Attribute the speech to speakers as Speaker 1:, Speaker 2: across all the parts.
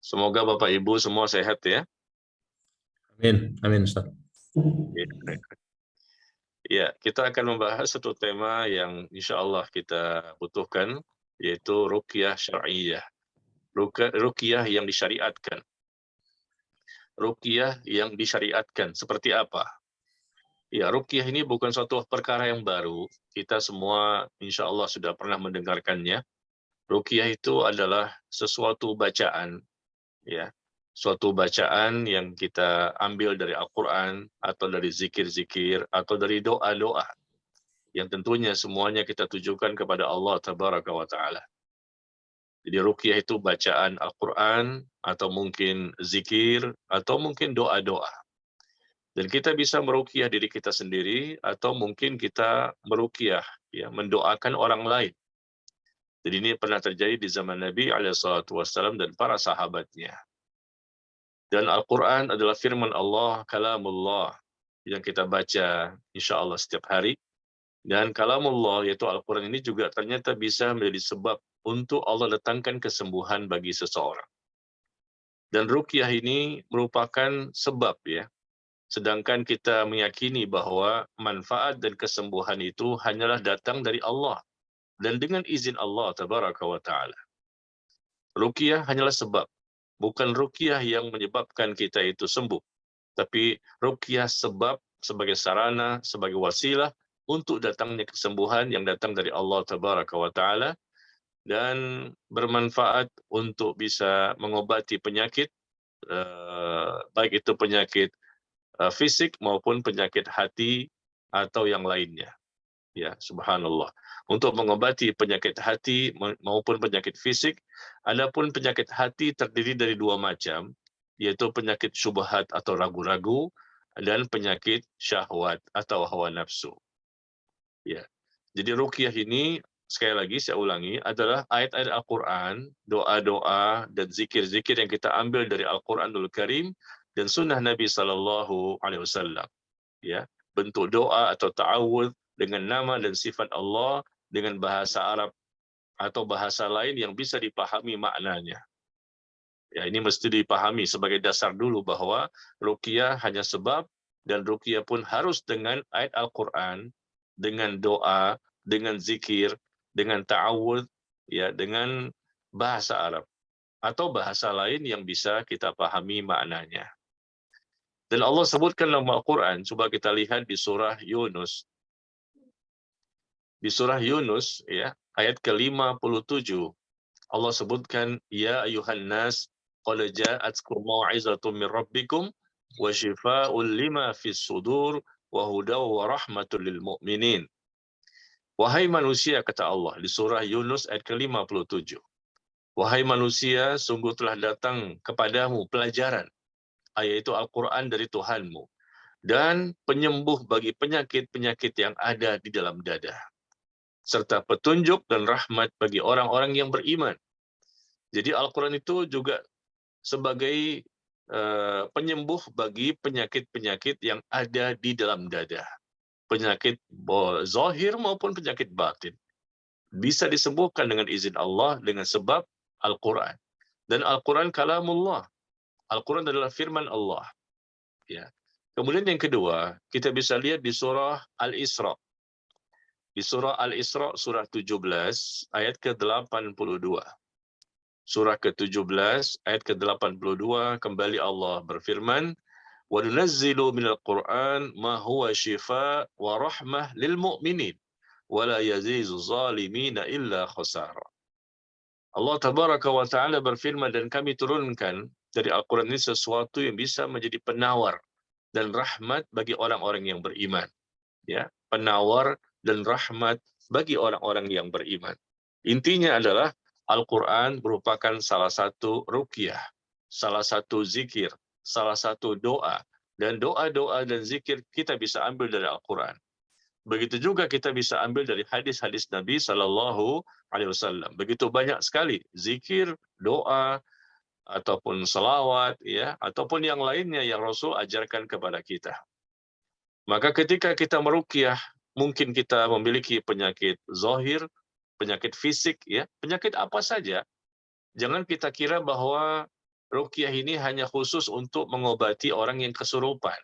Speaker 1: Semoga Bapak Ibu semua sehat ya.
Speaker 2: Amin, amin Ustaz.
Speaker 1: Ya, kita akan membahas satu tema yang insya Allah kita butuhkan, yaitu ruqyah syar'iyyah. Ruqyah yang disyariatkan. Ruqyah yang disyariatkan seperti apa? Ya, ruqyah ini bukan suatu perkara yang baru. Kita semua insya Allah sudah pernah mendengarkannya. Ruqyah itu adalah sesuatu bacaan, ya, suatu bacaan yang kita ambil dari Al-Quran atau dari zikir-zikir atau dari doa-doa yang tentunya semuanya kita tujukan kepada Allah Tabaraka wa Ta'ala. Jadi ruqyah itu bacaan Al-Quran atau mungkin zikir atau mungkin doa-doa. Dan kita bisa meruqyah diri kita sendiri atau mungkin kita meruqyah, ya, mendoakan orang lain. Jadi ini pernah terjadi di zaman Nabi SAW dan para sahabatnya. Dan Al-Quran adalah firman Allah, kalamullah, yang kita baca insya Allah setiap hari. Dan kalamullah, yaitu Al-Quran ini juga ternyata bisa menjadi sebab untuk Allah datangkan kesembuhan bagi seseorang. Dan ruqyah ini merupakan sebab, ya. Sedangkan kita meyakini bahwa manfaat dan kesembuhan itu hanyalah datang dari Allah. Dan dengan izin Allah Tabaraka wa Ta'ala. Ruqyah hanyalah sebab. Bukan ruqyah yang menyebabkan kita itu sembuh. Tapi ruqyah sebab sebagai sarana, sebagai wasilah untuk datangnya kesembuhan yang datang dari Allah Tabaraka wa Ta'ala dan bermanfaat untuk bisa mengobati penyakit, baik itu penyakit fisik maupun penyakit hati atau yang lainnya. Ya, subhanallah. Untuk mengobati penyakit hati maupun penyakit fisik, adapun penyakit hati terdiri dari dua macam, yaitu penyakit syubhat atau ragu-ragu dan penyakit syahwat atau hawa nafsu. Ya. Jadi ruqyah ini sekali lagi saya ulangi adalah ayat-ayat Al-Qur'an, doa-doa dan zikir-zikir yang kita ambil dari Al-Qur'anul Karim dan sunnah Nabi sallallahu alaihi wasallam. Ya, bentuk doa atau ta'awudz dengan nama dan sifat Allah dengan bahasa Arab atau bahasa lain yang bisa dipahami maknanya. Ya, ini mesti dipahami sebagai dasar dulu bahwa ruqyah hanya sebab dan ruqyah pun harus dengan ayat Al-Qur'an, dengan doa, dengan zikir, dengan ta'awudz, ya, dengan bahasa Arab atau bahasa lain yang bisa kita pahami maknanya. Dan Allah sebutkan dalam Al-Quran, coba kita lihat di surah Yunus. Di surah Yunus, ya, ayat ke-57, Allah sebutkan, Ya ayuhan nas, qad ja'atkum mau'izatun min rabbikum, wa shifaa'un lima fis sudur, wa hudaw wa rahmatul lil mu'minin. Wahai manusia, kata Allah, di surah Yunus ayat ke-57. Wahai manusia, sungguh telah datang kepadamu pelajaran, yaitu Al-Quran dari Tuhanmu, dan penyembuh bagi penyakit-penyakit yang ada di dalam dada, serta petunjuk dan rahmat bagi orang-orang yang beriman. Jadi Al-Quran itu juga sebagai penyembuh bagi penyakit-penyakit yang ada di dalam dada. Penyakit zahir maupun penyakit batin. Bisa disembuhkan dengan izin Allah dengan sebab Al-Quran. Dan Al-Quran kalamullah. Al-Quran adalah firman Allah. Ya. Kemudian yang kedua, kita bisa lihat di surah Al-Isra. Di surah Al-Isra, surah 17, ayat ke-82. Surah ke-17, ayat ke-82, kembali Allah berfirman, وَنُنَزِّلُ مِنَ الْقُرْآنِ مَا هُوَ شِفَاءٌ وَرَحْمَةٌ لِلْمُؤْمِنِينَ وَلَا يَزِيدُ الظَّالِمِينَ إِلَّا خَسَارًا. Allah Tabaraka wa Ta'ala berfirman, dan kami turunkan dari Al-Quran ini sesuatu yang bisa menjadi penawar dan rahmat bagi orang-orang yang beriman. Ya, penawar dan rahmat bagi orang-orang yang beriman. Intinya adalah Al-Quran merupakan salah satu ruqyah, salah satu zikir, salah satu doa, dan doa-doa dan zikir kita bisa ambil dari Al-Quran. Begitu juga kita bisa ambil dari hadis-hadis Nabi Sallallahu Alaihi Wasallam. Begitu banyak sekali zikir, doa, ataupun salawat, ya, ataupun yang lainnya yang Rasul ajarkan kepada kita. Maka ketika kita meruqyah, mungkin kita memiliki penyakit zahir, penyakit fisik, ya, penyakit apa saja. Jangan kita kira bahwa ruqyah ini hanya khusus untuk mengobati orang yang kesurupan,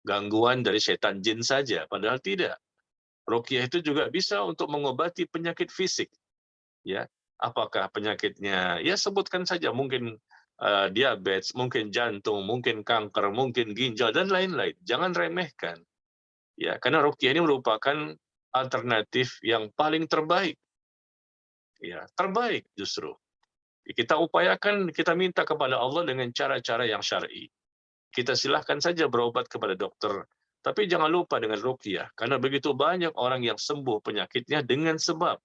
Speaker 1: gangguan dari setan jin saja, padahal tidak. Ruqyah itu juga bisa untuk mengobati penyakit fisik, ya. Apakah penyakitnya? Ya sebutkan saja, mungkin diabetes, mungkin jantung, mungkin kanker, mungkin ginjal dan lain-lain. Jangan remehkan, ya. Karena ruqyah ini merupakan alternatif yang paling terbaik, ya, terbaik justru. Kita upayakan, kita minta kepada Allah dengan cara-cara yang syar'i. Kita silahkan saja berobat kepada dokter, tapi jangan lupa dengan ruqyah, karena begitu banyak orang yang sembuh penyakitnya dengan sebab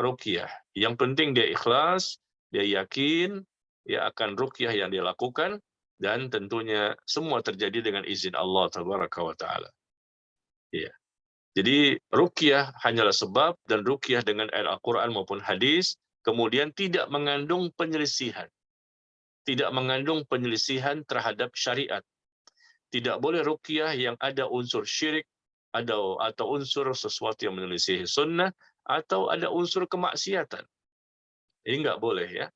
Speaker 1: ruqyah. Yang penting dia ikhlas, dia yakin, dia akan ruqyah yang dia lakukan, dan tentunya semua terjadi dengan izin Allah Tabaraka wa Ta'ala. Ya. Jadi ruqyah hanyalah sebab, dan ruqyah dengan ayat Al-Quran maupun hadis, kemudian tidak mengandung penyelisihan. Tidak mengandung penyelisihan terhadap syariat. Tidak boleh ruqyah yang ada unsur syirik, atau unsur sesuatu yang menyelisihi sunnah, atau ada unsur kemaksiatan. Ini nggak boleh, ya.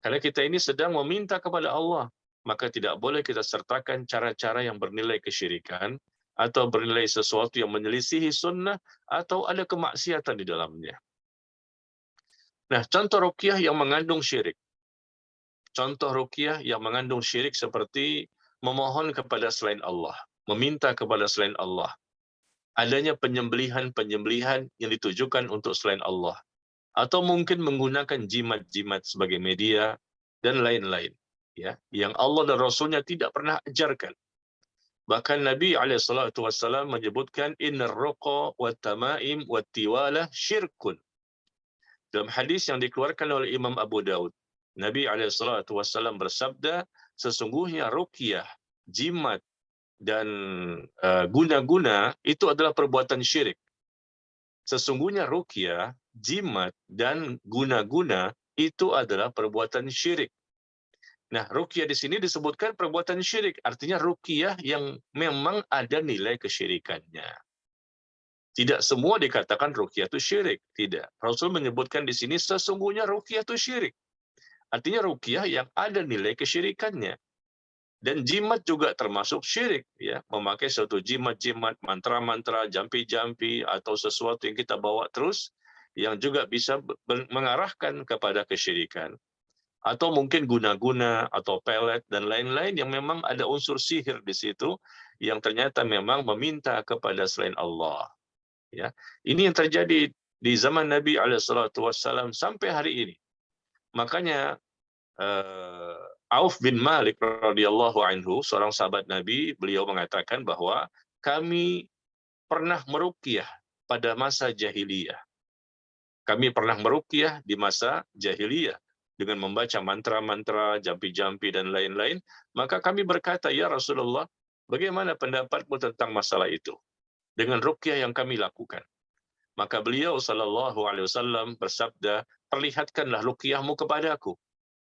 Speaker 1: Karena kita ini sedang meminta kepada Allah, maka tidak boleh kita sertakan cara-cara yang bernilai kesyirikan, atau bernilai sesuatu yang menyelisihi sunnah, atau ada kemaksiatan di dalamnya. Nah, contoh ruqyah yang mengandung syirik. Contoh ruqyah yang mengandung syirik seperti memohon kepada selain Allah, meminta kepada selain Allah. Adanya penyembelihan-penyembelihan yang ditujukan untuk selain Allah. Atau mungkin menggunakan jimat-jimat sebagai media, dan lain-lain. Ya, yang Allah dan Rasulnya tidak pernah ajarkan. Bahkan Nabi SAW menyebutkan, Innar ruqa wa tamaim wa tiwalah syirkun. Dalam hadis yang dikeluarkan oleh Imam Abu Daud, Nabi SAW bersabda, sesungguhnya ruqyah, jimat, dan guna-guna itu adalah perbuatan syirik. Sesungguhnya ruqyah, jimat, dan guna-guna itu adalah perbuatan syirik. Nah, ruqyah di sini disebutkan perbuatan syirik, artinya ruqyah yang memang ada nilai kesyirikannya. Tidak semua dikatakan ruqyah itu syirik, tidak. Rasul menyebutkan di sini sesungguhnya ruqyah itu syirik. Artinya ruqyah yang ada nilai kesyirikannya. Dan jimat juga termasuk syirik, ya. Memakai suatu jimat-jimat, mantra-mantra, jampi-jampi, atau sesuatu yang kita bawa terus, yang juga bisa mengarahkan kepada kesyirikan. Atau mungkin guna-guna, atau pelet, dan lain-lain yang memang ada unsur sihir di situ, yang ternyata memang meminta kepada selain Allah. Ya, ini yang terjadi di zaman Nabi SAW sampai hari ini. Makanya Auf bin Malik radhiyallahu anhu, seorang sahabat Nabi, beliau mengatakan bahwa kami pernah meruqyah pada masa jahiliyah. Kami pernah meruqyah di masa jahiliyah dengan membaca mantra-mantra, jampi-jampi, dan lain-lain. Maka kami berkata, ya Rasulullah, bagaimana pendapatmu tentang masalah itu dengan ruqyah yang kami lakukan? Maka beliau SAW bersabda, perlihatkanlah ruqyahmu kepadaku.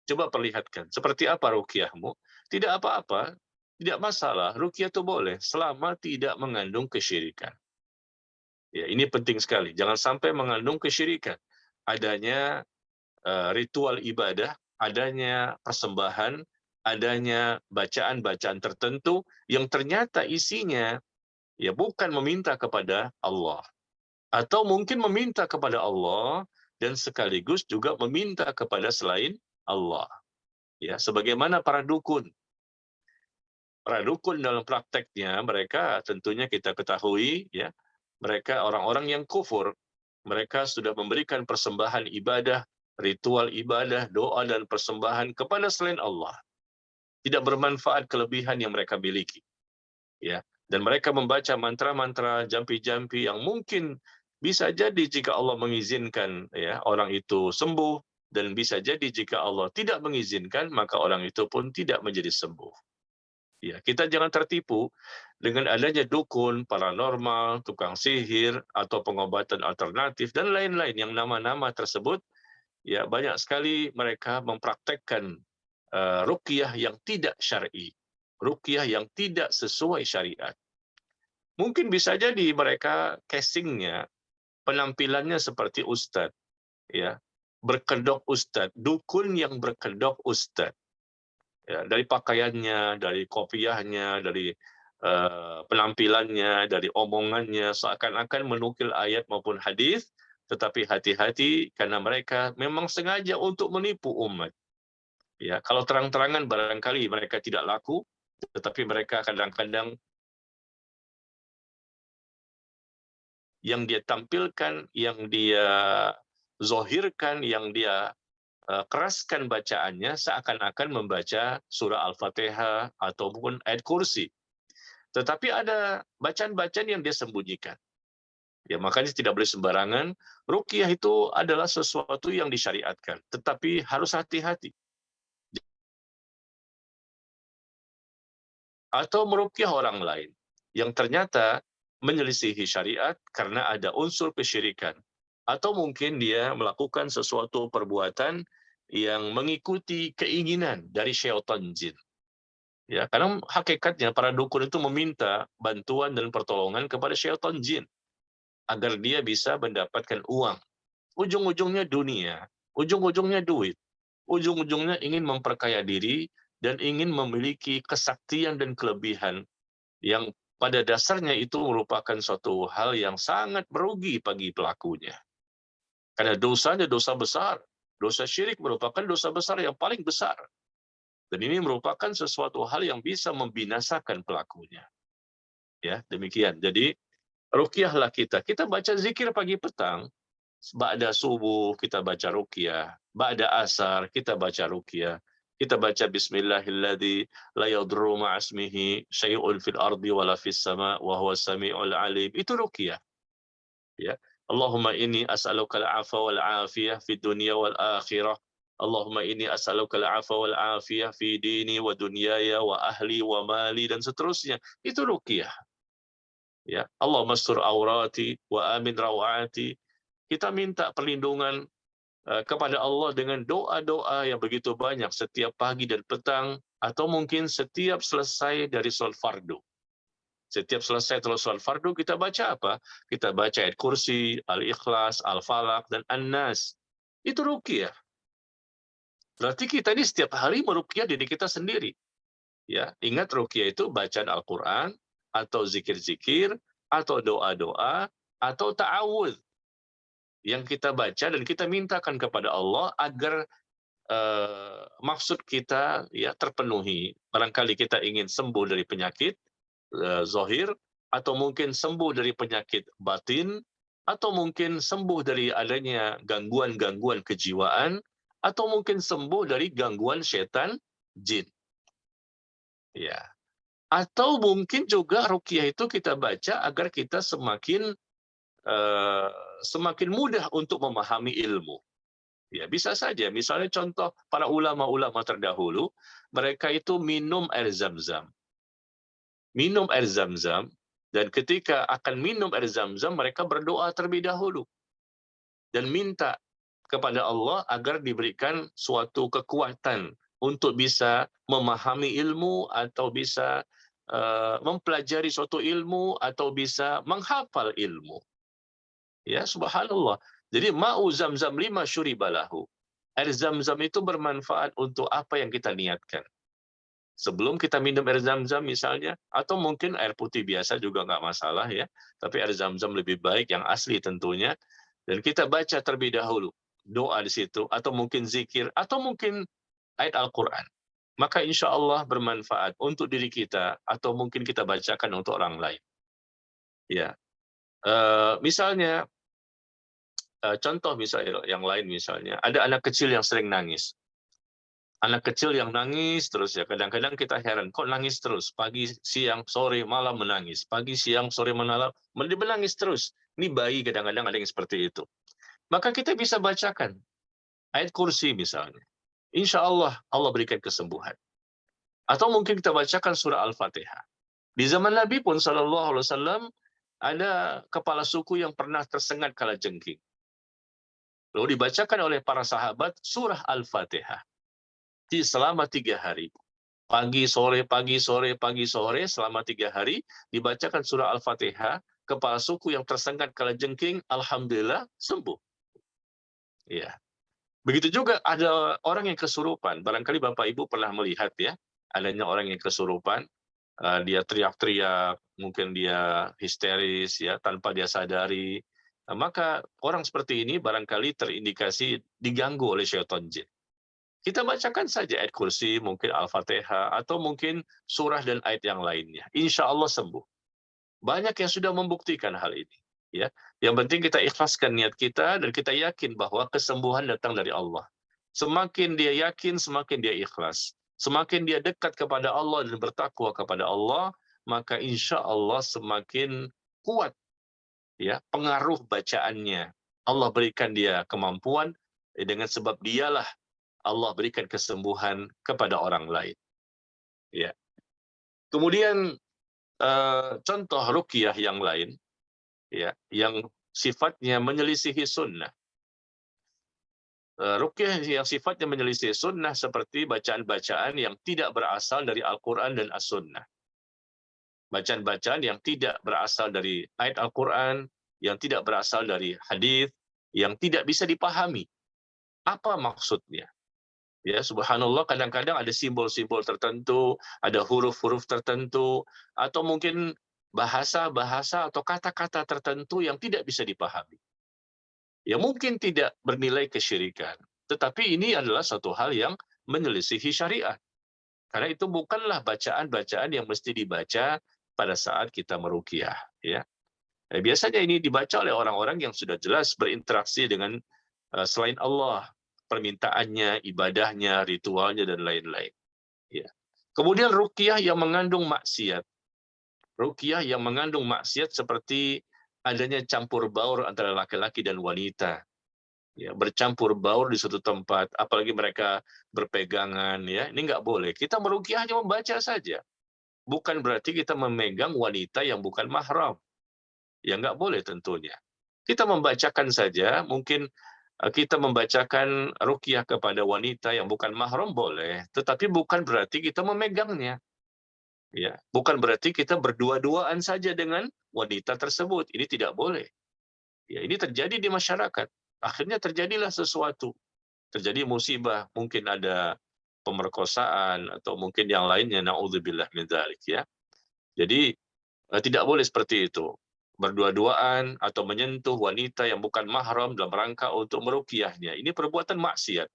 Speaker 1: Coba perlihatkan, seperti apa ruqyahmu? Tidak apa-apa, tidak masalah, ruqyah itu boleh, selama tidak mengandung kesyirikan. Ya, ini penting sekali, jangan sampai mengandung kesyirikan. Adanya ritual ibadah, adanya persembahan, adanya bacaan-bacaan tertentu, yang ternyata isinya ya bukan meminta kepada Allah. Atau mungkin meminta kepada Allah, dan sekaligus juga meminta kepada selain Allah. Ya, sebagaimana para dukun. Para dukun dalam prakteknya, mereka tentunya kita ketahui, ya, mereka orang-orang yang kufur. Mereka sudah memberikan persembahan ibadah, ritual ibadah, doa, dan persembahan kepada selain Allah. Tidak bermanfaat kelebihan yang mereka miliki. Ya, dan mereka membaca mantra-mantra, jampi-jampi yang mungkin bisa jadi jika Allah mengizinkan, ya, orang itu sembuh, dan bisa jadi jika Allah tidak mengizinkan, maka orang itu pun tidak menjadi sembuh. Ya, kita jangan tertipu dengan adanya dukun, paranormal, tukang sihir, atau pengobatan alternatif, dan lain-lain yang nama-nama tersebut. Ya, banyak sekali mereka mempraktekkan ruqyah yang tidak syar'i, ruqyah yang tidak sesuai syariat. Mungkin bisa jadi mereka casingnya, penampilannya seperti ustadz, ya, berkedok ustadz, dukun yang berkedok ustadz. Ya, dari pakaiannya, dari kopiahnya, dari penampilannya, dari omongannya, seakan-akan menukil ayat maupun hadis, tetapi hati-hati karena mereka memang sengaja untuk menipu umat. Ya, kalau terang-terangan barangkali mereka tidak laku, tetapi mereka kadang-kadang yang dia tampilkan, yang dia zohirkan, yang dia keraskan bacaannya seakan-akan membaca surah Al-Fatihah ataupun ayat kursi. Tetapi ada bacaan-bacaan yang dia sembunyikan. Ya, makanya tidak boleh sembarangan. Ruqyah itu adalah sesuatu yang disyariatkan, tetapi harus hati-hati. Atau meruqyah orang lain yang ternyata menyelisihi syariat karena ada unsur kesyirikan. Atau mungkin dia melakukan sesuatu perbuatan yang mengikuti keinginan dari syaitan jin. Ya, karena hakikatnya para dukun itu meminta bantuan dan pertolongan kepada syaitan jin agar dia bisa mendapatkan uang. Ujung-ujungnya dunia, ujung-ujungnya duit, ujung-ujungnya ingin memperkaya diri dan ingin memiliki kesaktian dan kelebihan yang pada dasarnya itu merupakan suatu hal yang sangat merugi bagi pelakunya. Karena dosanya dosa besar. Dosa syirik merupakan dosa besar yang paling besar. Dan ini merupakan sesuatu hal yang bisa membinasakan pelakunya. Ya, demikian. Jadi, ruqyahlah kita. Kita baca zikir pagi petang. Ba'da subuh kita baca ruqyah. Ba'da asar kita baca ruqyah. Kita baca bismillahilladzi la yadurru ma'asmihi syai'un fil ardi wala fis sama' wa huwas sami'ul alim. Itu ruqyah. Ya. Allahumma inni as'aluka al-'afwa wal 'afiyah fid dunya wal akhirah. Allahumma inni as'aluka al-'afwa wal 'afiyah fi dini wa dunyaya wa ahli wa mali dan seterusnya. Itu ruqyah. Ya. Allahumma astur aurati wa amin rawati. Kita minta perlindungan kepada Allah dengan doa-doa yang begitu banyak setiap pagi dan petang, atau mungkin setiap selesai dari sholat fardu. Setiap selesai dari sholat fardu, kita baca apa? Kita baca ayat kursi, Al-Ikhlas, Al-Falaq, dan An-Nas. Itu ruqyah. Berarti kita ini setiap hari meruqyah diri kita sendiri. Ya, ingat ruqyah itu bacaan Al-Quran, atau zikir-zikir, atau doa-doa, atau ta'awudz yang kita baca dan kita mintakan kepada Allah agar maksud kita ya terpenuhi. Barangkali kita ingin sembuh dari penyakit zahir, atau mungkin sembuh dari penyakit batin, atau mungkin sembuh dari adanya gangguan-gangguan kejiwaan, atau mungkin sembuh dari gangguan setan jin. Ya. Atau mungkin juga ruqyah itu kita baca agar kita semakin mudah untuk memahami ilmu. Ya, bisa saja. Misalnya contoh para ulama-ulama terdahulu, mereka itu minum air zam-zam. Minum air zam-zam, dan ketika akan minum air zam-zam, mereka berdoa terlebih dahulu. Dan minta kepada Allah agar diberikan suatu kekuatan untuk bisa memahami ilmu, atau bisa mempelajari suatu ilmu, atau bisa menghafal ilmu. Ya, subhanallah. Jadi ma'u zam-zam lima syuribalahu. Air zam-zam itu bermanfaat untuk apa yang kita niatkan. Sebelum kita minum air zam-zam misalnya, atau mungkin air putih biasa juga nggak masalah ya, tapi air zam-zam lebih baik, yang asli tentunya. Dan kita baca terlebih dahulu doa di situ, atau mungkin zikir, atau mungkin ayat Al-Quran. Maka insya Allah bermanfaat untuk diri kita, atau mungkin kita bacakan untuk orang lain. Ya, misalnya contoh misalnya yang lain, misalnya ada anak kecil yang sering nangis. Anak kecil yang nangis terus ya, kadang-kadang kita heran, kok nangis terus? Pagi, siang, sore, malam menangis. Pagi, siang, sore, malam menangis terus. Ini bayi kadang-kadang ada yang seperti itu. Maka kita bisa bacakan ayat kursi misalnya. Insya Allah, Allah berikan kesembuhan. Atau mungkin kita bacakan surah Al-Fatihah. Di zaman Nabi pun SAW ada kepala suku yang pernah tersengat kalajengking. Lalu dibacakan oleh para sahabat surah Al-Fatihah selama 3 hari. Pagi, sore, pagi, sore, pagi, sore, selama 3 hari dibacakan surah Al-Fatihah, kepala suku yang tersengat kalajengking, alhamdulillah sembuh. Ya. Begitu juga ada orang yang kesurupan. Barangkali Bapak Ibu pernah melihat ya, adanya orang yang kesurupan, dia teriak-teriak, mungkin dia histeris ya tanpa dia sadari. Maka orang seperti ini barangkali terindikasi diganggu oleh syaitan jin. Kita bacakan saja ayat kursi, mungkin Al-Fatihah, atau mungkin surah dan ayat yang lainnya. Insya Allah sembuh. Banyak yang sudah membuktikan hal ini. Ya, yang penting kita ikhlaskan niat kita dan kita yakin bahwa kesembuhan datang dari Allah. Semakin dia yakin, semakin dia ikhlas. Semakin dia dekat kepada Allah dan bertakwa kepada Allah, maka insya Allah semakin kuat ya pengaruh bacaannya. Allah berikan dia kemampuan dengan sebab dialah Allah berikan kesembuhan kepada orang lain. Ya. Kemudian contoh ruqyah yang lain ya yang sifatnya menyelisihi sunnah. Ruqyah yang sifatnya menyelisih sunnah seperti bacaan-bacaan yang tidak berasal dari Al-Quran dan As-Sunnah. Bacaan-bacaan yang tidak berasal dari ayat Al-Quran, yang tidak berasal dari hadis, yang tidak bisa dipahami. Apa maksudnya? Ya, subhanallah, kadang-kadang ada simbol-simbol tertentu, ada huruf-huruf tertentu, atau mungkin bahasa-bahasa atau kata-kata tertentu yang tidak bisa dipahami. Ya mungkin tidak bernilai kesyirikan, tetapi ini adalah satu hal yang menyelisihi syariat. Karena itu bukanlah bacaan-bacaan yang mesti dibaca pada saat kita meruqyah. Ya. Biasanya ini dibaca oleh orang-orang yang sudah jelas berinteraksi dengan selain Allah, permintaannya, ibadahnya, ritualnya, dan lain-lain. Ya. Kemudian ruqyah yang mengandung maksiat. Ruqyah yang mengandung maksiat seperti adanya campur baur antara laki-laki dan wanita. Ya, bercampur baur di suatu tempat, apalagi mereka berpegangan, ya ini nggak boleh. Kita meruqyah hanya membaca saja, bukan berarti kita memegang wanita yang bukan mahram, ya nggak boleh tentunya. Kita membacakan saja, mungkin kita membacakan ruqyah kepada wanita yang bukan mahram boleh, tetapi bukan berarti kita memegangnya, ya bukan berarti kita berdua-duaan saja dengan wanita tersebut, ini tidak boleh. Ya ini terjadi di masyarakat. Akhirnya terjadilah sesuatu, terjadi musibah, mungkin ada pemerkosaan atau mungkin yang lainnya, naudzubillah min dzalik ya. Jadi tidak boleh seperti itu. Berdua-duaan atau menyentuh wanita yang bukan mahram dalam rangka untuk meruqyahnya. Ini perbuatan maksiat.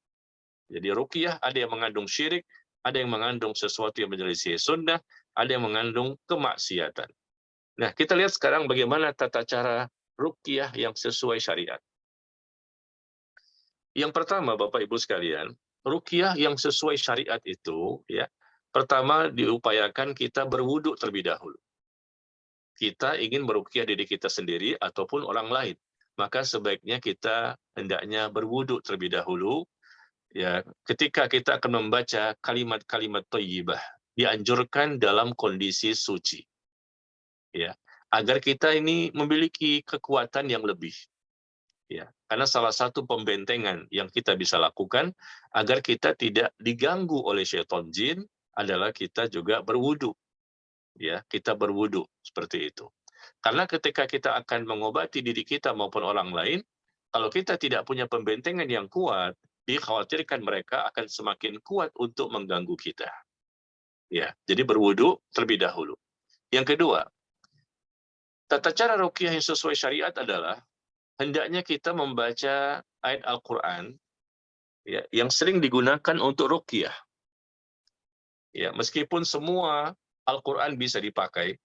Speaker 1: Jadi ruqyah ada yang mengandung syirik, ada yang mengandung sesuatu yang menyelisih sunnah, ada yang mengandung kemaksiatan. Nah, kita lihat sekarang bagaimana tata cara ruqyah yang sesuai syariat. Yang pertama, Bapak Ibu sekalian, ruqyah yang sesuai syariat itu, ya, pertama diupayakan kita berwudu terlebih dahulu. Kita ingin meruqyah diri kita sendiri ataupun orang lain, maka sebaiknya kita hendaknya berwudu terlebih dahulu. Ya, ketika kita akan membaca kalimat-kalimat thayyibah, dianjurkan dalam kondisi suci, ya, agar kita ini memiliki kekuatan yang lebih. Ya, karena salah satu pembentengan yang kita bisa lakukan agar kita tidak diganggu oleh syaitan jin adalah kita juga berwudu. Ya, kita berwudu seperti itu. Karena ketika kita akan mengobati diri kita maupun orang lain, kalau kita tidak punya pembentengan yang kuat, dikhawatirkan mereka akan semakin kuat untuk mengganggu kita. Ya, jadi berwudu terlebih dahulu. Yang kedua, tata cara ruqyah yang sesuai syariat adalah hendaknya kita membaca ayat Al-Quran ya, yang sering digunakan untuk ruqyah. Ya, meskipun semua Al-Quran bisa dipakai,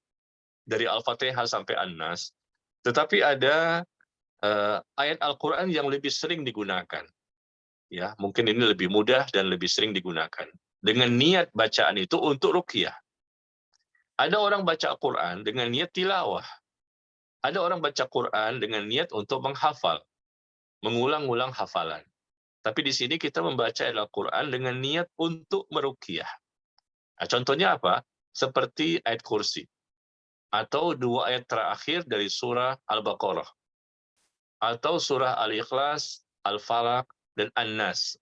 Speaker 1: dari Al-Fatihah sampai An-Nas, tetapi ada ayat Al-Quran yang lebih sering digunakan. Ya, mungkin ini lebih mudah dan lebih sering digunakan. Dengan niat bacaan itu untuk ruqyah. Ada orang baca Al-Quran dengan niat tilawah. Ada orang baca Quran dengan niat untuk menghafal, mengulang-ulang hafalan. Tapi di sini kita membaca Al-Quran dengan niat untuk meruqyah. Nah, contohnya apa? Seperti ayat kursi. Atau dua ayat terakhir dari surah Al-Baqarah. Atau surah Al-Ikhlas, Al-Falaq, dan An-Nas.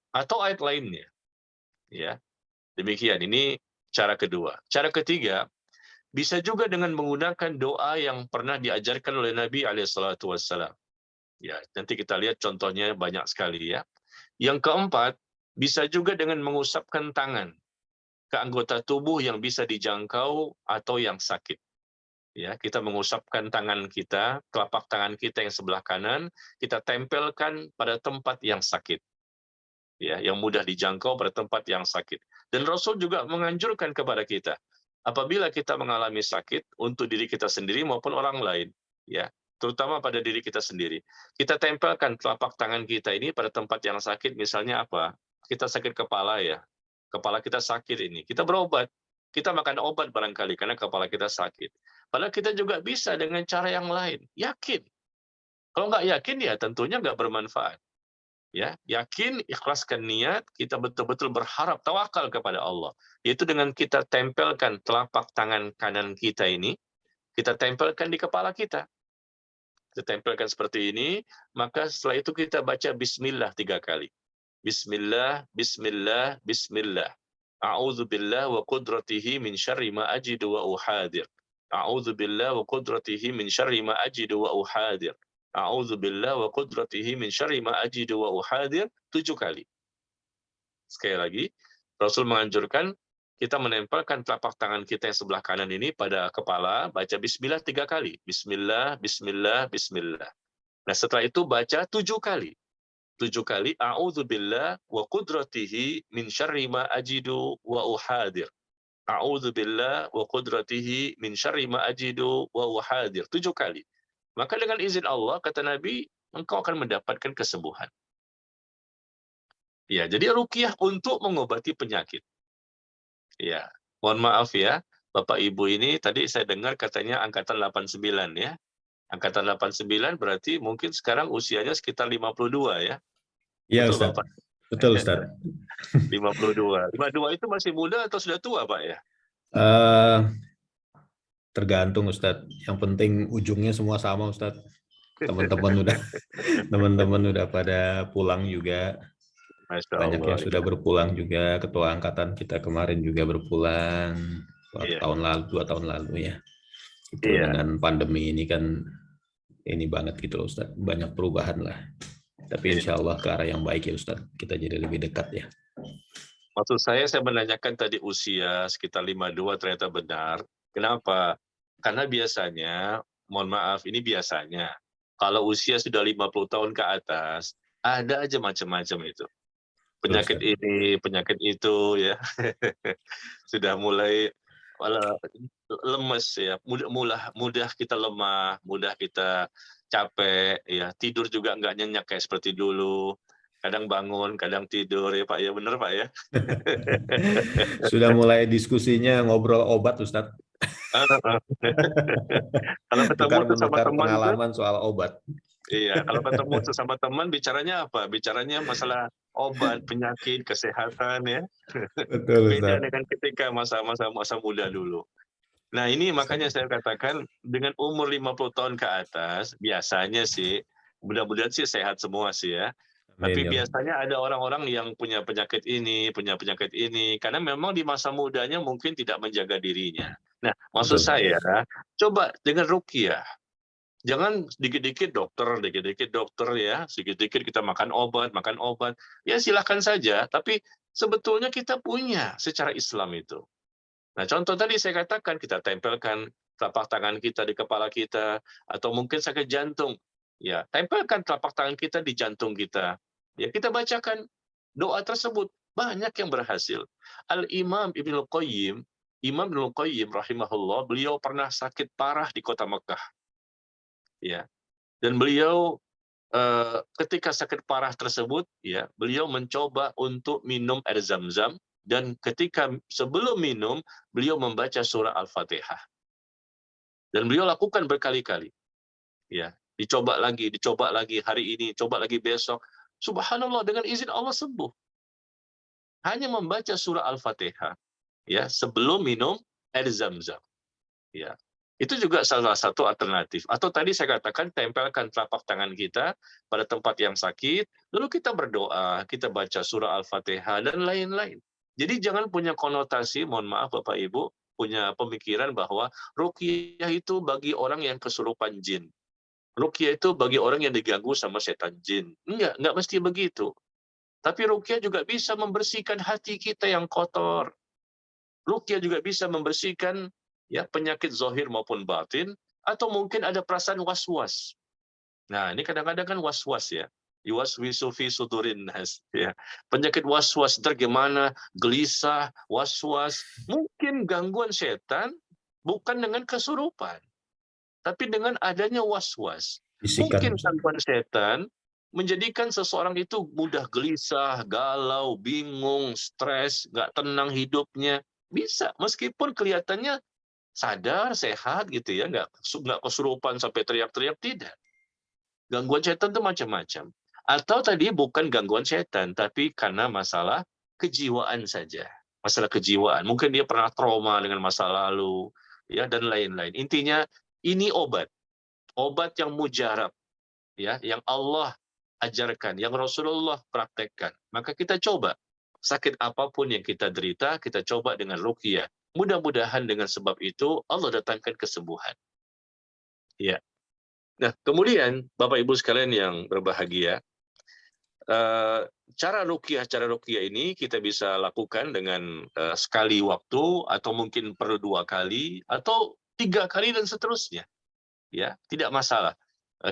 Speaker 1: Atau ayat lainnya. Ya, demikian. Ini cara kedua. Cara ketiga, bisa juga dengan menggunakan doa yang pernah diajarkan oleh Nabi SAW. Ya, nanti kita lihat contohnya banyak sekali ya. Yang keempat, bisa juga dengan mengusapkan tangan ke anggota tubuh yang bisa dijangkau atau yang sakit. Ya, kita mengusapkan tangan kita, telapak tangan kita yang sebelah kanan, kita tempelkan pada tempat yang sakit. Ya, yang mudah dijangkau pada tempat yang sakit. Dan Rasul juga menganjurkan kepada kita, apabila kita mengalami sakit untuk diri kita sendiri maupun orang lain, ya, terutama pada diri kita sendiri. Kita tempelkan telapak tangan kita ini pada tempat yang sakit, misalnya apa? Kita sakit kepala ya. Kepala kita sakit ini. Kita berobat. Kita makan obat barangkali karena kepala kita sakit. Padahal kita juga bisa dengan cara yang lain. Yakin. Kalau nggak yakin ya tentunya nggak bermanfaat. Ya, yakin, ikhlaskan niat, kita betul-betul berharap tawakal kepada Allah. Yaitu dengan kita tempelkan telapak tangan kanan kita ini, kita tempelkan di kepala kita. Kita tempelkan seperti ini, maka setelah itu kita baca bismillah 3 kali. Bismillah, bismillah, bismillah. A'udzu billah wa qudratihi min syarri ma ajidu wa uhadir. A'udzu billah wa qudratihi min syarri ma ajidu wa uhadir. A'udzu billah wa qudratihi min syarri ma ajidu wa uhadir 7 kali. Sekali lagi, Rasul menganjurkan kita menempelkan telapak tangan kita yang sebelah kanan ini pada kepala, baca bismillah 3 kali. Bismillah, bismillah, bismillah. Nah, setelah itu baca 7 kali. 7 kali, a'udzubillah wa qudratihi min syarri ma ajidu wa uhadir. A'udzubillah wa qudratihi min syarri ma ajidu wa uhadir. 7 kali. Maka dengan izin Allah, kata Nabi, engkau akan mendapatkan kesembuhan. Ya, jadi ruqyah untuk mengobati penyakit. Ya, mohon maaf ya, Bapak Ibu ini tadi saya dengar katanya angkatan 89 ya. Angkatan 89 berarti mungkin sekarang usianya sekitar 52 ya.
Speaker 2: Iya,
Speaker 1: Betul
Speaker 2: Ustaz.
Speaker 1: Bapak?
Speaker 2: Betul, Ustaz.
Speaker 1: 52. 52 itu masih muda atau sudah tua, Pak ya?
Speaker 2: Eh, tergantung, Ustaz. Yang penting ujungnya semua sama, Ustaz. Teman-teman udah pada pulang juga.
Speaker 1: Masya
Speaker 2: Banyak
Speaker 1: Allah.
Speaker 2: yang sudah berpulang juga. Ketua angkatan kita kemarin juga berpulang.
Speaker 1: Iya,
Speaker 2: Tahun lalu, 2 tahun lalu ya. Itu
Speaker 1: iya.
Speaker 2: dengan pandemi ini kan ini banget gitu loh, Ustaz. Banyak perubahan lah. Tapi
Speaker 1: Iya.
Speaker 2: insya Allah ke arah yang baik ya, Ustaz. Kita jadi lebih dekat ya.
Speaker 1: Maksud saya menanyakan tadi usia sekitar 52 ternyata benar. Kenapa? Karena biasanya, mohon maaf, ini biasanya, kalau usia sudah 50 tahun ke atas, ada aja macam-macam itu.
Speaker 2: Betul,
Speaker 1: Penyakit
Speaker 2: Ustaz.
Speaker 1: ini, penyakit itu, ya. Sudah mulai lemes ya, mudah kita lemah, mudah kita capek, ya. Tidur juga nggak nyenyak kayak seperti dulu. Kadang bangun, kadang tidur ya Pak ya, benar Pak ya.
Speaker 2: Sudah mulai diskusinya ngobrol obat, Ustaz.
Speaker 1: Kalau ketemu tuh sama
Speaker 2: Tukar-menukar
Speaker 1: teman tuh,
Speaker 2: pengalaman soal obat.
Speaker 1: iya, kalau ketemu tuh sama teman bicaranya apa? Bicaranya masalah obat, penyakit, kesehatan ya.
Speaker 2: Betul,
Speaker 1: Beda
Speaker 2: Ustaz.
Speaker 1: dengan ketika masa muda dulu. Nah, ini makanya saya katakan dengan umur 50 tahun ke atas, biasanya sih, mudah-mudahan sih sehat semua sih ya.
Speaker 2: Amin
Speaker 1: Tapi
Speaker 2: ya Rabb.
Speaker 1: biasanya ada orang-orang yang punya penyakit ini, karena memang di masa mudanya mungkin tidak menjaga dirinya. Nah, maksud
Speaker 2: Betul.
Speaker 1: saya, coba dengan ruqyah. Jangan dikit-dikit dokter ya, sedikit-dikit kita makan obat. Ya silakan saja, tapi sebetulnya kita punya secara Islam itu. Nah, contoh tadi saya katakan, kita tempelkan telapak tangan kita di kepala kita, atau mungkin sakit jantung. Ya, tempelkan telapak tangan kita di jantung kita. Ya, kita bacakan doa tersebut. Banyak yang berhasil. Al-Imam Ibnul Qayyim, Imam Ibnul Qayyim rahimahullah, beliau pernah sakit parah di kota Mekah. Ya, dan beliau ketika sakit parah tersebut, ya, beliau mencoba untuk minum air Zam-Zam, dan ketika sebelum minum, beliau membaca surah Al-Fatihah. Dan beliau lakukan berkali-kali. Ya, dicoba lagi hari ini, coba lagi besok. Subhanallah, dengan izin Allah sembuh. Hanya membaca surah Al-Fatihah, ya, sebelum minum air Zam-Zam. Ya. Itu juga salah satu alternatif. Atau tadi saya katakan tempelkan telapak tangan kita pada tempat yang sakit, lalu kita berdoa, kita baca surah Al-Fatihah dan lain-lain. Jadi jangan punya konotasi, mohon maaf Bapak Ibu, punya pemikiran bahwa ruqyah itu bagi orang yang kesurupan jin. Ruqyah itu bagi orang yang diganggu sama setan jin. Enggak mesti begitu. Tapi ruqyah juga bisa membersihkan hati kita yang kotor. Ruqyah juga bisa membersihkan ya penyakit zahir maupun batin, atau mungkin ada perasaan was-was. Nah, ini kadang-kadang kan was-was ya. Yuwaswisu fi sudurin nas ya. Penyakit was-was, ntar gimana, gelisah, was-was. Mungkin gangguan setan bukan dengan kesurupan, tapi dengan adanya was-was.
Speaker 2: Bisikan.
Speaker 1: Mungkin gangguan setan menjadikan seseorang itu mudah gelisah, galau, bingung, stres, nggak tenang hidupnya. Bisa, meskipun kelihatannya sadar, sehat gitu ya, nggak kesurupan sampai teriak-teriak, tidak. Gangguan setan itu macam-macam. Atau tadi bukan gangguan setan, tapi karena masalah kejiwaan saja. Masalah kejiwaan. Mungkin dia pernah trauma dengan masa lalu, ya, dan lain-lain. Intinya, ini obat. Obat yang mujarab, ya, yang Allah ajarkan, yang Rasulullah praktekkan. Maka kita coba. Sakit apapun yang kita derita, kita coba dengan ruqyah. Mudah-mudahan dengan sebab itu Allah datangkan kesembuhan. Ya. Nah, kemudian Bapak Ibu sekalian yang berbahagia, cara ruqyah ini kita bisa lakukan dengan sekali waktu, atau mungkin perlu 2 kali, atau 3 kali dan seterusnya. Ya, tidak masalah.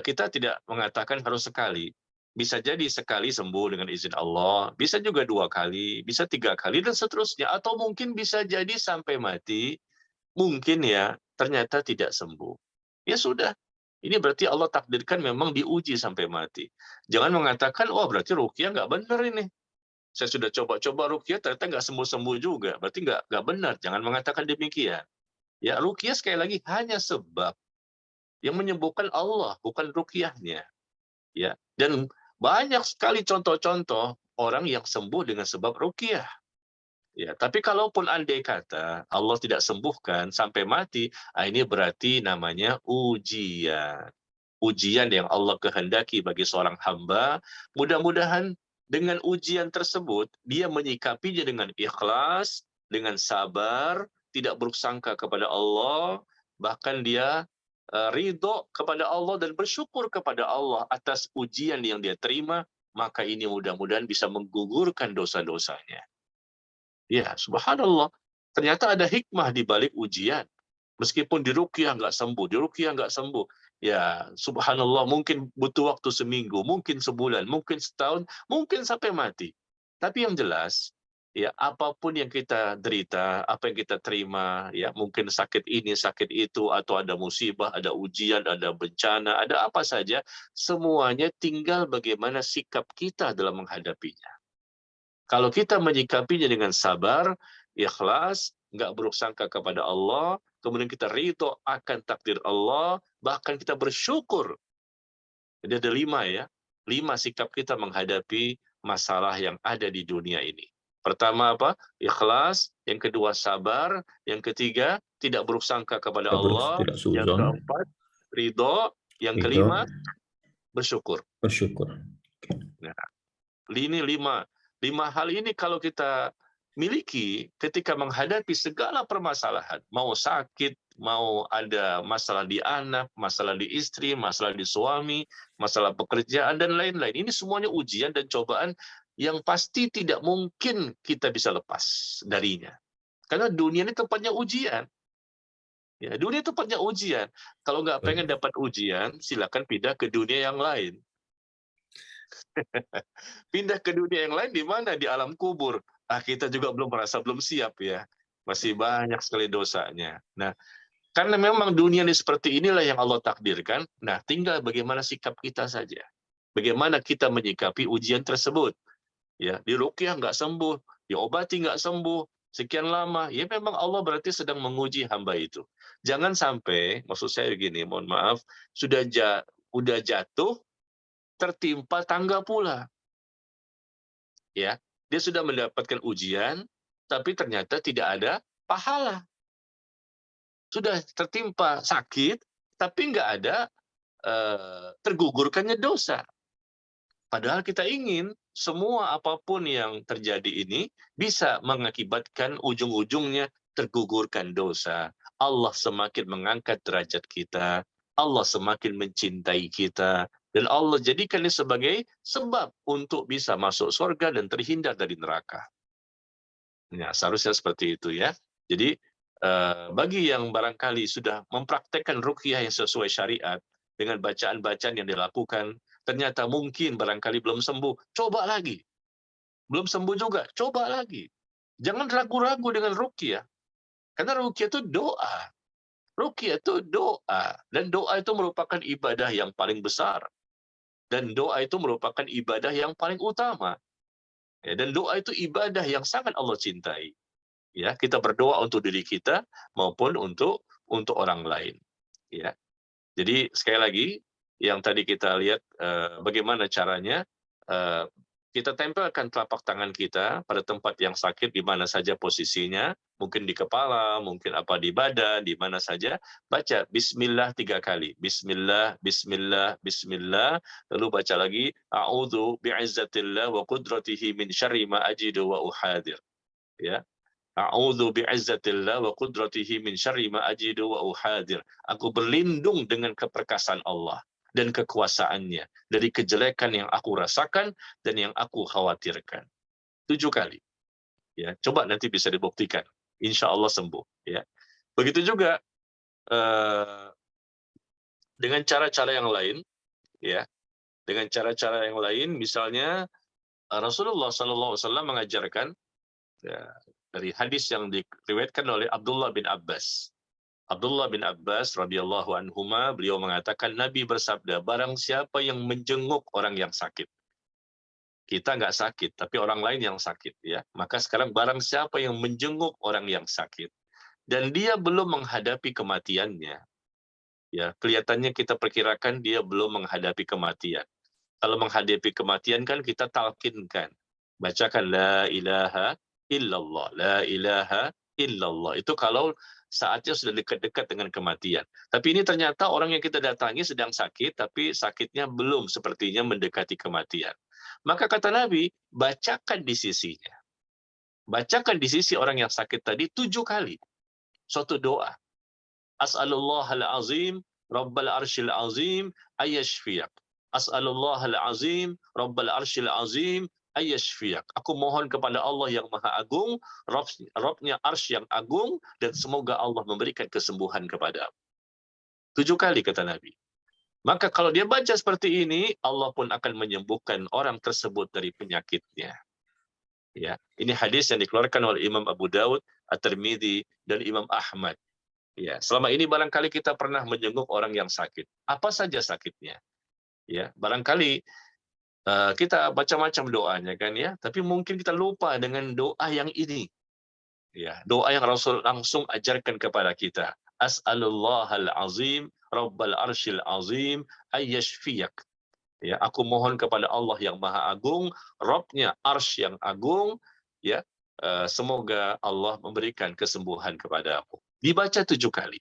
Speaker 1: Kita tidak mengatakan harus sekali. Bisa jadi sekali sembuh dengan izin Allah, bisa juga 2 kali, bisa 3 kali dan seterusnya, atau mungkin bisa jadi sampai mati, mungkin ya ternyata tidak sembuh. Ya sudah, ini berarti Allah takdirkan memang diuji sampai mati. Jangan mengatakan, oh berarti ruqyah nggak benar ini. Saya sudah coba-coba ruqyah ternyata nggak sembuh-sembuh juga, berarti nggak benar. Jangan mengatakan demikian. Ya, ruqyah sekali lagi hanya sebab. Yang menyembuhkan Allah, bukan ruqyahnya. Ya, dan banyak sekali contoh-contoh orang yang sembuh dengan sebab ruqyah. Ya, tapi kalaupun andai kata Allah tidak sembuhkan sampai mati, ini berarti namanya ujian. Ujian yang Allah kehendaki bagi seorang hamba. Mudah-mudahan dengan ujian tersebut, dia menyikapinya dengan ikhlas, dengan sabar, tidak buruk sangka kepada Allah, bahkan dia ridho kepada Allah dan bersyukur kepada Allah atas ujian yang dia terima, maka ini mudah-mudahan bisa menggugurkan dosa-dosanya. Ya, subhanallah. Ternyata ada hikmah di balik ujian. Meskipun diruqyah nggak sembuh, diruqyah nggak sembuh. Ya, subhanallah, mungkin butuh waktu seminggu, mungkin sebulan, mungkin setahun, mungkin sampai mati. Tapi yang jelas, ya, apapun yang kita derita, apa yang kita terima, ya, mungkin sakit ini, sakit itu, atau ada musibah, ada ujian, ada bencana, ada apa saja, semuanya tinggal bagaimana sikap kita dalam menghadapinya. Kalau kita menyikapinya dengan sabar, ikhlas, nggak buruk sangka kepada Allah, kemudian kita ridho akan takdir Allah, bahkan kita bersyukur. Jadi ada 5 ya, 5 sikap kita menghadapi masalah yang ada di dunia ini. Pertama apa? Ikhlas, yang kedua sabar, yang ketiga tidak buruk sangka kepada Allah,
Speaker 2: Tidak
Speaker 1: yang
Speaker 2: suzon.
Speaker 1: keempat ridho, yang
Speaker 2: Ridho,
Speaker 1: kelima bersyukur.
Speaker 2: bersyukur.
Speaker 1: Nah, ini 5 hal ini kalau kita miliki ketika menghadapi segala permasalahan, mau sakit, mau ada masalah di anak, masalah di istri, masalah di suami, masalah pekerjaan, dan lain-lain. Ini semuanya ujian dan cobaan yang pasti tidak mungkin kita bisa lepas darinya. Karena dunia ini tempatnya ujian. Ya, dunia tempatnya ujian. Kalau nggak pengen dapat ujian, silakan pindah ke dunia yang lain. Pindah ke dunia yang lain di mana? Di alam kubur. Kita juga belum siap ya. Masih banyak sekali dosanya. Nah, karena memang dunia ini seperti inilah yang Allah takdirkan. Nah, tinggal bagaimana sikap kita saja. Bagaimana kita menyikapi ujian tersebut. Ya, diruqyah nggak sembuh, diobati nggak sembuh, sekian lama. Ya memang Allah berarti sedang menguji hamba itu. Jangan sampai, maksud saya begini, mohon maaf, udah jatuh, tertimpa tangga pula. Ya, dia sudah mendapatkan ujian, tapi ternyata tidak ada pahala. Sudah tertimpa sakit, tapi nggak ada tergugurkannya dosa. Padahal kita ingin semua apapun yang terjadi ini bisa mengakibatkan ujung-ujungnya tergugurkan dosa. Allah semakin mengangkat derajat kita, Allah semakin mencintai kita, Dan Allah jadikan ini sebagai sebab untuk bisa masuk surga dan terhindar dari neraka. Ya, seharusnya seperti itu ya. Jadi bagi yang barangkali sudah mempraktekkan ruqyah yang sesuai syariat dengan bacaan-bacaan yang dilakukan, ternyata mungkin barangkali belum sembuh, coba lagi. Belum sembuh juga, coba lagi. Jangan ragu-ragu dengan ruqyah. Karena ruqyah itu doa. Ruqyah itu doa. Dan doa itu merupakan ibadah yang paling besar. Dan doa itu merupakan ibadah yang paling utama. Ya, dan doa itu ibadah yang sangat Allah cintai. Ya, kita berdoa untuk diri kita maupun untuk orang lain. Ya. Jadi sekali lagi yang tadi kita lihat bagaimana caranya kita tempelkan telapak tangan kita pada tempat yang sakit di mana saja posisinya, mungkin di kepala, mungkin apa di badan, di mana saja, baca bismillah 3 kali. Bismillah, bismillah, bismillah, lalu baca lagi a'udzu bi'izzatillah wa qudratihi min syarri ma ajidu wa uhadir. Ya. A'udzu bi'izzatillah wa qudratihi min syarri ma ajidu wa uhadir. Aku berlindung dengan keperkasaan Allah dan kekuasaannya dari kejelekan yang aku rasakan dan yang aku khawatirkan. 7 kali. Ya, coba nanti bisa dibuktikan. Insya Allah sembuh. Ya. Begitu juga dengan cara-cara yang lain. Ya, dengan cara-cara yang lain, misalnya Rasulullah SAW mengajarkan ya, dari hadis yang diriwayatkan oleh Abdullah bin Abbas. Abdullah bin Abbas radhiyallahu anhuma, beliau mengatakan Nabi bersabda, barang siapa yang menjenguk orang yang sakit. Kita nggak sakit, tapi orang lain yang sakit ya. Maka sekarang barang siapa yang menjenguk orang yang sakit dan dia belum menghadapi kematiannya. Ya, kelihatannya kita perkirakan dia belum menghadapi kematian. Kalau menghadapi kematian kan kita talkinkan. Bacakan la ilaha illallah, la ilaha illallah. Itu kalau saatnya sudah dekat-dekat dengan kematian. Tapi ini ternyata orang yang kita datangi sedang sakit, tapi sakitnya belum sepertinya mendekati kematian. Maka kata Nabi, bacakan di sisinya. Bacakan di sisi orang yang sakit tadi 7 kali. Suatu doa. As'alullahal azim, Rabbal arsyil azim, ayyashfiyak. As'alullahal azim, Rabbal arsyil azim, ayyashfiyak. Aku mohon kepada Allah yang Maha Agung, Rabbnya arsy yang agung, dan semoga Allah memberikan kesembuhan kepada. 7 kali kata Nabi. Maka kalau dia baca seperti ini, Allah pun akan menyembuhkan orang tersebut dari penyakitnya. Ya, ini hadis yang dikeluarkan oleh Imam Abu Daud, At-Tirmidzi, dan Imam Ahmad. Ya, selama ini barangkali kita pernah menjenguk orang yang sakit. Apa saja sakitnya? Ya, barangkali kita macam-macam doanya kan ya, tapi mungkin kita lupa dengan doa yang ini. Ya, doa yang Rasul langsung ajarkan kepada kita. As'alullahal azim, Rabbal arsyil azim, ayyashfiyak. Ya, aku mohon kepada Allah yang Maha Agung, Rabbnya arsy yang agung, ya, semoga Allah memberikan kesembuhan kepadamu. Dibaca 7 kali.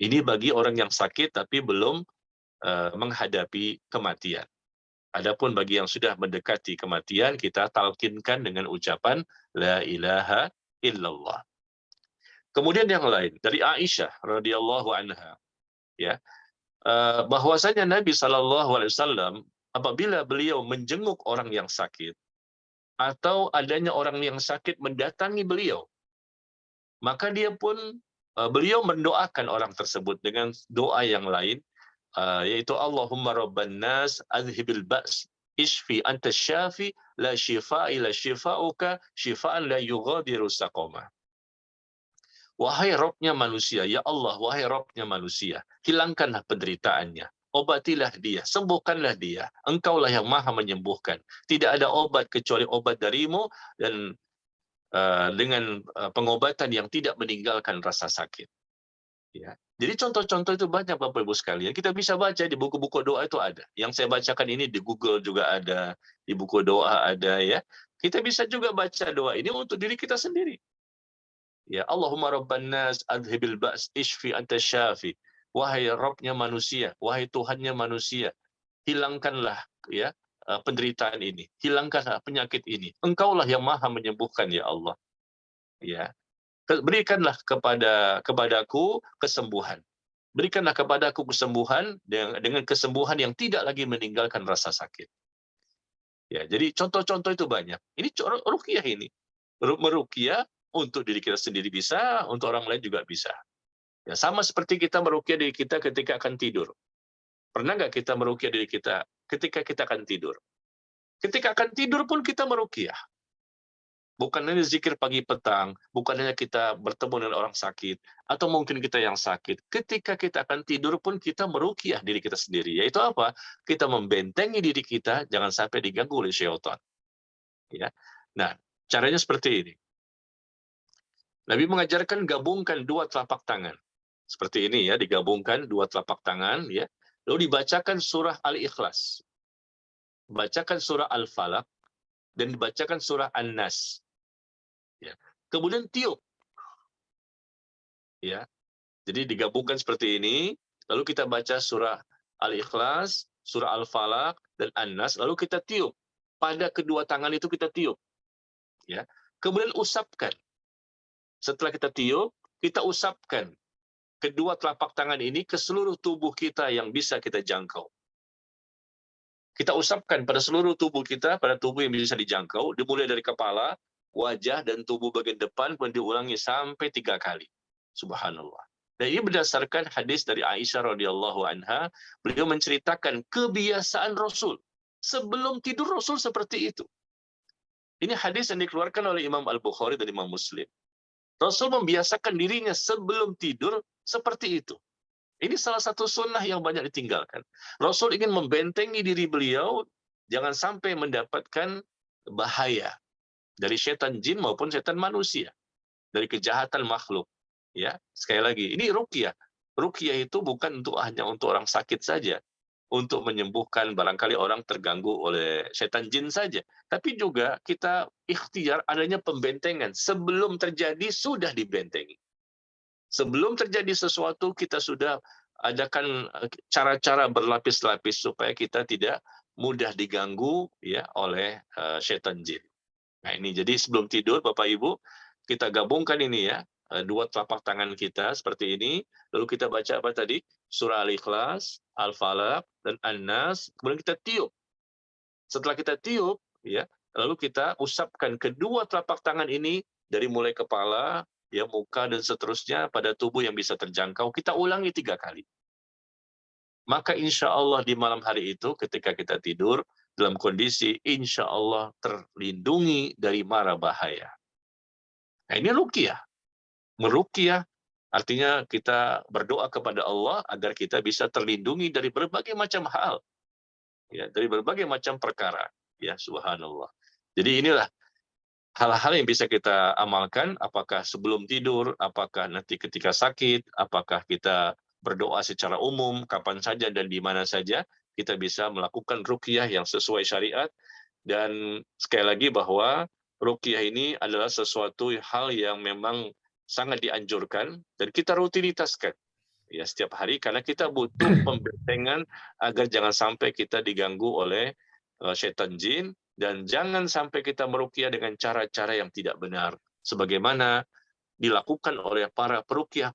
Speaker 1: Ini bagi orang yang sakit tapi belum menghadapi kematian. Adapun bagi yang sudah mendekati kematian, kita talkinkan dengan ucapan la ilaha illallah. Kemudian yang lain dari Aisyah radhiyallahu anha, ya, bahwasanya Nabi SAW apabila beliau menjenguk orang yang sakit atau adanya orang yang sakit mendatangi beliau, maka beliau mendoakan orang tersebut dengan doa yang lain, yaitu Allahumma rabban nas adhibil ba's ishfi anta syafi la shifaa illa shifauka shifaan la yughadiru saqama. Wahai Rabbnya manusia, ya Allah, wahai Rabbnya manusia, hilangkanlah penderitaannya, obatilah dia, sembuhkanlah dia, engkaulah yang maha menyembuhkan. Tidak ada obat kecuali obat darimu, dan dengan pengobatan yang tidak meninggalkan rasa sakit. Ya. Jadi contoh-contoh itu banyak Bapak Ibu sekalian. Kita bisa baca di buku-buku doa itu ada. Yang saya bacakan ini di Google juga ada, di buku doa ada ya. Kita bisa juga baca doa ini untuk diri kita sendiri. Ya, Allahumma rabban nas adhibil ba's ishfi anta syafi. Wahai Rabbnya manusia, wahai Tuhannya manusia, hilangkanlah ya penderitaan ini, hilangkanlah penyakit ini. Engkaulah yang maha menyembuhkan ya Allah. Ya. Berikanlah kepadaku kesembuhan berikanlah kepada aku kesembuhan dengan kesembuhan yang tidak lagi meninggalkan rasa sakit. Ya, jadi contoh-contoh itu banyak. Ini ruqyah ini. Meruqyah untuk diri kita sendiri bisa, untuk orang lain juga bisa. Ya, sama seperti kita meruqyah diri kita ketika akan tidur. Pernah nggak kita meruqyah diri kita ketika kita akan tidur? Ketika akan tidur pun kita meruqyah. Bukan hanya zikir pagi petang, bukan hanya kita bertemu dengan orang sakit, atau mungkin kita yang sakit. Ketika kita akan tidur pun kita meruqyah diri kita sendiri. Yaitu apa? Kita membentengi diri kita, jangan sampai diganggu oleh syaitan. Ya. Nah, caranya seperti ini. Nabi mengajarkan gabungkan dua telapak tangan. Seperti ini ya, digabungkan dua telapak tangan ya. Lalu dibacakan surah Al-Ikhlas. Bacakan surah Al-Falaq dan dibacakan surah An-Nas. Ya. Kemudian tiup. Ya. Jadi digabungkan seperti ini, lalu kita baca surah Al-Ikhlas, surah Al-Falaq dan An-Nas, lalu kita tiup. Pada kedua tangan itu kita tiup. Ya. Kemudian usapkan. Setelah kita tiup, kita usapkan kedua telapak tangan ini ke seluruh tubuh kita yang bisa kita jangkau. Kita usapkan pada seluruh tubuh kita, pada tubuh yang bisa dijangkau, dimulai dari kepala, wajah, dan tubuh bagian depan, kemudian diulangi sampai 3 kali. Subhanallah. Dan ini berdasarkan hadis dari Aisyah radhiyallahu anha, beliau menceritakan kebiasaan Rasul. Sebelum tidur Rasul seperti itu. Ini hadis yang dikeluarkan oleh Imam Al-Bukhari dan Imam Muslim. Rasul membiasakan dirinya sebelum tidur seperti itu. Ini salah satu sunnah yang banyak ditinggalkan. Rasul ingin membentengi diri beliau jangan sampai mendapatkan bahaya dari setan jin maupun setan manusia, dari kejahatan makhluk. Ya, sekali lagi, ini ruqyah. Ruqyah itu bukan hanya untuk orang sakit saja, untuk menyembuhkan barangkali orang terganggu oleh setan jin saja, tapi juga kita ikhtiar adanya pembentengan. Sebelum terjadi sudah dibentengi. Sebelum terjadi sesuatu kita sudah adakan cara-cara berlapis-lapis supaya kita tidak mudah diganggu ya oleh setan jin. Nah, ini jadi sebelum tidur Bapak Ibu kita gabungkan ini ya, dua telapak tangan kita seperti ini, lalu kita baca apa tadi? Surah Al-Ikhlas, Al-Falaq dan An-Nas, kemudian kita tiup. Setelah kita tiup ya, lalu kita usapkan kedua telapak tangan ini dari mulai kepala, ya muka dan seterusnya pada tubuh yang bisa terjangkau, kita ulangi 3 kali. Maka insya Allah di malam hari itu ketika kita tidur dalam kondisi insya Allah terlindungi dari mara bahaya. Nah, ini ruqyah. Meruqyah artinya kita berdoa kepada Allah agar kita bisa terlindungi dari berbagai macam hal. Ya, dari berbagai macam perkara. Ya, subhanallah. Jadi inilah hal-hal yang bisa kita amalkan, apakah sebelum tidur, apakah nanti ketika sakit, apakah kita berdoa secara umum, kapan saja dan di mana saja, kita bisa melakukan ruqyah yang sesuai syariat. Dan sekali lagi bahwa ruqyah ini adalah sesuatu hal yang memang sangat dianjurkan dan kita rutinitaskan ya setiap hari karena kita butuh pembentengan agar jangan sampai kita diganggu oleh setan jin dan jangan sampai kita meruqyah dengan cara-cara yang tidak benar sebagaimana dilakukan oleh para peruqyah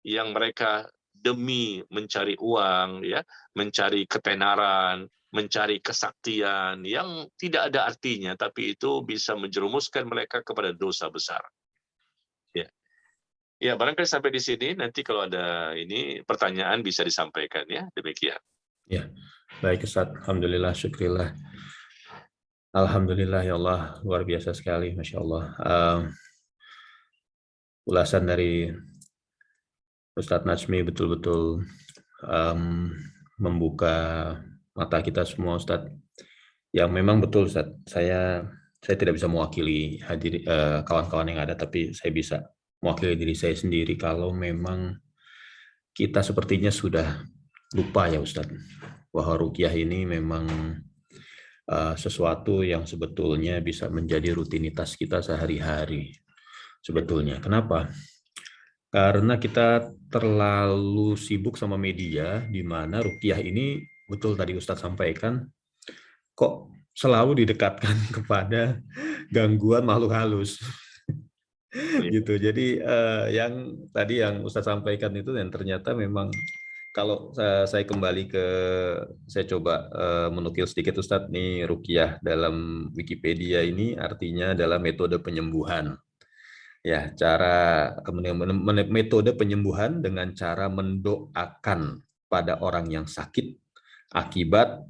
Speaker 1: yang mereka demi mencari uang ya, mencari ketenaran, mencari kesaktian yang tidak ada artinya tapi itu bisa menjerumuskan mereka kepada dosa besar. Ya. Ya, barangkali sampai di sini. Nanti kalau ada ini pertanyaan bisa disampaikan ya. Demikian.
Speaker 2: Ya, baik Ustaz. Alhamdulillah, syukurillah. Alhamdulillah ya Allah, luar biasa sekali, Masya Allah. Ulasan dari Ustadz Najmi betul-betul membuka mata kita semua, Ustadz. Yang memang betul, Ustadz. Saya tidak bisa mewakili kawan-kawan yang ada, tapi saya bisa mewakili diri saya sendiri kalau memang kita sepertinya sudah lupa ya Ustadz, bahwa ruqyah ini memang sesuatu yang sebetulnya bisa menjadi rutinitas kita sehari-hari. Sebetulnya, kenapa? Karena kita terlalu sibuk sama media, di mana ruqyah ini, betul tadi Ustadz sampaikan, kok selalu didekatkan kepada gangguan makhluk halus.
Speaker 1: Iya.
Speaker 2: Gitu. Jadi yang tadi yang Ustadz sampaikan itu dan ternyata memang kalau saya kembali ke saya coba menukil sedikit Ustadz nih ruqyah dalam Wikipedia ini artinya adalah metode penyembuhan. Ya, metode penyembuhan dengan cara mendoakan pada orang yang sakit akibat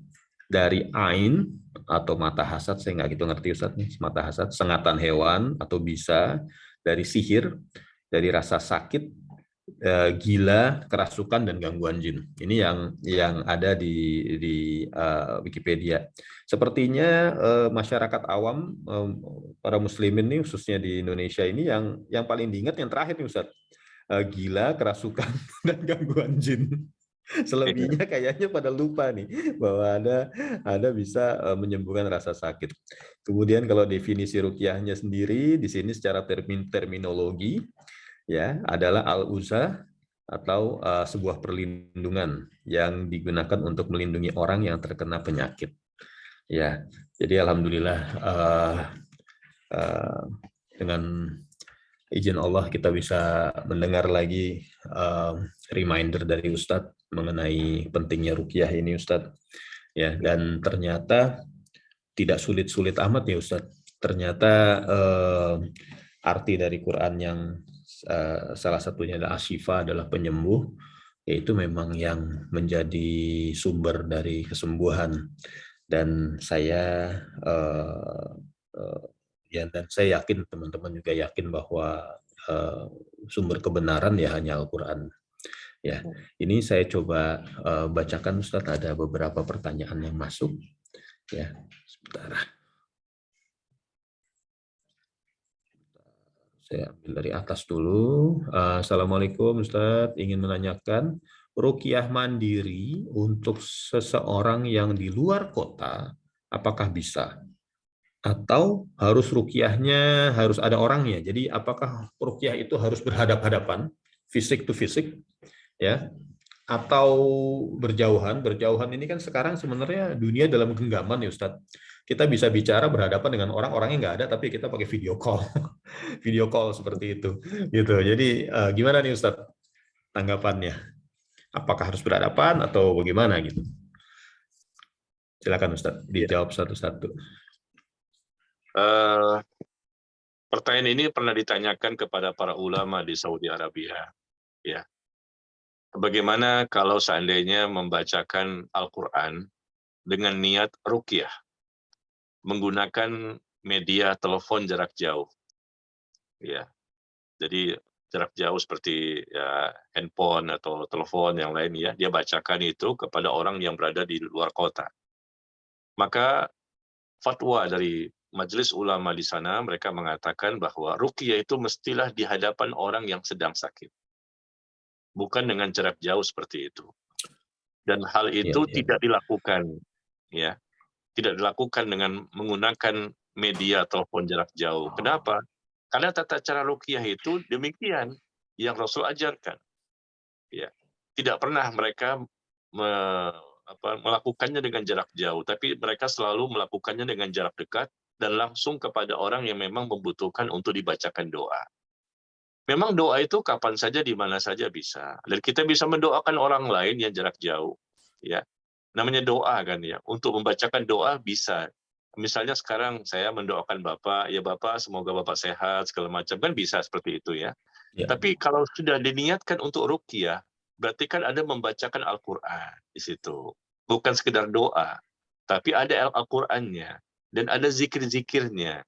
Speaker 2: dari ain atau mata hasad, saya nggak gitu ngerti Ustadz nih, mata hasad, sengatan hewan atau bisa dari sihir, dari rasa sakit, gila, kerasukan dan gangguan jin. Ini yang ada di Wikipedia. Sepertinya masyarakat awam, para muslimin nih khususnya di Indonesia ini yang paling diingat yang terakhir nih Ustadz. Gila, kerasukan dan gangguan jin.
Speaker 1: Iya.
Speaker 2: Selebihnya kayaknya pada lupa nih bahwa ada bisa menyembuhkan rasa sakit. Kemudian kalau definisi ruqyahnya sendiri di sini secara terminologi ya adalah al-uzah atau sebuah perlindungan yang digunakan untuk melindungi orang yang terkena penyakit. Ya, jadi alhamdulillah dengan izin Allah kita bisa mendengar lagi reminder dari Ustadz mengenai pentingnya ruqyah ini Ustadz. Ya, dan ternyata tidak sulit-sulit amat ya Ustadz. Ternyata arti dari Quran yang salah satunya adalah asyifa adalah penyembuh, yaitu memang yang menjadi sumber dari kesembuhan. Dan saya ya dan saya yakin teman-teman juga yakin bahwa sumber kebenaran ya hanya Al-Quran. Ya, ini saya coba bacakan Ustadz, ada beberapa pertanyaan yang masuk. Ya, sebentar. Saya ambil dari atas dulu. Assalamualaikum Ustadz, ingin menanyakan ruqyah mandiri untuk seseorang yang di luar kota, apakah bisa? Atau harus ruqyahnya harus ada orangnya? Jadi apakah ruqyah itu harus berhadap-hadapan, fisik to fisik, ya? Atau berjauhan? Berjauhan ini kan sekarang sebenarnya dunia dalam genggaman ya Ustadz. Kita bisa bicara berhadapan dengan orang-orangnya nggak ada, tapi kita pakai video call. Video call seperti itu. Gitu. Jadi gimana nih Ustadz tanggapannya? Apakah harus berhadapan atau bagaimana gitu? Silakan Ustadz,
Speaker 1: Iya.
Speaker 2: dijawab satu-satu.
Speaker 1: Pertanyaan ini pernah ditanyakan kepada para ulama di Saudi Arabia. Ya, bagaimana kalau seandainya membacakan Al-Quran dengan niat ruqyah menggunakan media telepon jarak jauh? Ya, jadi jarak jauh seperti ya handphone atau telepon yang lain ya, dia bacakan itu kepada orang yang berada di luar kota. Maka fatwa dari majelis ulama di sana mereka mengatakan bahwa ruqyah itu mestilah di hadapan orang yang sedang sakit, bukan dengan jarak jauh seperti itu. Dan hal
Speaker 2: Ya,
Speaker 1: itu
Speaker 2: ya.
Speaker 1: tidak dilakukan, ya, tidak dilakukan dengan menggunakan media telepon jarak jauh. Kenapa? Karena tata cara ruqyah itu demikian yang Rasul ajarkan. Ya, tidak pernah mereka melakukannya dengan jarak jauh, tapi mereka selalu melakukannya dengan jarak dekat dan langsung kepada orang yang memang membutuhkan untuk dibacakan doa. Memang doa itu kapan saja, di mana saja bisa. Dan kita bisa mendoakan orang lain yang jarak jauh. Ya, namanya doa kan ya. Untuk membacakan doa bisa. Misalnya sekarang saya mendoakan Bapak, ya Bapak semoga Bapak sehat, segala macam. Kan bisa seperti itu ya.
Speaker 2: Ya.
Speaker 1: Tapi kalau sudah diniatkan untuk ruqyah, berarti kan ada membacakan Al-Quran di situ. Bukan sekedar doa, tapi ada Al-Qurannya. Dan ada zikir-zikirnya.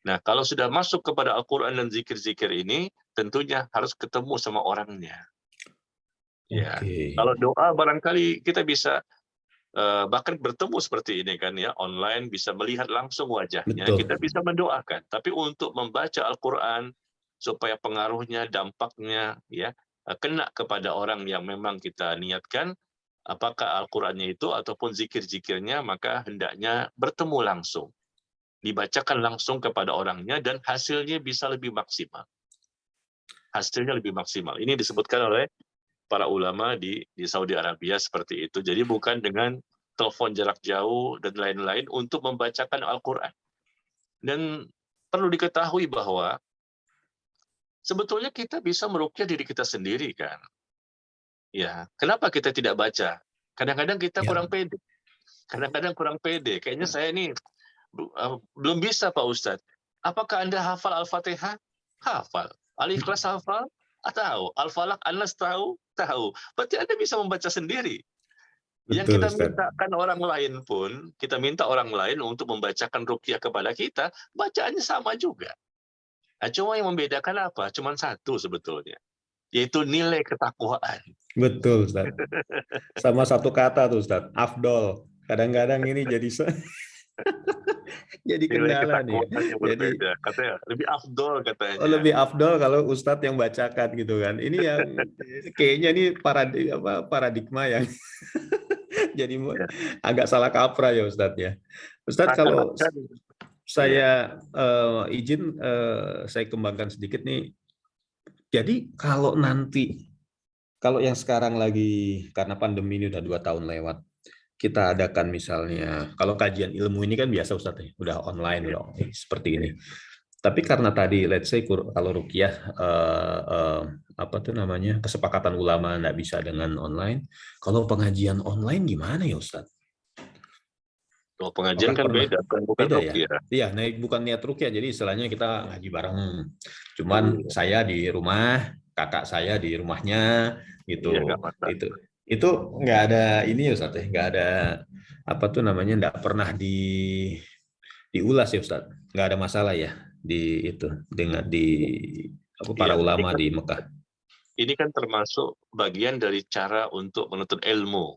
Speaker 1: Nah, kalau sudah masuk kepada Al-Quran dan zikir-zikir ini, tentunya harus ketemu sama orangnya. Ya,
Speaker 2: Oke.
Speaker 1: kalau doa barangkali kita bisa bahkan bertemu seperti ini kan ya, online bisa melihat langsung wajahnya,
Speaker 2: Betul.
Speaker 1: kita bisa mendoakan. Tapi untuk membaca Al-Quran supaya pengaruhnya, dampaknya ya kena kepada orang yang memang kita niatkan, apakah Al-Qurannya itu ataupun zikir-zikirnya, maka hendaknya bertemu langsung. Dibacakan langsung kepada orangnya dan hasilnya bisa lebih maksimal. Hasilnya lebih maksimal. Ini disebutkan oleh para ulama di Saudi Arabia seperti itu. Jadi bukan dengan telepon jarak jauh dan lain-lain untuk membacakan Al-Quran. Dan perlu diketahui bahwa Sebetulnya kita bisa meruqyah diri kita sendiri kan. Ya, kenapa kita tidak baca? Kadang-kadang kita
Speaker 2: Ya,
Speaker 1: kurang pede. Kadang-kadang kurang pede. Kayaknya saya ini belum bisa Pak Ustadz. Apakah Anda hafal Al-Fatihah? Hafal. Al-Ikhlas hafal? Tahu. Al-Falaq, An-Nas tahu? Tahu. Berarti Anda bisa membaca sendiri. Yang
Speaker 2: betul
Speaker 1: kita
Speaker 2: Ustaz.
Speaker 1: mintakan orang lain pun, kita minta orang lain untuk membacakan ruqyah kepada kita, bacaannya sama juga. Nah, cuma yang membedakan apa? Cuma satu sebetulnya, yaitu nilai ketakwaan.
Speaker 2: Betul Ustaz. Sama satu kata tuh Ustaz, afdol. Kadang-kadang ini jadi jadi
Speaker 1: Nilai
Speaker 2: kendala nih.
Speaker 1: ketakwaan yang
Speaker 2: Jadi
Speaker 1: berbeda. Katanya lebih afdol katanya.
Speaker 2: lebih afdol kalau Ustadz yang bacakan gitu kan. Ini yang kayaknya ini paradigma yang jadi
Speaker 1: Ya.
Speaker 2: agak salah kaprah ya Ustadz ya. Ustadz kalau
Speaker 1: Seakan-akan, ya.
Speaker 2: saya izin saya kembangkan sedikit nih. Jadi kalau nanti kalau yang sekarang lagi karena pandemi ini udah 2 tahun lewat, kita adakan misalnya kalau kajian ilmu ini kan biasa Ustadz ya, udah online
Speaker 1: Ya.
Speaker 2: udah seperti ini. Tapi karena tadi let's say kalau ruqyah apa tuh namanya kesepakatan ulama nggak bisa dengan online, kalau pengajian online gimana ya Ustadz?
Speaker 1: Kalau pengajian
Speaker 2: Apakah
Speaker 1: kan
Speaker 2: pernah
Speaker 1: beda, bukan
Speaker 2: beda ya?
Speaker 1: ruqyah.
Speaker 2: Iya, nah bukan niat ruqyah, jadi istilahnya kita ngaji bareng. Cuman
Speaker 1: Iya,
Speaker 2: saya di rumah, kakak saya di rumahnya
Speaker 1: iya nggak
Speaker 2: gitu.
Speaker 1: masalah.
Speaker 2: Itu nggak ada ini ya Ustadz ya, nggak ada apa tuh namanya nggak pernah diulas ya Ustadz. Nggak ada masalah ya di itu dengan di apa para
Speaker 1: Iya,
Speaker 2: ulama di Mekah.
Speaker 1: ini kan termasuk bagian dari cara untuk menuntut ilmu.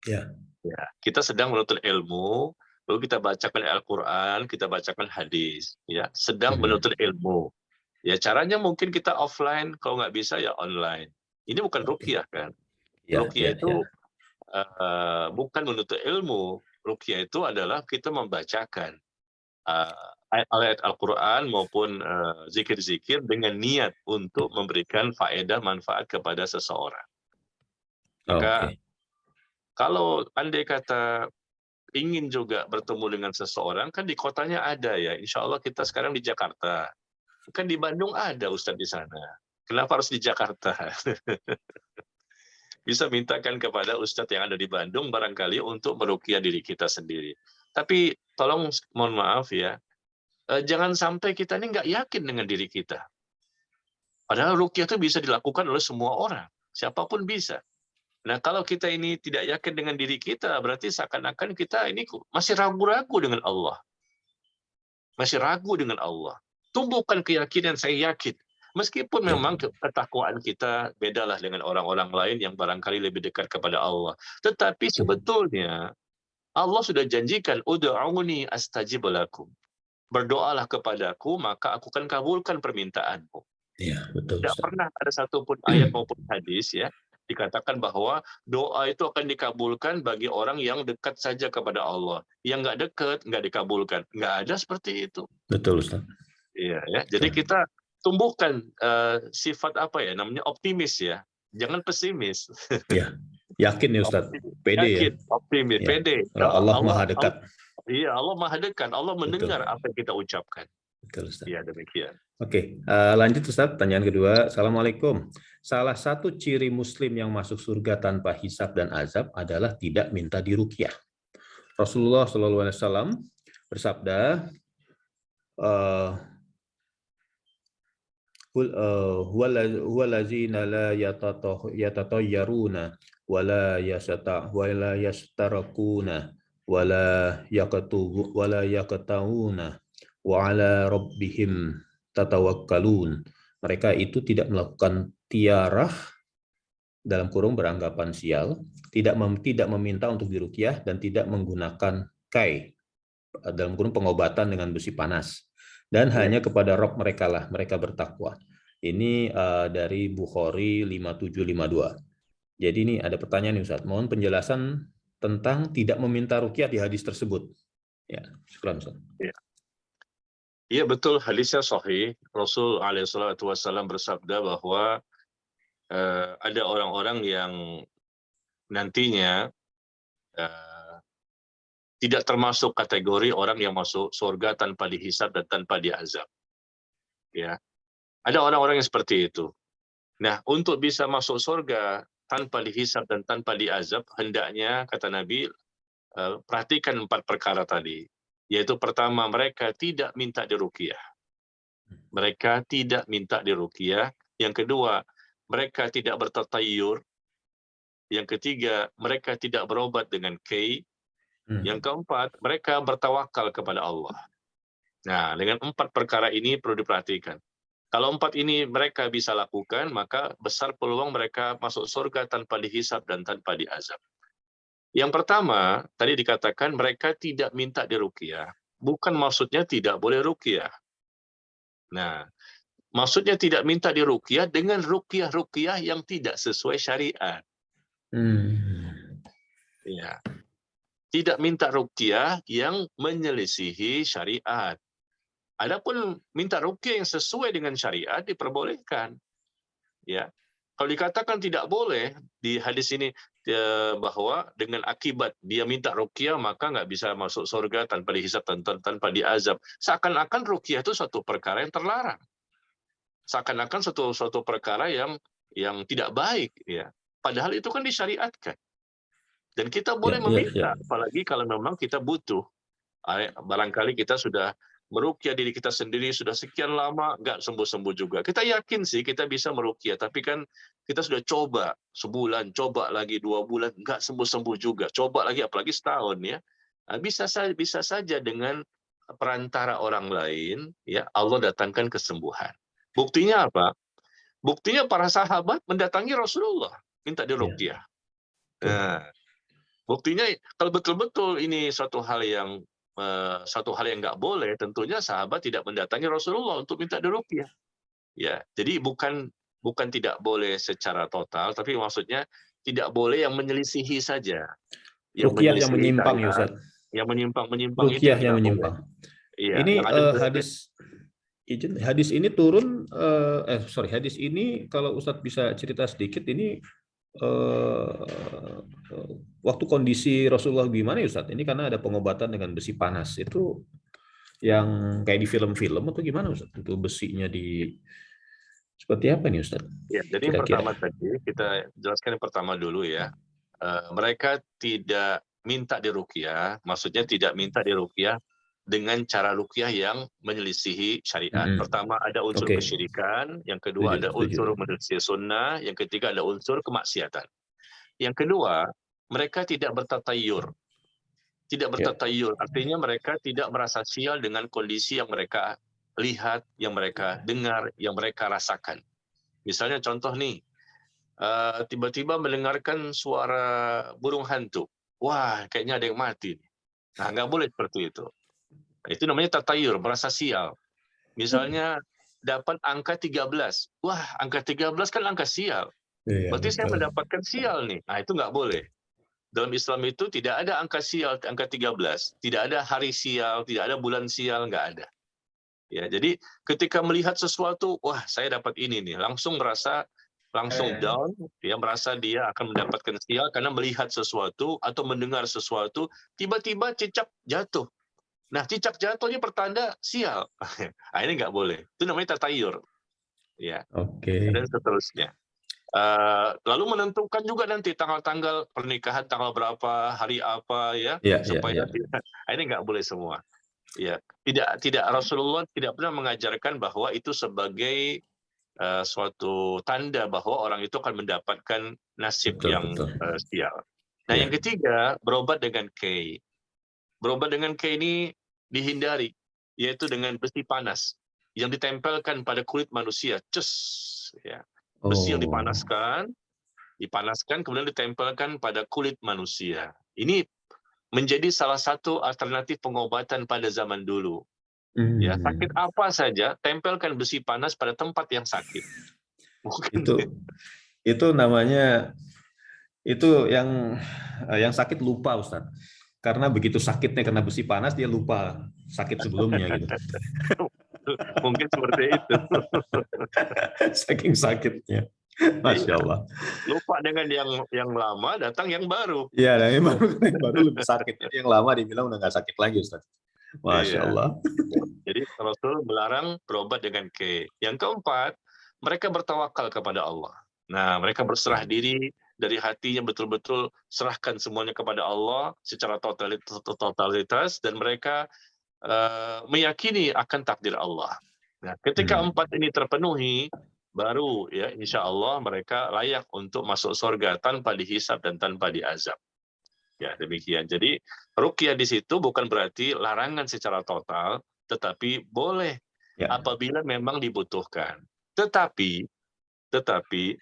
Speaker 2: Ya.
Speaker 1: Ya, kita sedang menuntut ilmu, lalu kita bacakan Al-Quran, kita bacakan hadis. Ya, sedang
Speaker 2: Hmm.
Speaker 1: menuntut ilmu. Ya, caranya mungkin kita offline, kalau nggak bisa ya online. Ini bukan
Speaker 2: Oke.
Speaker 1: ruqyah kan?
Speaker 2: Ya,
Speaker 1: Ruqyah
Speaker 2: ya, ya.
Speaker 1: itu bukan menuntut ilmu. Ruqyah itu adalah kita membacakan ayat-ayat Al-Quran maupun zikir-zikir dengan niat untuk memberikan faedah manfaat kepada seseorang. Maka
Speaker 2: Oke.
Speaker 1: kalau andai kata ingin juga bertemu dengan seseorang, kan di kotanya ada ya. Insya Allah kita sekarang di Jakarta. Kan di Bandung ada Ustadz di sana. Kenapa harus di Jakarta? Bisa mintakan kepada Ustadz yang ada di Bandung barangkali untuk meruqyah diri kita sendiri. Tapi tolong mohon maaf ya, jangan sampai kita ini nggak yakin dengan diri kita. Padahal ruqyah itu bisa dilakukan oleh semua orang, siapapun bisa. Nah, kalau kita ini tidak yakin dengan diri kita, berarti seakan-akan kita ini masih ragu-ragu dengan Allah. Masih ragu dengan Allah. Tumbuhkan keyakinan, saya yakin. Meskipun
Speaker 2: Ya.
Speaker 1: memang ketakwaan kita bedalah dengan orang-orang lain yang barangkali lebih dekat kepada Allah. Tetapi sebetulnya Allah sudah janjikan, ud'uni astajib lakum. Berdoalah kepadaku, maka aku akan kabulkan permintaanmu.
Speaker 2: Ya, betul
Speaker 1: Tidak
Speaker 2: Ustaz.
Speaker 1: pernah ada satupun ayat maupun hadis ya dikatakan bahwa doa itu akan dikabulkan bagi orang yang dekat saja kepada Allah. Yang nggak dekat, nggak dikabulkan. Nggak ada seperti itu.
Speaker 2: Betul Ustaz.
Speaker 1: Iya ya. Jadi kita tumbuhkan sifat apa ya namanya optimis ya. Jangan pesimis.
Speaker 2: Ya. Yakin ya Ustaz. Pede ya.
Speaker 1: Yakin, optimis,
Speaker 2: Ya.
Speaker 1: pede.
Speaker 2: Allah
Speaker 1: Allah,
Speaker 2: Maha dekat.
Speaker 1: iya Allah maha dekat. Allah
Speaker 2: Betul.
Speaker 1: mendengar apa yang kita ucapkan.
Speaker 2: Betul Ustaz.
Speaker 1: Iya demikian.
Speaker 2: Oke, lanjut Ustaz. Pertanyaan kedua. Assalamualaikum. Salah satu ciri Muslim yang masuk surga tanpa hisab dan azab adalah tidak minta diruqyah. Rasulullah SAW bersabda, huwallazina la yatatayyaruna wala yastarakuna wala yaqtawuna wa ala rabbihim tatawakkalun. Mereka itu tidak melakukan tiarah dalam kurung beranggapan sial, tidak meminta untuk diruqyah dan tidak menggunakan kai dalam kurung pengobatan dengan besi panas. Dan hanya kepada Rabb mereka lah mereka bertakwa. Ini dari Bukhari 5752. Jadi ini ada pertanyaan nih Ustaz. Mohon penjelasan tentang tidak meminta ruqyah di hadis tersebut. Ya, syukran Ustaz.
Speaker 1: Iya betul, hadisnya sahih. Rasul alaihissalam bersabda bahwa ada orang-orang yang nantinya tidak termasuk kategori orang yang masuk surga tanpa dihisab dan tanpa diazab. Ya. Ada orang-orang yang seperti itu. Nah, untuk bisa masuk surga tanpa dihisab dan tanpa diazab, hendaknya, kata Nabi, perhatikan 4 perkara tadi. Yaitu pertama, mereka tidak minta diruqyah. Mereka tidak minta diruqyah. Yang kedua, mereka tidak bertatayur. Yang ketiga, mereka tidak berobat dengan kay. Yang keempat, mereka bertawakal kepada Allah. Nah, dengan 4 perkara ini perlu diperhatikan. Kalau 4 ini mereka bisa lakukan, maka besar peluang mereka masuk surga tanpa dihisab dan tanpa diazab. Yang pertama, tadi dikatakan mereka tidak minta diruqyah. Bukan maksudnya tidak boleh ruqyah. Nah, maksudnya tidak minta diruqyah dengan ruqyah-ruqyah yang tidak sesuai syariat. Ya. Tidak minta ruqyah yang menyelisihi syariat. Adapun minta ruqyah yang sesuai dengan syariat diperbolehkan. Ya. Kalau dikatakan tidak boleh di hadis ini bahwa dengan akibat dia minta ruqyah maka nggak bisa masuk surga tanpa dihisab tanpa diazab. Seakan-akan ruqyah itu suatu perkara yang terlarang. Seakan-akan suatu perkara yang tidak baik, ya. Padahal itu kan disyariatkan. Dan kita boleh meminta, apalagi kalau memang kita butuh. Barangkali kita sudah meruqyah diri kita sendiri sudah sekian lama nggak sembuh-sembuh juga. Kita yakin sih kita bisa meruqyah, tapi kan kita sudah coba sebulan, coba lagi 2 bulan nggak sembuh-sembuh juga. Coba lagi apalagi setahun, ya. Nah, bisa saja dengan perantara orang lain, ya, Allah datangkan kesembuhan. Buktinya apa? Buktinya para sahabat mendatangi Rasulullah minta diruqyah. Nah, buktinya kalau betul-betul ini suatu hal yang nggak boleh, tentunya sahabat tidak mendatangi Rasulullah untuk minta diruqyah. Ya, jadi bukan tidak boleh secara total, tapi maksudnya tidak boleh yang menyelisihi saja.
Speaker 2: Ruqyah yang menyimpang, ya Ustaz.
Speaker 1: Yang menyimpang itu
Speaker 2: Ruqyah yang menyimpang.
Speaker 1: Iya,
Speaker 2: Ini hadis ini turun, hadis ini kalau Ustadz bisa cerita sedikit, ini waktu kondisi Rasulullah gimana ya Ustadz? Ini karena ada pengobatan dengan besi panas, itu yang kayak di film-film atau gimana Ustadz? Itu besinya seperti apa nih Ustadz?
Speaker 1: Ya, jadi yang pertama tadi kita jelaskan yang pertama dulu, ya. Mereka tidak minta diruqyah, maksudnya tidak minta diruqyah dengan cara ruqyah yang menyelisihi syariat. Pertama ada unsur kesyirikan, yang kedua ada unsur menyelisihi sunnah, yang ketiga ada unsur kemaksiatan. Yang kedua, mereka tidak bertatayur. Tidak bertatayur, artinya mereka tidak merasa sial dengan kondisi yang mereka lihat, yang mereka dengar, yang mereka rasakan. Misalnya contoh nih, tiba-tiba mendengarkan suara burung hantu. Wah, kayaknya ada yang mati. Nah, nggak boleh seperti itu. Itu namanya tatayur, merasa sial. Misalnya dapat angka 13. Wah, angka 13 kan angka sial. Berarti saya mendapatkan sial nih. Nah, itu nggak boleh. Dalam Islam itu tidak ada angka sial, angka 13. Tidak ada hari sial, tidak ada bulan sial, nggak ada. Ya, jadi ketika melihat sesuatu, wah, saya dapat ini nih, langsung down, dia merasa dia akan mendapatkan sial karena melihat sesuatu atau mendengar sesuatu, tiba-tiba cicak jatuh. Nah, cicak jatuhnya pertanda sial. Nah, ini nggak boleh. Itu namanya tatayur. Ya. Dan seterusnya. Lalu menentukan juga nanti tanggal-tanggal pernikahan, tanggal berapa, hari apa, ya, supaya ini nggak boleh semua. Ya, tidak Rasulullah tidak pernah mengajarkan bahwa itu sebagai suatu tanda bahwa orang itu akan mendapatkan nasib yang sial. Nah, yang ketiga, berobat dengan kay. Berobat dengan kay ini dihindari, yaitu dengan besi panas yang ditempelkan pada kulit manusia. Ya. Besi yang dipanaskan, kemudian ditempelkan pada kulit manusia. Ini menjadi salah satu alternatif pengobatan pada zaman dulu. Ya, sakit apa saja, tempelkan besi panas pada tempat yang sakit.
Speaker 2: Itu namanya, itu yang sakit lupa Ustadz. Karena begitu sakitnya kena besi panas, dia lupa sakit sebelumnya gitu.
Speaker 1: Mungkin seperti itu.
Speaker 2: Saking sakitnya. Masya Allah.
Speaker 1: Lupa dengan yang lama, datang yang baru.
Speaker 2: Iya, yang baru lebih sakit. Jadi yang lama dibilang udah nggak sakit lagi, Ustaz. Masya
Speaker 1: Iya.
Speaker 2: Allah.
Speaker 1: Jadi Rasul melarang berobat dengan Yang keempat, mereka bertawakal kepada Allah. Nah, mereka berserah diri dari hatinya, betul-betul serahkan semuanya kepada Allah secara totalitas, dan mereka meyakini akan takdir Allah. Nah, ketika
Speaker 2: Hmm.
Speaker 1: empat ini terpenuhi, baru ya insya Allah mereka layak untuk masuk surga tanpa dihisab dan tanpa diazab. Ya, demikian. Jadi ruqyah di situ bukan berarti larangan secara total, tetapi boleh
Speaker 2: Ya.
Speaker 1: apabila memang dibutuhkan. Tetapi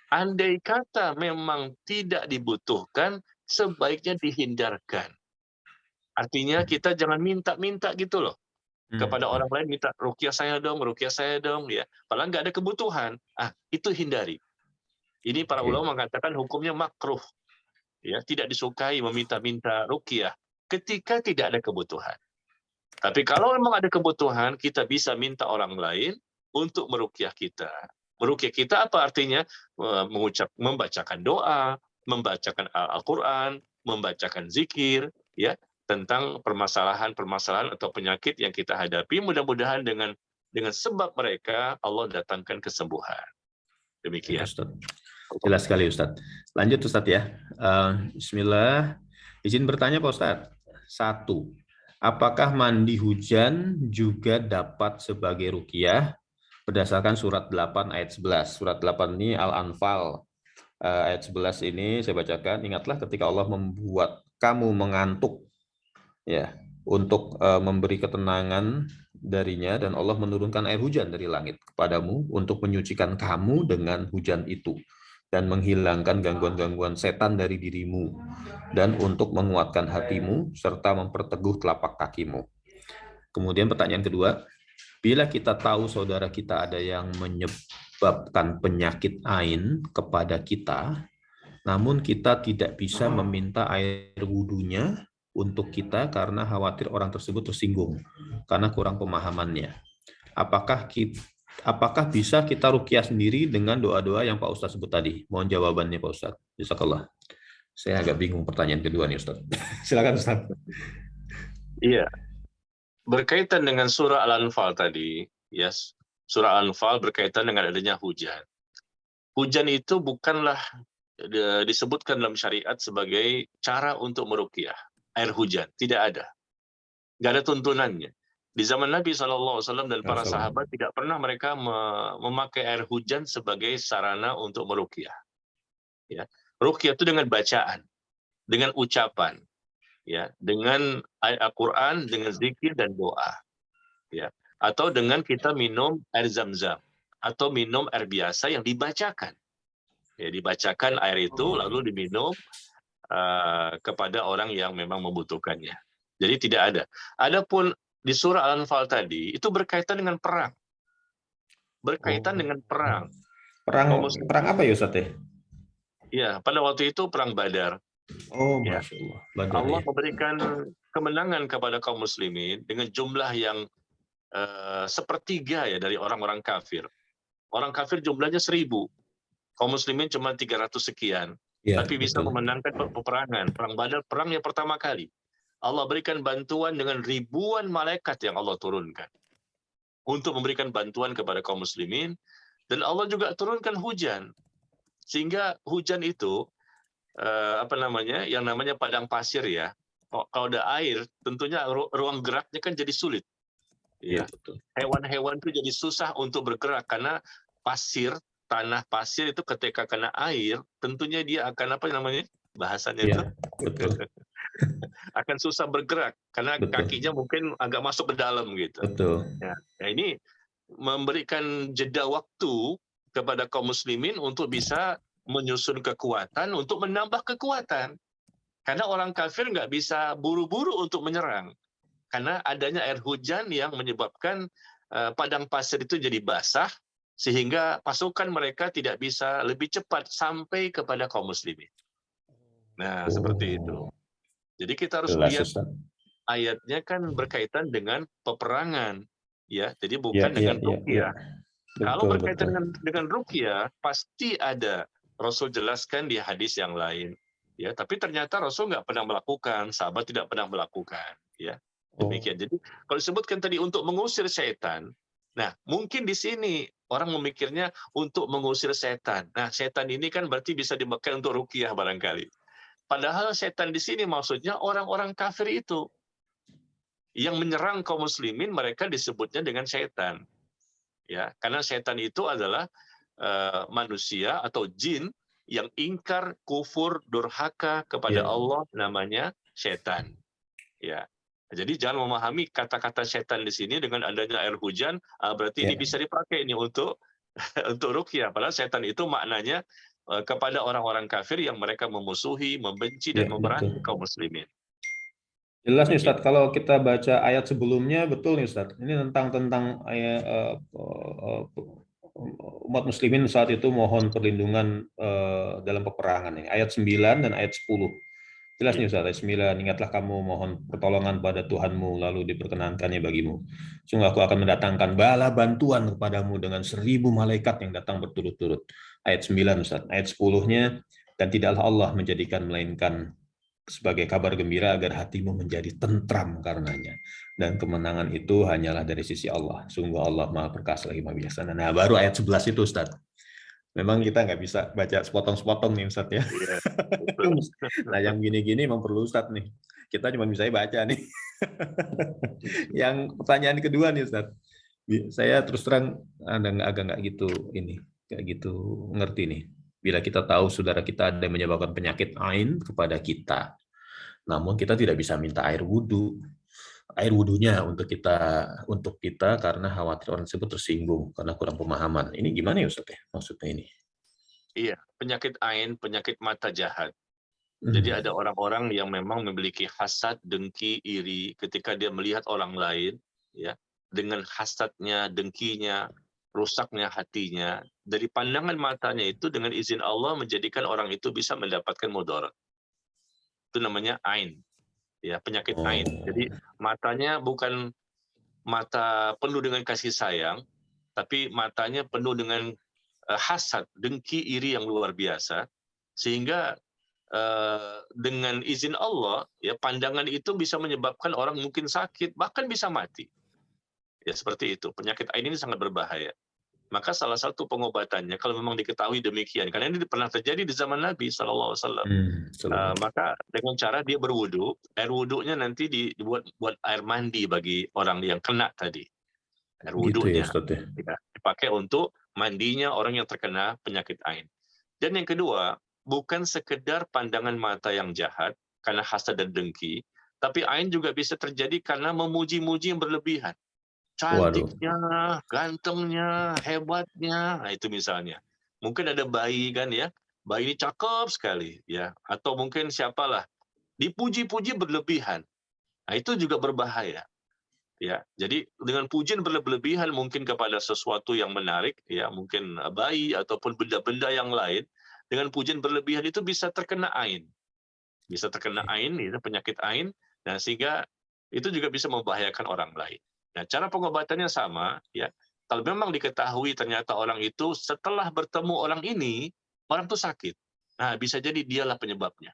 Speaker 1: andai kata memang tidak dibutuhkan, sebaiknya dihindarkan. Artinya kita jangan minta-minta gitu loh. Kepada orang lain minta, ruqyah saya dong, ya. Padahal nggak ada kebutuhan. Itu hindari. Ini para
Speaker 2: Oke.
Speaker 1: ulama mengatakan hukumnya makruh. Ya, tidak disukai meminta-minta ruqyah ketika tidak ada kebutuhan. Tapi kalau memang ada kebutuhan, kita bisa minta orang lain untuk meruqyah kita. Meruqyah kita apa artinya? Membacakan doa, membacakan Al-Qur'an, membacakan zikir, ya, tentang permasalahan-permasalahan atau penyakit yang kita hadapi. Mudah-mudahan dengan sebab mereka Allah datangkan kesembuhan.
Speaker 2: Baik,
Speaker 1: Demikian.
Speaker 2: Ustaz. Jelas sekali, Ustaz. Lanjut, Ustaz ya. Bismillah. Izin bertanya, Pak Ustaz. 1. Apakah mandi hujan juga dapat sebagai ruqyah berdasarkan surat 8 ayat 11? Surat 8 ini Al-Anfal. Ayat 11 ini saya bacakan. Ingatlah ketika Allah membuat kamu mengantuk, ya, untuk memberi ketenangan darinya, dan Allah menurunkan air hujan dari langit kepadamu untuk menyucikan kamu dengan hujan itu dan menghilangkan gangguan-gangguan setan dari dirimu dan untuk menguatkan hatimu serta memperteguh telapak kakimu. Kemudian pertanyaan kedua, bila kita tahu saudara kita ada yang menyebabkan penyakit ain kepada kita, namun kita tidak bisa meminta air wudhunya untuk kita karena khawatir orang tersebut tersinggung karena kurang pemahamannya. Apakah bisa kita ruqyah sendiri dengan doa-doa yang Pak Ustadz sebut tadi? Mohon jawabannya, Pak Ustadz. Jazakallah. Saya agak bingung pertanyaan kedua nih, Ustadz. Silakan, Ustadz.
Speaker 1: Iya, berkaitan dengan surah Al-Anfal tadi, yes, surah Al-Anfal berkaitan dengan adanya hujan. Hujan itu bukanlah disebutkan dalam syariat sebagai cara untuk meruqyah. Air hujan, tidak ada. Nggak ada tuntunannya. Di zaman Nabi SAW dan para sahabat tidak pernah mereka memakai air hujan sebagai sarana untuk meruqyah. Ya. Ruqyah itu dengan bacaan, dengan ucapan, ya, dengan ayat Al-Quran, dengan zikir dan doa, ya, atau dengan kita minum air zam-zam atau minum air biasa yang dibacakan. Ya, dibacakan air itu lalu diminum kepada orang yang memang membutuhkannya. Jadi tidak ada. Adapun di surah Al-Anfal tadi itu berkaitan dengan perang. Berkaitan dengan perang.
Speaker 2: Perang apa ya, Ustadz?
Speaker 1: Ya, pada waktu itu perang Badar.
Speaker 2: Oh,
Speaker 1: Ya.
Speaker 2: Masya Allah. Badar,
Speaker 1: Allah
Speaker 2: ya.
Speaker 1: memberikan kemenangan kepada kaum muslimin dengan jumlah yang sepertiga ya dari orang-orang kafir. Orang kafir jumlahnya 1.000. Kaum muslimin cuma 300 sekian.
Speaker 2: Ya,
Speaker 1: Tapi bisa
Speaker 2: betul.
Speaker 1: memenangkan peperangan. Perang Badar, perang yang pertama kali. Allah berikan bantuan dengan ribuan malaikat yang Allah turunkan untuk memberikan bantuan kepada kaum muslimin, dan Allah juga turunkan hujan sehingga hujan itu yang namanya padang pasir ya. Kalau ada air, tentunya ruang geraknya kan jadi sulit. Ya,
Speaker 2: betul.
Speaker 1: hewan-hewan itu jadi susah untuk bergerak karena tanah pasir itu ketika kena air, tentunya dia akan bahasanya itu
Speaker 2: betul.
Speaker 1: akan susah bergerak karena
Speaker 2: Betul.
Speaker 1: kakinya mungkin agak masuk ke dalam gitu.
Speaker 2: Betul.
Speaker 1: Ya, ini memberikan jeda waktu kepada kaum muslimin untuk bisa menyusun kekuatan untuk menambah kekuatan. Karena orang kafir nggak bisa buru-buru untuk menyerang. Karena adanya air hujan yang menyebabkan padang pasir itu jadi basah, sehingga pasukan mereka tidak bisa lebih cepat sampai kepada kaum muslimin. Nah, seperti itu. Jadi kita harus lihat ayatnya kan berkaitan dengan peperangan, ya. Jadi bukan dengan ruqyah. Kalau berkaitan dengan ruqyah, pasti ada. Rasul jelaskan di hadis yang lain, ya. Tapi ternyata Rasul nggak pernah melakukan, sahabat tidak pernah melakukan, ya.
Speaker 2: Oh,
Speaker 1: Demikian. Jadi kalau disebutkan tadi untuk mengusir setan, nah mungkin di sini orang memikirnya untuk mengusir setan. Nah, setan ini kan berarti bisa dipakai untuk ruqyah barangkali. Padahal setan di sini maksudnya orang-orang kafir itu yang menyerang kaum muslimin, mereka disebutnya dengan setan. Ya, karena setan itu adalah manusia atau jin yang ingkar, kufur, durhaka kepada
Speaker 2: iya,
Speaker 1: Allah, namanya setan. Ya. Jadi jangan memahami kata-kata setan di sini dengan adanya air hujan, berarti ini
Speaker 2: iya,
Speaker 1: bisa dipakai ini untuk untuk ruqyah. Padahal setan itu maknanya kepada orang-orang kafir yang mereka memusuhi, membenci
Speaker 2: iya,
Speaker 1: dan
Speaker 2: betul.
Speaker 1: memerangi kaum muslimin.
Speaker 2: Jelas nih
Speaker 1: Demikian.
Speaker 2: Ustadz, kalau kita baca ayat sebelumnya betul nih Ustadz. Ini tentang ayat, umat muslimin saat itu mohon perlindungan dalam peperangan ini. Ayat 9 dan ayat 10. Jelas nih
Speaker 1: Iya.
Speaker 2: Ustaz, ayat 9, ingatlah kamu mohon pertolongan pada Tuhanmu, lalu diperkenankannya bagimu. Sungguh aku akan mendatangkan bala bantuan kepadamu dengan 1.000 malaikat yang datang berturut-turut. Ayat 9 Ustaz. Ayat 10-nya, dan tidaklah Allah menjadikan melainkan sebagai kabar gembira agar hatimu menjadi tentram karenanya. Dan kemenangan itu hanyalah dari sisi Allah. Sungguh Allah Maha Perkasa lagi Maha Bijaksana. Nah, baru ayat 11 itu Ustaz. Memang
Speaker 1: Iya.
Speaker 2: kita nggak bisa baca sepotong-sepotong nih Ustaz ya.
Speaker 1: Iya, betul.
Speaker 2: Nah, yang gini-gini memang perlu Ustadz nih. Kita cuma bisa baca nih. Yang pertanyaan kedua nih Ustadz. Saya terus terang agak nggak gitu ini, nggak gitu ngerti nih. Bila kita tahu saudara kita ada yang menyebabkan penyakit ain kepada kita, namun kita tidak bisa minta air wudhunya untuk kita karena khawatir orang tersebut tersinggung karena kurang pemahaman. Ini gimana ya Ustadz ya maksudnya ini?
Speaker 1: Iya, penyakit ain, penyakit mata jahat. Jadi
Speaker 2: Hmm.
Speaker 1: ada orang-orang yang memang memiliki hasad, dengki, iri ketika dia melihat orang lain, ya, dengan hasadnya, dengkinya, rusaknya hatinya. Dari pandangan matanya itu dengan izin Allah menjadikan orang itu bisa mendapatkan mudarat. Itu namanya ain, ya, penyakit ain.
Speaker 2: Oh,
Speaker 1: Jadi matanya bukan mata penuh dengan kasih sayang, tapi matanya penuh dengan hasad, dengki, iri yang luar biasa, sehingga dengan izin Allah, ya pandangan itu bisa menyebabkan orang mungkin sakit, bahkan bisa mati. Ya seperti itu. Penyakit ain ini sangat berbahaya. Maka salah satu pengobatannya kalau memang diketahui demikian, karena ini pernah terjadi di zaman Nabi SAW.
Speaker 2: salah.
Speaker 1: Maka dengan cara dia berwudu, air wudunya nanti dibuat buat air mandi bagi orang yang kena tadi. Air
Speaker 2: Gitu ya
Speaker 1: wudunya
Speaker 2: Ustadz ya.
Speaker 1: ya, dipakai untuk mandinya orang yang terkena penyakit ain. Dan yang kedua, bukan sekedar pandangan mata yang jahat karena hasad dan dengki, tapi ain juga bisa terjadi karena memuji-muji yang berlebihan.
Speaker 2: Waduh.
Speaker 1: Cantiknya, gantengnya, hebatnya, nah itu misalnya. Mungkin ada bayi kan ya, bayi ini cakep sekali ya, atau mungkin siapalah, dipuji-puji berlebihan. Nah itu juga berbahaya. Ya, jadi dengan pujian berlebihan mungkin kepada sesuatu yang menarik, ya mungkin bayi ataupun benda-benda yang lain, dengan pujian berlebihan itu bisa terkena ain, itu penyakit ain, dan sehingga itu juga bisa membahayakan orang lain. Nah, cara pengobatannya sama, ya. Kalau memang diketahui ternyata orang itu setelah bertemu orang ini, orang itu sakit. Nah, bisa jadi dialah penyebabnya.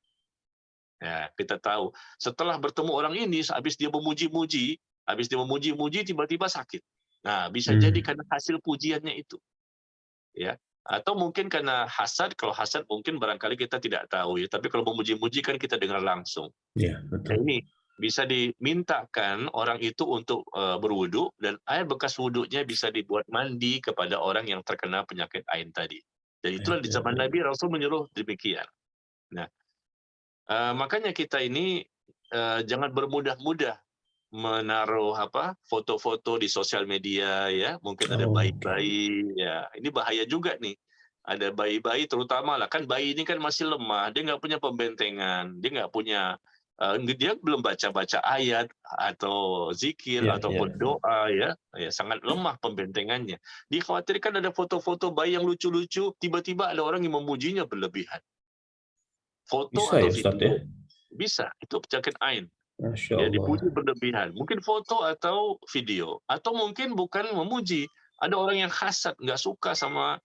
Speaker 1: Ya, kita tahu setelah bertemu orang ini, habis dia memuji-muji tiba-tiba sakit. Nah, bisa jadi
Speaker 2: Hmm.
Speaker 1: karena hasil pujiannya itu, ya. Atau mungkin karena hasad, kalau hasad mungkin barangkali kita tidak tahu ya, tapi kalau memuji-muji kan kita dengar langsung.
Speaker 2: Iya,
Speaker 1: Nah,
Speaker 2: betul.
Speaker 1: ini bisa dimintakan orang itu untuk berwudu dan air bekas wudunya bisa dibuat mandi kepada orang yang terkena penyakit ain tadi. Dan
Speaker 2: Ya,
Speaker 1: itulah di
Speaker 2: ya,
Speaker 1: zaman
Speaker 2: ya.
Speaker 1: Nabi Rasul menyuruh demikian. Nah, makanya kita ini jangan bermudah-mudah menaruh foto-foto di sosial media ya, mungkin ada
Speaker 2: Oh, oke.
Speaker 1: bayi-bayi ya, ini bahaya juga nih. Ada bayi-bayi terutama lah, kan bayi ini kan masih lemah, dia nggak punya pembentengan, dia nggak punya dia belum baca-baca ayat atau zikir
Speaker 2: Iya, iya.
Speaker 1: ataupun doa ya, ya sangat lemah pembentengannya. Dikhawatirkan ada foto-foto bayi yang lucu-lucu, tiba-tiba ada orang yang memujinya berlebihan. Foto
Speaker 2: Bisa
Speaker 1: atau
Speaker 2: ya Ustadz ya?
Speaker 1: video bisa, itu penyakit ain.
Speaker 2: Masya
Speaker 1: Ya
Speaker 2: Allah.
Speaker 1: dipuji berlebihan, mungkin foto atau video, atau mungkin bukan memuji, ada orang yang hasad, nggak suka sama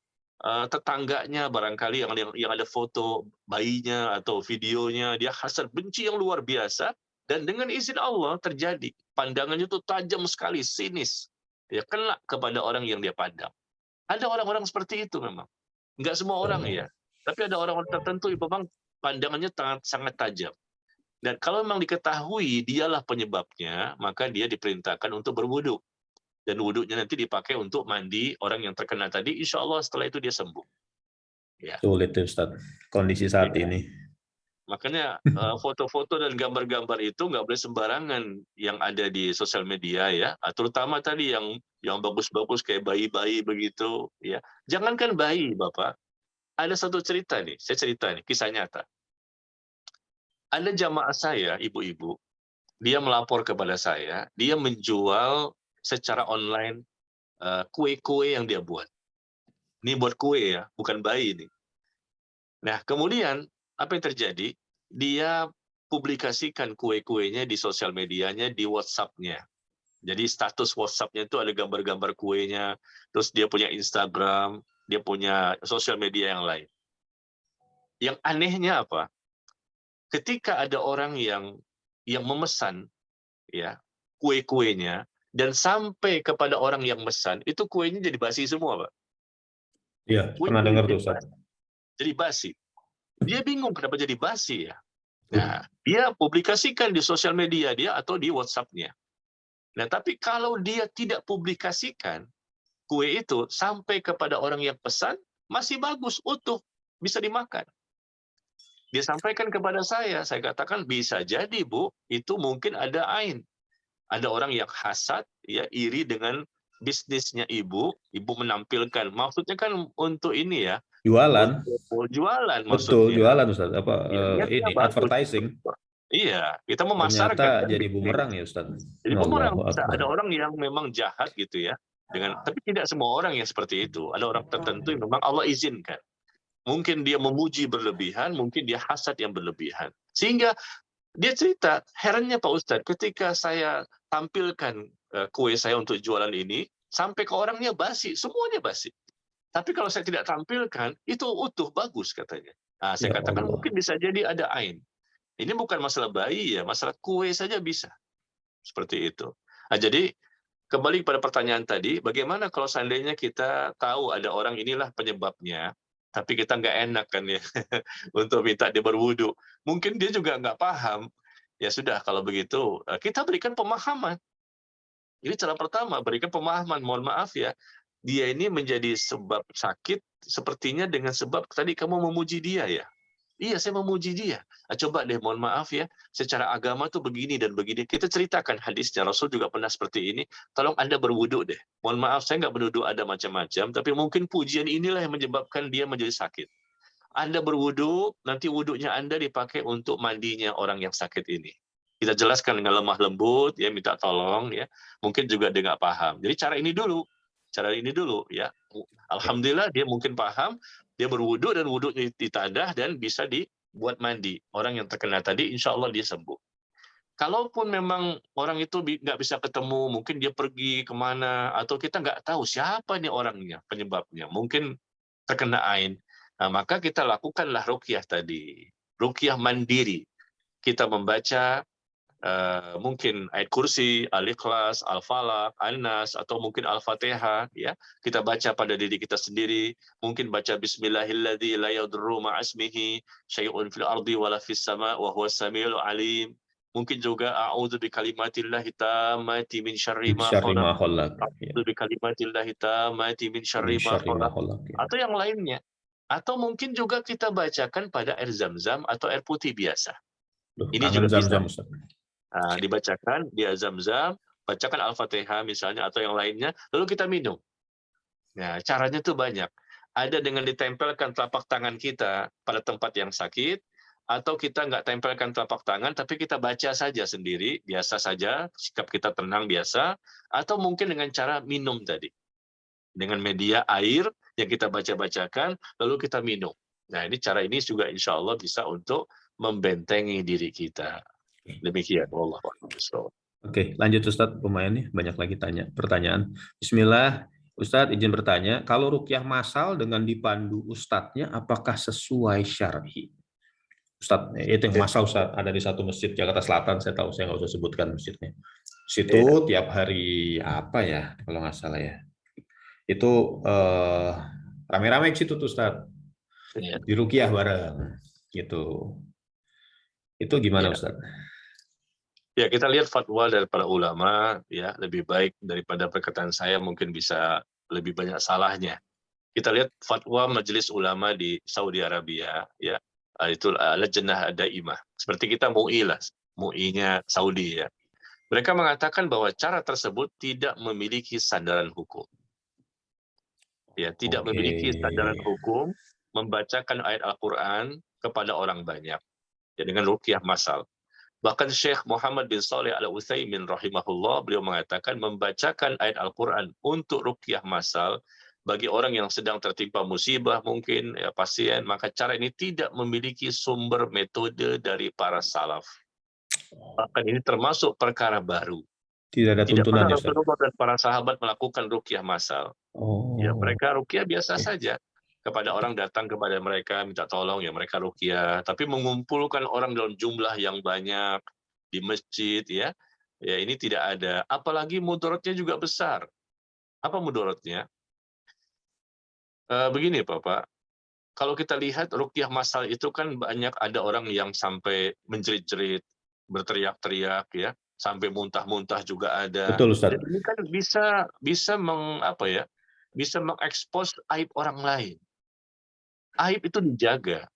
Speaker 1: tetangganya barangkali yang ada foto bayinya atau videonya, dia hasad, benci yang luar biasa, Dan dengan izin Allah terjadi. Pandangannya itu tajam sekali, sinis. Ya, kena kepada orang yang dia pandang. Ada orang-orang seperti itu memang. Enggak semua orang ya. Tapi ada orang-orang tertentu yang memang pandangannya sangat tajam. Dan kalau memang diketahui dialah penyebabnya, maka dia diperintahkan untuk berwudu. Dan wudunya nanti dipakai untuk mandi orang yang terkena tadi, insya Allah setelah itu dia sembuh. Ya.
Speaker 2: Sulit ya Ustaz, kondisi saat
Speaker 1: Ya.
Speaker 2: ini.
Speaker 1: Makanya foto-foto dan gambar-gambar itu nggak boleh sembarangan yang ada di sosial media ya, terutama tadi yang bagus-bagus kayak bayi-bayi begitu ya. Jangankan bayi, Bapak. Ada satu cerita nih, saya cerita nih, kisah nyata. Ada jamaah saya, ibu-ibu, dia melapor kepada saya, dia menjual secara online kue-kue yang dia buat. Ini buat kue ya, bukan bayi nih. Nah, kemudian apa yang terjadi? Dia publikasikan kue-kuenya di sosial medianya, di WhatsApp-nya. Jadi status WhatsApp-nya itu ada gambar-gambar kuenya, terus dia punya Instagram, dia punya sosial media yang lain. Yang anehnya apa? Ketika ada orang yang memesan ya kue-kuenya dan sampai kepada orang yang mesan, itu kuenya jadi basi semua, Pak.
Speaker 2: Iya, pernah
Speaker 1: Kuenya
Speaker 2: dengar tuh Ustaz.
Speaker 1: jadi basi. Dia bingung kenapa jadi basi ya. Nah, dia publikasikan di sosial media dia atau di WhatsApp-nya. Nah, tapi kalau dia tidak publikasikan kue itu sampai kepada orang yang pesan, masih bagus, utuh, bisa dimakan. Dia sampaikan kepada saya katakan bisa jadi Bu, itu mungkin ada ain. Ada orang yang hasad, ya iri dengan bisnisnya ibu menampilkan. Maksudnya kan untuk ini ya,
Speaker 2: Jualan,
Speaker 1: untuk jualan
Speaker 2: betul
Speaker 1: maksudnya.
Speaker 2: jualan Ustaz. Apa
Speaker 1: Ya, niatnya
Speaker 2: ini
Speaker 1: bagus.
Speaker 2: advertising.
Speaker 1: Iya, kita memasarkan
Speaker 2: Ternyata
Speaker 1: kan
Speaker 2: jadi
Speaker 1: bisnis.
Speaker 2: bumerang ya Ustaz.
Speaker 1: Jadi bumerang,
Speaker 2: Allahu
Speaker 1: bisa
Speaker 2: Akbar.
Speaker 1: ada orang yang memang jahat gitu ya. Tapi tidak semua orang yang seperti itu. Ada orang tertentu yang memang Allah izinkan. Mungkin dia memuji berlebihan, mungkin dia hasad yang berlebihan. Sehingga dia cerita, herannya Pak Ustadz, ketika saya tampilkan kue saya untuk jualan ini, sampai ke orangnya basi, semuanya basi. Tapi kalau saya tidak tampilkan, itu utuh, bagus katanya. Nah, saya
Speaker 2: Ya
Speaker 1: katakan
Speaker 2: Allah.
Speaker 1: mungkin bisa jadi ada ain. Ini bukan masalah bayi ya, masalah kue saja bisa. Seperti itu. Nah, jadi kembali pada pertanyaan tadi, bagaimana kalau seandainya kita tahu ada orang inilah penyebabnya, tapi kita nggak enak kan ya untuk minta dia berwudu. Mungkin dia juga nggak paham. Ya sudah, kalau begitu kita berikan pemahaman. Jadi cara pertama, berikan pemahaman. Mohon maaf ya, dia ini menjadi sebab sakit sepertinya dengan sebab tadi kamu memuji dia ya. Iya, saya memuji dia. Coba deh, mohon maaf ya, secara agama tuh begini dan begini. Kita ceritakan hadisnya, Rasul juga pernah seperti ini. Tolong Anda berwudu deh. Mohon maaf, saya nggak menuduh ada macam-macam, tapi mungkin pujian inilah yang menyebabkan dia menjadi sakit. Anda berwudu, nanti wudunya Anda dipakai untuk mandinya orang yang sakit ini. Kita jelaskan dengan lemah lembut, ya minta tolong, ya. Mungkin juga dia nggak paham. Jadi cara ini dulu, ya. Alhamdulillah dia mungkin paham, dia berwudu dan wudunya ditadah dan bisa dibuat mandi. Orang yang terkena tadi, insya Allah dia sembuh. Kalaupun memang orang itu nggak bisa ketemu, mungkin dia pergi kemana, atau kita nggak tahu siapa nih orangnya, penyebabnya. Mungkin terkena ain. Nah, maka kita lakukanlah ruqyah tadi. Ruqyah mandiri. Kita membaca mungkin ayat kursi, al-ikhlas, al-falaq, an-nas, atau mungkin al-fatihah, ya. Kita baca pada diri kita sendiri, mungkin baca bismillahilladzi la yadurru ma'asmihi syai'un fil ardi wala fis sama' wa huwas samiul alim. Mungkin juga a'udzu bikalimatillahi tammati min syarri ma khalaq. A'udzu bikalimatillahi tammati min syarri ma khalaq. Atau yang lainnya. Atau mungkin juga kita bacakan pada air zam-zam atau air putih biasa. Ini juga bisa. Dibacakan di Zam-Zam, bacakan Al-Fatihah misalnya atau yang lainnya, lalu kita minum. Nah, caranya tuh banyak. Ada dengan ditempelkan telapak tangan kita pada tempat yang sakit, atau kita nggak tempelkan telapak tangan, tapi kita baca saja sendiri, biasa saja, sikap kita tenang biasa, atau mungkin dengan cara minum tadi. Dengan media air yang kita baca-bacakan, lalu kita minum. Nah, cara ini juga insya Allah bisa untuk membentengi diri kita. Demikian, wallahu a'lam.
Speaker 2: Oke, lanjut Ustadz, lumayan nih banyak lagi pertanyaan. Bismillah, Ustadz izin bertanya, kalau ruqyah massal dengan dipandu ustadznya apakah sesuai syar'i? Ustadz, itu yang
Speaker 1: Ya,
Speaker 2: masal Ustadz, ada di satu masjid Jakarta Selatan, saya tahu, saya nggak usah sebutkan masjidnya. Situ
Speaker 1: ya,
Speaker 2: tiap hari apa ya, kalau nggak salah ya, itu rame-rame ke situ tuh Ustadz,
Speaker 1: ya,
Speaker 2: di Rukiah bareng, gitu. Itu gimana
Speaker 1: ya.
Speaker 2: Ustadz?
Speaker 1: Ya, kita lihat fatwa dari para ulama, ya, lebih baik daripada perkataan saya, mungkin bisa lebih banyak salahnya. Kita lihat fatwa Majelis Ulama di Saudi Arabia, ya, itu Lajnah Daimah. Seperti kita MUI lah, MUI-nya Saudi, ya. Mereka mengatakan bahwa cara tersebut tidak memiliki sandaran hukum. Ya, tidak
Speaker 2: Oke,
Speaker 1: memiliki sandaran hukum membacakan ayat Al-Quran kepada orang banyak, ya, dengan ruqyah masal. Bahkan Syekh Muhammad bin Shalih Al-Utsaimin rahimahullah, beliau mengatakan membacakan ayat Al-Quran untuk ruqyah masal bagi orang yang sedang tertimpa musibah, mungkin ya, pasien, maka cara ini tidak memiliki sumber metode dari para salaf. Bahkan ini termasuk perkara baru.
Speaker 2: tidak ada
Speaker 1: Tidak pernah
Speaker 2: tuntunannya Ustadz.
Speaker 1: Rasulullah dan para sahabat melakukan ruqyah massal. Ya,
Speaker 2: Oh,
Speaker 1: mereka ruqyah biasa
Speaker 2: oke.
Speaker 1: saja. Kepada orang datang kepada mereka minta tolong, ya mereka ruqyah. Tapi mengumpulkan orang dalam jumlah yang banyak di masjid, ya, ya ini tidak ada. Apalagi mudaratnya juga besar. Apa mudaratnya? Begini, Bapak. Kalau kita lihat ruqyah massal itu kan banyak ada orang yang sampai menjerit-jerit, berteriak-teriak, ya, sampai muntah-muntah juga ada.
Speaker 2: Betul
Speaker 1: Dan
Speaker 2: Ustadz.
Speaker 1: ini kan bisa bisa apa ya, bisa mengekspos aib orang lain. Aib itu dijaga,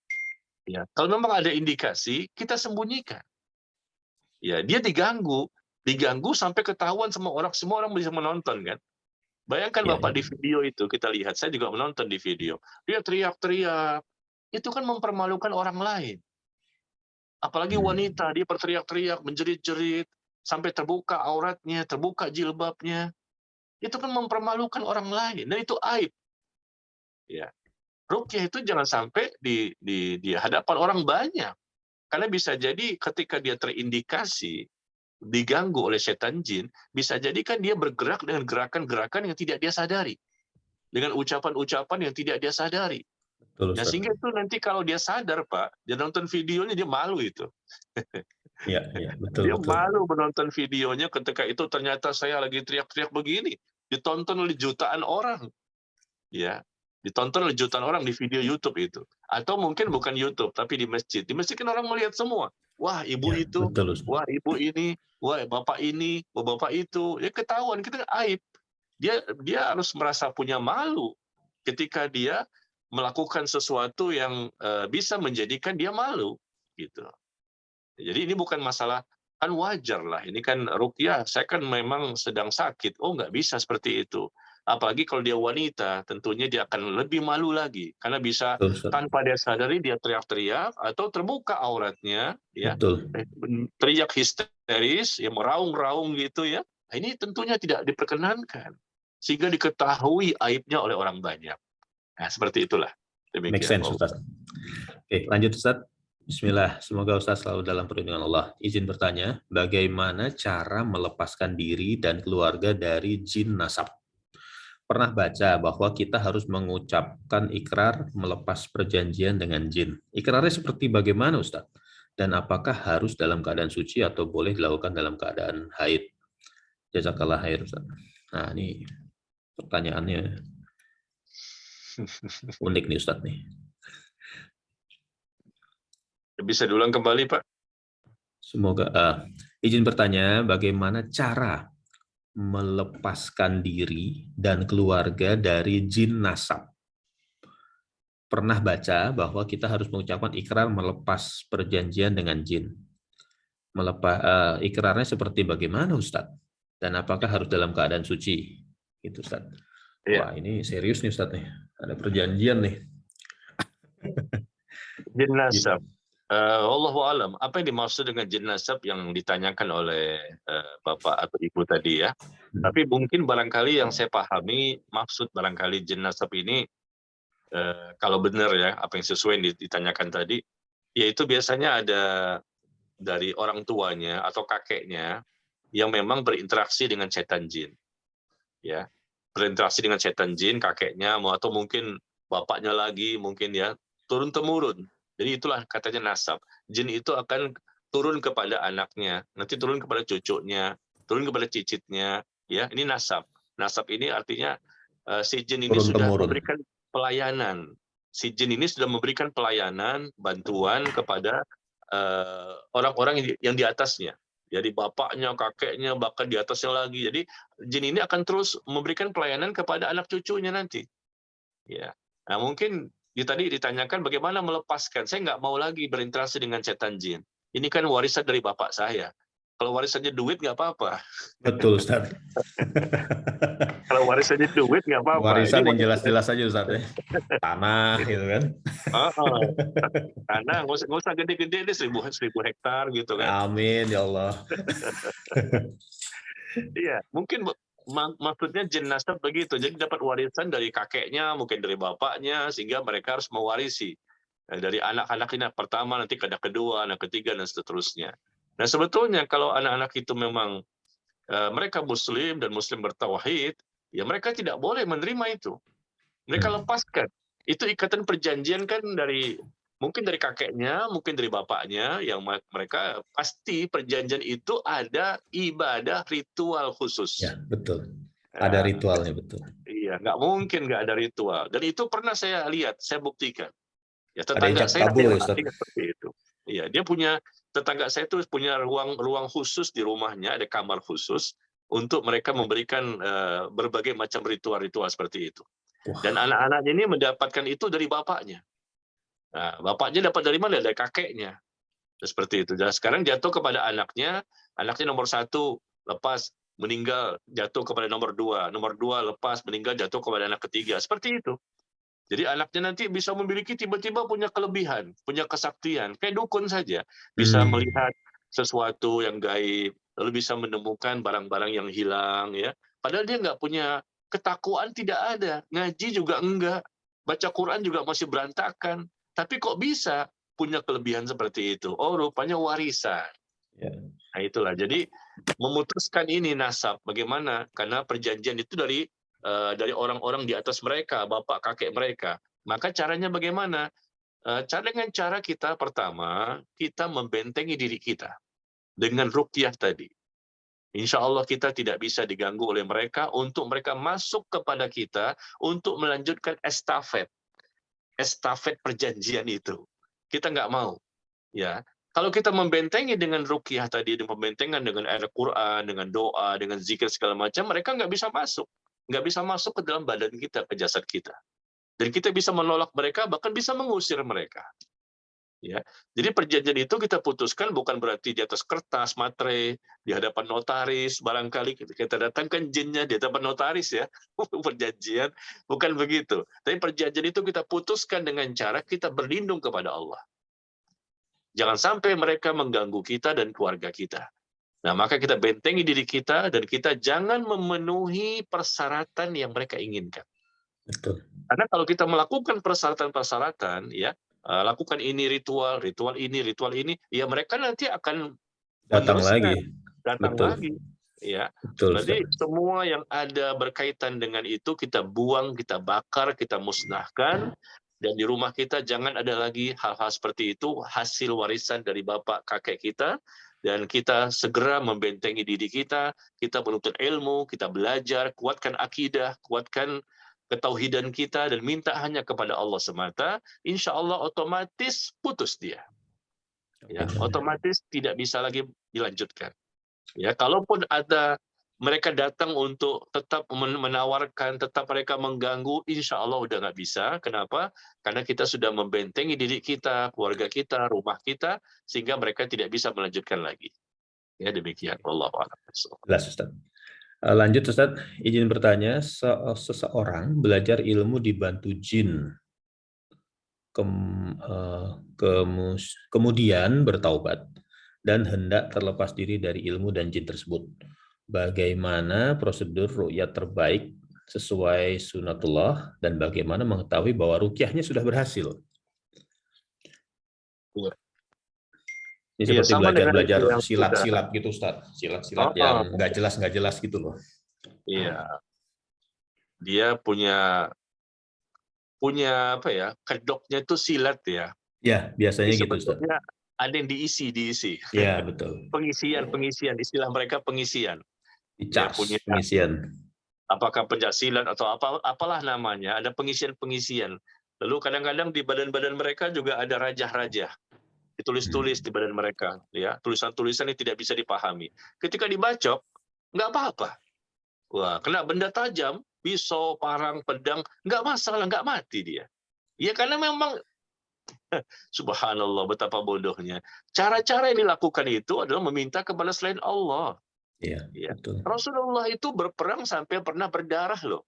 Speaker 1: ya. Kalau memang ada indikasi, kita sembunyikan. Ya, dia diganggu, diganggu sampai ketahuan semua orang bisa menonton kan. Bayangkan
Speaker 2: Ya,
Speaker 1: Bapak
Speaker 2: ya.
Speaker 1: di video itu kita lihat, saya juga menonton di video. Dia teriak-teriak, itu kan mempermalukan orang lain. Apalagi
Speaker 2: Hmm,
Speaker 1: wanita, dia berteriak-teriak, menjerit-jerit, sampai terbuka auratnya, terbuka jilbabnya. Itu kan mempermalukan orang lain, dan itu aib. Ya. Ruqyah itu jangan sampai di hadapan orang banyak. Karena bisa jadi ketika dia terindikasi, diganggu oleh setan jin, bisa jadi kan dia bergerak dengan gerakan-gerakan yang tidak dia sadari. Dengan ucapan-ucapan yang tidak dia sadari.
Speaker 2: betul
Speaker 1: Nah,
Speaker 2: Ustadz.
Speaker 1: sehingga itu nanti kalau dia sadar, Pak, dia nonton videonya, dia malu itu.
Speaker 2: Ya, ya, betul,
Speaker 1: Dia
Speaker 2: betul.
Speaker 1: malu menonton videonya ketika itu ternyata saya lagi teriak-teriak begini, ditonton oleh jutaan orang, ya. Ditonton oleh jutaan orang di video YouTube itu. Atau mungkin bukan YouTube, tapi di masjid. Di masjid kan orang melihat semua. Wah, ibu
Speaker 2: Ya,
Speaker 1: itu,
Speaker 2: betul Ustadz.
Speaker 1: wah ibu ini, wah bapak ini, wah bapak itu. Ya ketahuan, kita aib. Dia harus merasa punya malu ketika dia melakukan sesuatu yang bisa menjadikan dia malu, gitu. Jadi ini bukan masalah, kan wajar lah, ini kan ruqyah, saya kan memang sedang sakit, oh nggak bisa seperti itu. Apalagi kalau dia wanita, tentunya dia akan lebih malu lagi, karena bisa
Speaker 2: Betul Ustadz.
Speaker 1: tanpa dia sadari dia teriak-teriak, atau terbuka auratnya, ya,
Speaker 2: Betul.
Speaker 1: teriak histeris, ya meraung-raung gitu ya. Nah, ini tentunya tidak diperkenankan, sehingga diketahui aibnya oleh orang banyak. Nah, seperti itulah.
Speaker 2: Make
Speaker 1: Demikian,
Speaker 2: sense
Speaker 1: Pak.
Speaker 2: Ustadz. Oke, lanjut Ustadz. Bismillah, semoga Ustadz selalu dalam perlindungan Allah. Izin bertanya, bagaimana cara melepaskan diri dan keluarga dari jin nasab? Pernah baca bahwa kita harus mengucapkan ikrar melepas perjanjian dengan jin. Ikrarnya seperti bagaimana Ustadz? Dan apakah harus dalam keadaan suci atau boleh dilakukan dalam keadaan haid? Jazakallah khair Ustadz. Nah, ini pertanyaannya unik nih Ustadz nih.
Speaker 1: Bisa diulang kembali, Pak?
Speaker 2: Semoga izin bertanya, bagaimana cara melepaskan diri dan keluarga dari jin nasab? Pernah baca bahwa kita harus mengucapkan ikrar melepas perjanjian dengan jin. Ikrarnya seperti bagaimana Ustadz? Dan apakah harus dalam keadaan suci? Gitu Ustadz.
Speaker 1: Iya.
Speaker 2: Wah, ini serius nih Ustadz nih. Ada perjanjian nih.
Speaker 1: Jin
Speaker 2: Gitu.
Speaker 1: nasab. Wallahu alam, apa yang dimaksud dengan jin nasab yang ditanyakan oleh Bapak atau Ibu tadi ya. Tapi mungkin barangkali yang saya pahami, maksud barangkali jin nasab ini, kalau benar ya, apa yang sesuai yang ditanyakan tadi, yaitu biasanya ada dari orang tuanya atau kakeknya yang memang berinteraksi dengan setan jin. Ya, berinteraksi dengan setan jin, kakeknya, atau mungkin bapaknya lagi, mungkin ya, turun-temurun. Jadi itulah katanya nasab. Jin itu akan turun kepada anaknya, nanti turun kepada cucunya, turun kepada cicitnya, ya. Ini nasab. Nasab ini artinya si jin ini
Speaker 2: Turun
Speaker 1: sudah
Speaker 2: temurun.
Speaker 1: memberikan pelayanan. Si jin ini sudah memberikan pelayanan, bantuan kepada orang-orang yang di atasnya. Jadi bapaknya, kakeknya, bahkan di atasnya lagi. Jadi jin ini akan terus memberikan pelayanan kepada anak cucunya nanti. Ya. Nah, mungkin tadi ditanyakan bagaimana melepaskan. Saya nggak mau lagi berinteraksi dengan setan jin. Ini kan warisan dari bapak saya. Kalau warisannya duit nggak apa-apa.
Speaker 2: Betul, Ustaz.
Speaker 1: Kalau warisannya duit nggak apa-apa. Ini
Speaker 2: Warisan yang
Speaker 1: warisan.
Speaker 2: jelas-jelas aja, Ustaz, ya. Tanah gitu kan.
Speaker 1: Heeh. Karena nggak usah gede-gede deh, 1000 hektar gitu kan.
Speaker 2: Amin ya Allah.
Speaker 1: Iya, mungkin maksudnya jin nasab begitu. Jadi dapat warisan dari kakeknya, mungkin dari bapaknya, sehingga mereka harus mewarisi. Dari anak-anak ini pertama, nanti ke anak kedua, anak ketiga, dan seterusnya. Nah, sebetulnya kalau anak-anak itu memang mereka muslim dan muslim bertauhid, ya mereka tidak boleh menerima itu. Mereka lepaskan. Itu ikatan perjanjian kan mungkin dari kakeknya, mungkin dari bapaknya, yang mereka pasti perjanjian itu ada ibadah ritual khusus.
Speaker 2: Ya, betul. Ada
Speaker 1: Ya,
Speaker 2: ritualnya, betul.
Speaker 1: iya, nggak mungkin nggak ada ritual. Dan itu pernah saya lihat, saya buktikan. Ya,
Speaker 2: Ada
Speaker 1: tetangga
Speaker 2: ijab
Speaker 1: saya
Speaker 2: kabul
Speaker 1: nanti
Speaker 2: ya, Ustaz.
Speaker 1: seperti itu. Iya, tetangga saya itu punya ruang khusus di rumahnya, ada kamar khusus untuk mereka memberikan berbagai macam ritual-ritual seperti itu. Dan
Speaker 2: Wah,
Speaker 1: anak-anaknya ini mendapatkan itu dari bapaknya. Nah, bapaknya dapat dari mana? Dari kakeknya. Seperti itu. Dan sekarang jatuh kepada anaknya nomor 1 lepas meninggal, jatuh kepada nomor 2 lepas meninggal, jatuh kepada anak ketiga. Seperti itu. Jadi anaknya nanti bisa memiliki tiba-tiba punya kelebihan, punya kesaktian, kayak dukun saja. Bisa melihat sesuatu yang gaib, lalu bisa menemukan barang-barang yang hilang, ya. Padahal dia nggak punya ketakwaan, tidak ada, ngaji juga enggak, baca Quran juga masih berantakan. Tapi kok bisa punya kelebihan seperti itu? Oh, rupanya warisan.
Speaker 2: ya.
Speaker 1: Nah, itulah. Jadi memutuskan ini nasab bagaimana? Karena perjanjian itu dari orang-orang di atas mereka, bapak kakek mereka. Maka caranya bagaimana? Dengan cara kita pertama, kita membentengi diri kita dengan ruqyah tadi. Insya Allah kita tidak bisa diganggu oleh mereka untuk mereka masuk kepada kita untuk melanjutkan estafet perjanjian itu. Kita nggak mau. Ya, kalau kita membentengi dengan ruqyah tadi, dengan pembentengan dengan ayat Quran, dengan doa, dengan zikir segala macam, mereka nggak bisa masuk ke dalam badan kita, ke jasad kita. Dan kita bisa menolak mereka, bahkan bisa mengusir mereka. Ya, jadi perjanjian itu kita putuskan bukan berarti di atas kertas, materai, di hadapan notaris, barangkali kita datangkan jinnya di hadapan notaris ya, perjanjian, bukan begitu. Tapi perjanjian itu kita putuskan dengan cara kita berlindung kepada Allah. Jangan sampai mereka mengganggu kita dan keluarga kita. Nah, maka kita bentengi diri kita dan kita jangan memenuhi persyaratan yang mereka inginkan.
Speaker 2: Betul.
Speaker 1: Karena kalau kita melakukan persyaratan-persyaratan, ya, lakukan ini ritual ini, ya mereka nanti akan
Speaker 2: Datang
Speaker 1: meneruskan,
Speaker 2: lagi.
Speaker 1: datang
Speaker 2: Betul.
Speaker 1: lagi. Ya,
Speaker 2: Betul, Ustaz.
Speaker 1: jadi semua yang ada berkaitan dengan itu kita buang, kita bakar, kita musnahkan. Dan di rumah kita jangan ada lagi hal-hal seperti itu, hasil warisan dari bapak kakek kita, dan kita segera membentengi diri kita menuntut ilmu, kita belajar, kuatkan akidah, kuatkan ketauhidan kita, dan minta hanya kepada Allah semata, insya Allah otomatis putus dia. Ya, otomatis tidak bisa lagi dilanjutkan. Ya, kalaupun ada mereka datang untuk tetap menawarkan, tetap mereka mengganggu, insya Allah udah nggak bisa. Kenapa? Karena kita sudah membentengi diri kita, keluarga kita, rumah kita, sehingga mereka tidak bisa melanjutkan lagi. Ya, demikian. Wallahu a'lam.
Speaker 2: Jelas, Ustaz. Lanjut, Ustaz. Izin bertanya, seseorang belajar ilmu dibantu jin, kemudian bertaubat dan hendak terlepas diri dari ilmu dan jin tersebut. Bagaimana prosedur ruqyah terbaik sesuai sunatullah dan bagaimana mengetahui bahwa ruqyahnya sudah berhasil?
Speaker 1: Iya.
Speaker 2: Ini
Speaker 1: Iya,
Speaker 2: seperti
Speaker 1: sama dengan itu
Speaker 2: belajar
Speaker 1: yang sudah.
Speaker 2: silat-silat gitu, Ustaz. Silat-silat yang nggak jelas gitu loh.
Speaker 1: Iya, dia punya apa ya, kedoknya itu silat ya.
Speaker 2: Ya, biasanya
Speaker 1: Isi
Speaker 2: gitu, Ustaz.
Speaker 1: bentuknya ada yang diisi.
Speaker 2: Ya, betul.
Speaker 1: Pengisian, istilah mereka pengisian. Ya,
Speaker 2: Dicas,
Speaker 1: punya
Speaker 2: pengisian.
Speaker 1: apakah pencaksilat atau apalah namanya, ada pengisian-pengisian. Lalu kadang-kadang di badan-badan mereka juga ada rajah-rajah, ditulis-tulis di
Speaker 2: Hmm.
Speaker 1: badan mereka, ya, tulisan-tulisan yang tidak bisa dipahami. Ketika dibacok, nggak apa-apa. Wah, kena benda tajam, pisau, parang, pedang, nggak masalah, nggak mati dia. Ya karena memang subhanallah betapa bodohnya. Cara-cara yang dilakukan itu adalah meminta kepada selain Allah.
Speaker 2: Iya,
Speaker 1: Ya.
Speaker 2: betul.
Speaker 1: Rasulullah itu berperang sampai pernah berdarah loh.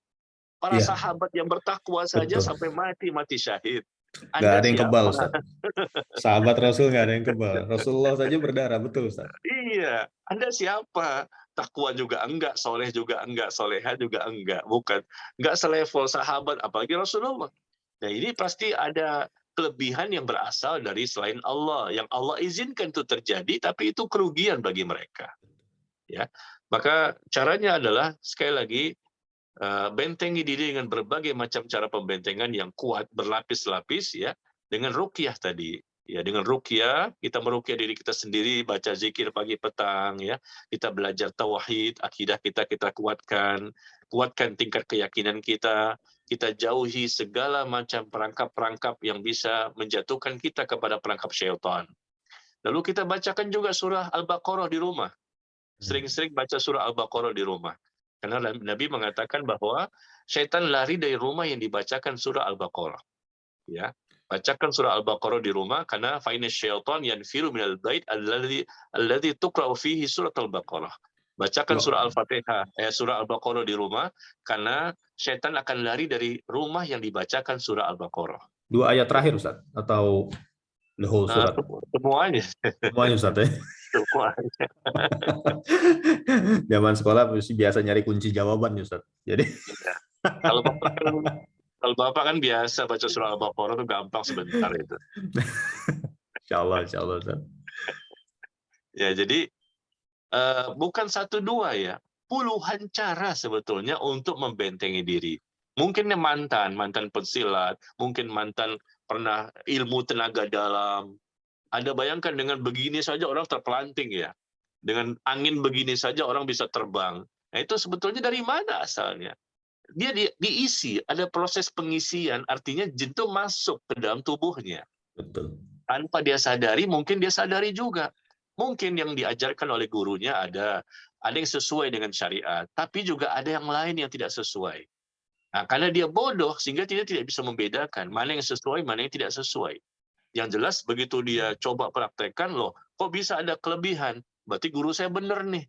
Speaker 1: Para
Speaker 2: Iya,
Speaker 1: sahabat yang bertakwa saja
Speaker 2: betul.
Speaker 1: sampai mati syahid.
Speaker 2: Nggak
Speaker 1: Anda
Speaker 2: ada yang kebal,
Speaker 1: siapa?
Speaker 2: Ustaz. Sahabat Rasul nggak ada yang kebal. Rasulullah saja berdarah, betul, Ustaz.
Speaker 1: Iya, Anda siapa? Takwa juga enggak, soleh juga enggak, soleha juga enggak, bukan. Enggak selevel sahabat, apalagi Rasulullah. Nah ini pasti ada kelebihan yang berasal dari selain Allah, yang Allah izinkan itu terjadi, tapi itu kerugian bagi mereka. Ya, maka caranya adalah sekali lagi bentengi diri dengan berbagai macam cara pembentengan yang kuat berlapis-lapis ya, dengan ruqyah tadi. Ya, dengan ruqyah kita meruqyah diri kita sendiri, baca zikir pagi petang ya. Kita belajar tauhid, akidah kita kuatkan, kuatkan tingkat keyakinan kita. Kita jauhi segala macam perangkap-perangkap yang bisa menjatuhkan kita kepada perangkap syaitan. Lalu kita bacakan juga surah Al-Baqarah di rumah. Sering-sering baca surah Al-Baqarah di rumah. Karena Nabi mengatakan bahwa syaitan lari dari rumah yang dibacakan surah Al-Baqarah. Ya, bacakan surah Al-Baqarah di rumah karena fa inna syaitan yanfiru minal bait alladzi tuqra'u fihi surat Al-Baqarah. Bacakan surah
Speaker 2: Dua,
Speaker 1: Al-Fatihah, surah Al-Baqarah di rumah karena syaitan akan lari dari rumah yang dibacakan surah Al-Baqarah.
Speaker 2: dua ayat
Speaker 1: Ya.
Speaker 2: terakhir, Ustaz. Atau the whole surat?
Speaker 1: Semuanya,
Speaker 2: Semuanya, Ustaz, ya?
Speaker 1: semuanya.
Speaker 2: Zaman sekolah biasa nyari kunci jawaban, Ustaz. Jadi,
Speaker 1: Ya. Kalau Bapak kan Kalau Bapak kan biasa baca surah Al-Baqarah itu gampang sebentar itu.
Speaker 2: insya Allah, Ustaz.
Speaker 1: Ya, jadi bukan satu dua ya, puluhan cara sebetulnya untuk membentengi diri. Mungkin mantan pesilat, mungkin mantan pernah ilmu tenaga dalam. Anda bayangkan dengan begini saja orang terpelanting ya. Dengan angin begini saja orang bisa terbang. Nah, itu sebetulnya dari mana asalnya? Dia diisi, ada proses pengisian, artinya jin itu masuk ke dalam tubuhnya.
Speaker 2: Betul.
Speaker 1: Tanpa dia sadari, mungkin dia sadari juga. Mungkin yang diajarkan oleh gurunya ada yang sesuai dengan syariat, tapi juga ada yang lain yang tidak sesuai. Nah, karena dia bodoh, sehingga dia tidak bisa membedakan mana yang sesuai, mana yang tidak sesuai. Yang jelas, begitu dia coba praktekkan, loh, kok bisa ada kelebihan? Berarti guru saya benar nih.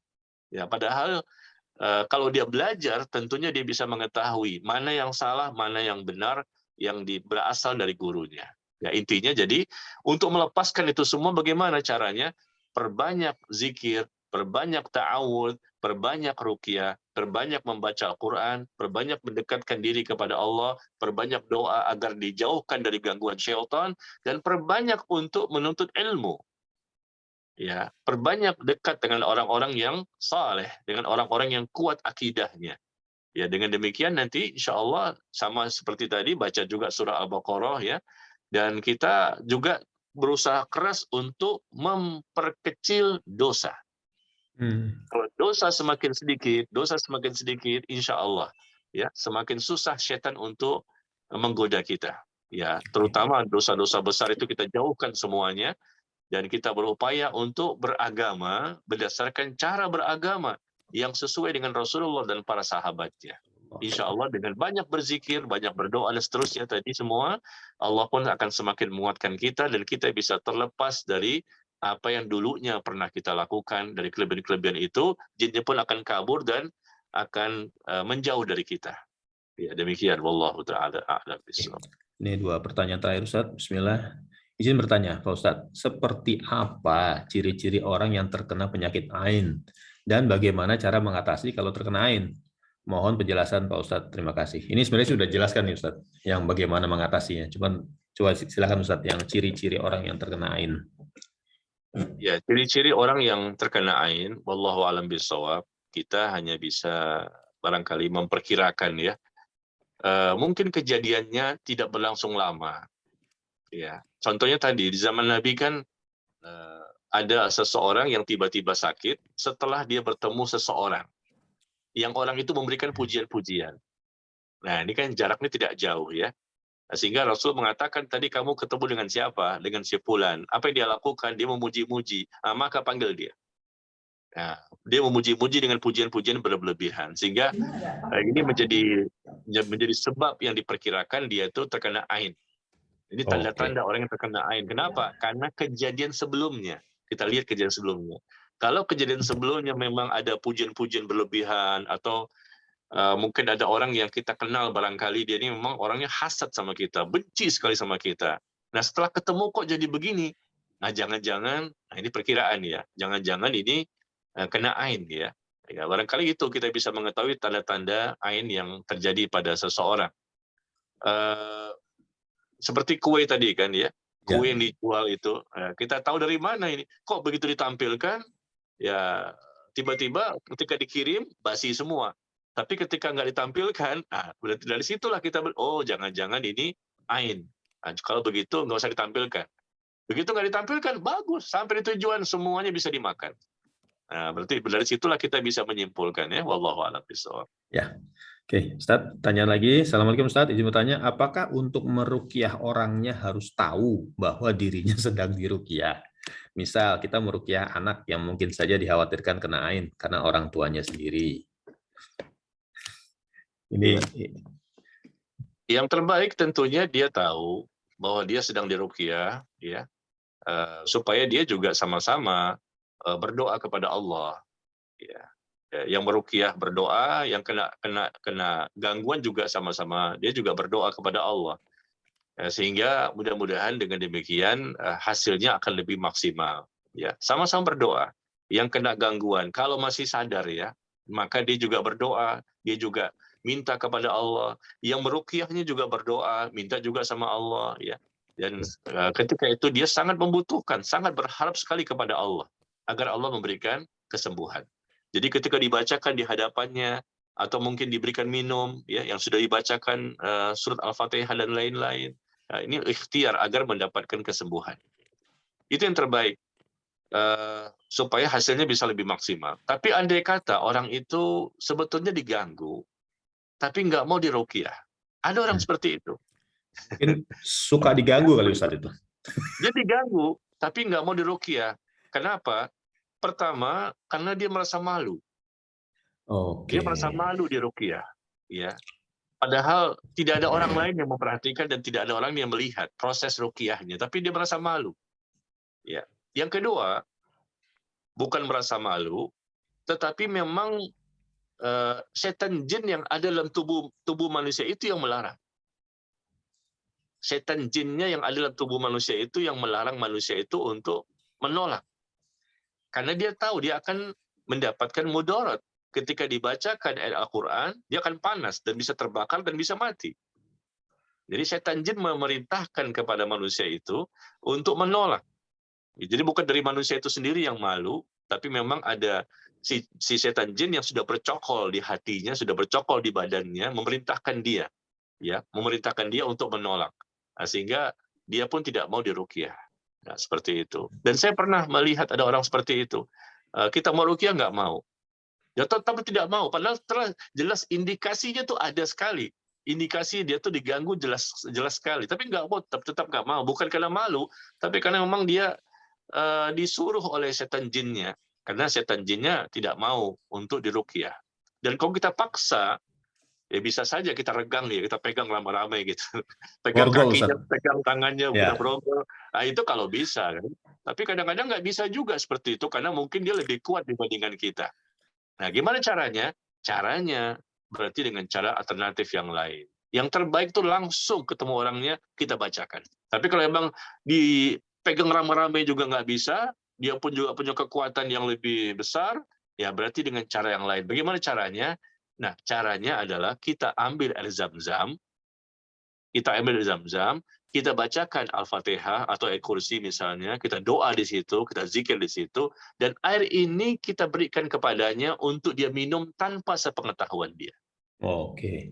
Speaker 1: Ya, padahal kalau dia belajar, tentunya dia bisa mengetahui mana yang salah, mana yang benar, yang berasal dari gurunya. Ya, intinya jadi untuk melepaskan itu semua bagaimana caranya? Perbanyak zikir, perbanyak ta'awud, perbanyak ruqyah, perbanyak membaca Al-Quran, perbanyak mendekatkan diri kepada Allah, perbanyak doa agar dijauhkan dari gangguan syaitan, dan perbanyak untuk menuntut ilmu. Ya, perbanyak dekat dengan orang-orang yang saleh, dengan orang-orang yang kuat akidahnya. Ya, dengan demikian nanti insya Allah sama seperti tadi baca juga surah Al-Baqarah ya, dan kita juga berusaha keras untuk memperkecil dosa. Kalau dosa semakin sedikit, insya Allah ya semakin susah setan untuk menggoda kita. Ya, terutama dosa-dosa besar itu kita jauhkan semuanya dan kita berupaya untuk beragama berdasarkan cara beragama yang sesuai dengan Rasulullah dan para sahabatnya. Insya Allah dengan banyak berzikir, banyak berdoa dan seterusnya tadi semua, Allah pun akan semakin menguatkan kita dan kita bisa terlepas dari apa yang dulunya pernah kita lakukan, dari kelebihan-kelebihan itu, jinnya pun akan kabur dan akan menjauh dari kita. Ya, demikian wallahu taala a'lam bishawab.
Speaker 2: Ini dua pertanyaan terakhir, Ustaz. Bismillah. Izin bertanya, Pak Ustadz, seperti apa ciri-ciri orang yang terkena penyakit AIN dan bagaimana cara mengatasi kalau terkena AIN? Mohon penjelasan Pak Ustadz, terima kasih. Ini sebenarnya sudah jelaskan nih Ustadz, yang bagaimana mengatasinya. Coba silakan Ustadz, yang ciri-ciri orang yang terkena AIN.
Speaker 1: Ya, ciri-ciri orang yang terkena AIN, wallahu alam bisawab, kita hanya bisa barangkali memperkirakan ya. Mungkin kejadiannya tidak berlangsung lama. Ya, contohnya tadi di zaman Nabi kan ada seseorang yang tiba-tiba sakit setelah dia bertemu seseorang yang orang itu memberikan pujian-pujian. Nah, ini kan jaraknya tidak jauh ya. Sehingga Rasul mengatakan tadi kamu ketemu dengan siapa? Dengan si fulan. Apa yang dia lakukan? Dia memuji-muji. Maka panggil dia. Nah, dia memuji-muji dengan pujian-pujian berlebihan. Sehingga ini menjadi sebab yang diperkirakan dia itu terkena ain. Ini
Speaker 2: Oke.
Speaker 1: tanda-tanda orang yang terkena ain. Kenapa? Karena kejadian sebelumnya. Kita lihat kejadian sebelumnya. Kalau kejadian sebelumnya memang ada pujian-pujian berlebihan atau mungkin ada orang yang kita kenal barangkali dia ini memang orangnya hasad sama kita, benci sekali sama kita. Nah, setelah ketemu kok jadi begini? Nah, jangan-jangan, nah ini perkiraan ya, jangan-jangan ini kena ain ya. Ya, barangkali itu kita bisa mengetahui tanda-tanda ain yang terjadi pada seseorang. Eh, Seperti kue tadi kan ya,
Speaker 2: Ya.
Speaker 1: kue yang dijual itu, kita tahu dari mana ini? Kok begitu ditampilkan, ya tiba-tiba ketika dikirim basi semua. Tapi ketika nggak ditampilkan, berarti dari situlah kita oh jangan-jangan ini ain. Nah, kalau begitu nggak usah ditampilkan. Begitu nggak ditampilkan, bagus. Sampai di tujuan semuanya bisa dimakan. Nah, berarti dari situlah kita bisa menyimpulkan ya. Wallahu a'lam bishawab.
Speaker 2: Ya. Oke, Ustadz, tanya lagi. Assalamualaikum Ustadz, izin bertanya, apakah untuk meruqyah orangnya harus tahu bahwa dirinya sedang diruqyah? Misal kita meruqyah anak yang mungkin saja dikhawatirkan kena ain karena orang tuanya sendiri. Ini
Speaker 1: Iya. Yang terbaik tentunya dia tahu bahwa dia sedang diruqyah, ya, supaya dia juga sama-sama berdoa kepada Allah. Ya. Yang meruqyah berdoa, yang kena gangguan juga sama-sama dia juga berdoa kepada Allah. Sehingga mudah-mudahan dengan demikian hasilnya akan lebih maksimal. Ya, sama-sama berdoa. Yang kena gangguan, kalau masih sadar ya, maka dia juga berdoa, dia juga minta kepada Allah. Yang meruqyahnya juga berdoa, minta juga sama Allah ya. Dan ketika itu dia sangat membutuhkan, sangat berharap sekali kepada Allah agar Allah memberikan kesembuhan. Jadi ketika dibacakan di hadapannya atau mungkin diberikan minum ya yang sudah dibacakan surat Al-Fatihah dan lain-lain. Ini ikhtiar agar mendapatkan kesembuhan. Itu yang terbaik supaya hasilnya bisa lebih maksimal. Tapi andai kata orang itu sebetulnya diganggu, tapi nggak mau diruqyah. Ada orang seperti itu.
Speaker 2: mungkin suka diganggu kali Ustadz itu.
Speaker 1: Dia diganggu, tapi nggak mau diruqyah. Kenapa? Pertama, karena dia merasa malu.
Speaker 2: Oke.
Speaker 1: Dia merasa malu diruqyah. Ya. Padahal tidak ada orang lain yang memperhatikan dan tidak ada orang yang melihat proses ruqyahnya, tapi dia merasa malu. Ya. Yang kedua, bukan merasa malu, tetapi memang setan jin yang ada dalam tubuh manusia itu yang melarang. Setan jinnya yang ada dalam tubuh manusia itu yang melarang manusia itu untuk menolak. Karena dia tahu dia akan mendapatkan mudarat. Ketika dibacakan ayat Al-Quran, dia akan panas dan bisa terbakar dan bisa mati. Jadi setan jin memerintahkan kepada manusia itu untuk menolak. Jadi bukan dari manusia itu sendiri yang malu, tapi memang ada si setan jin yang sudah bercokol di hatinya, sudah bercokol di badannya, memerintahkan dia, ya, memerintahkan dia untuk menolak. Nah, sehingga dia pun tidak mau diruqyah. Nah, seperti itu. Dan saya pernah melihat ada orang seperti itu. Kita mau ruqyah nggak mau. Ya tetap tidak mau. Padahal jelas indikasinya tuh ada sekali. Indikasi dia tuh diganggu jelas sekali. Tapi nggak mau, tetap nggak mau. Bukan karena malu, tapi karena memang dia disuruh oleh setan jinnya. Karena setan jinnya tidak mau untuk diruqyah. Dan kalau kita paksa, ya bisa saja kita regang ya, kita pegang ramai-ramai gitu. Pegang
Speaker 2: Borgol
Speaker 1: kakinya,
Speaker 2: Ustadz.
Speaker 1: pegang tangannya, kita
Speaker 2: Ya.
Speaker 1: berogol. Nah, itu kalau bisa kan. Tapi kadang-kadang nggak bisa juga seperti itu karena mungkin dia lebih kuat dibandingkan kita. Nah, gimana caranya? Caranya berarti dengan cara alternatif yang lain. Yang terbaik tuh langsung ketemu orangnya, kita bacakan. Tapi kalau memang dipegang ramai-ramai juga nggak bisa, dia pun juga punya kekuatan yang lebih besar, ya berarti dengan cara yang lain. Bagaimana caranya? Nah, caranya adalah kita ambil air zam-zam, kita bacakan Al-Fatihah atau ayat kursi misalnya, kita doa di situ, kita zikir di situ, dan air ini kita berikan kepadanya untuk dia minum tanpa sepengetahuan dia.
Speaker 2: Oke.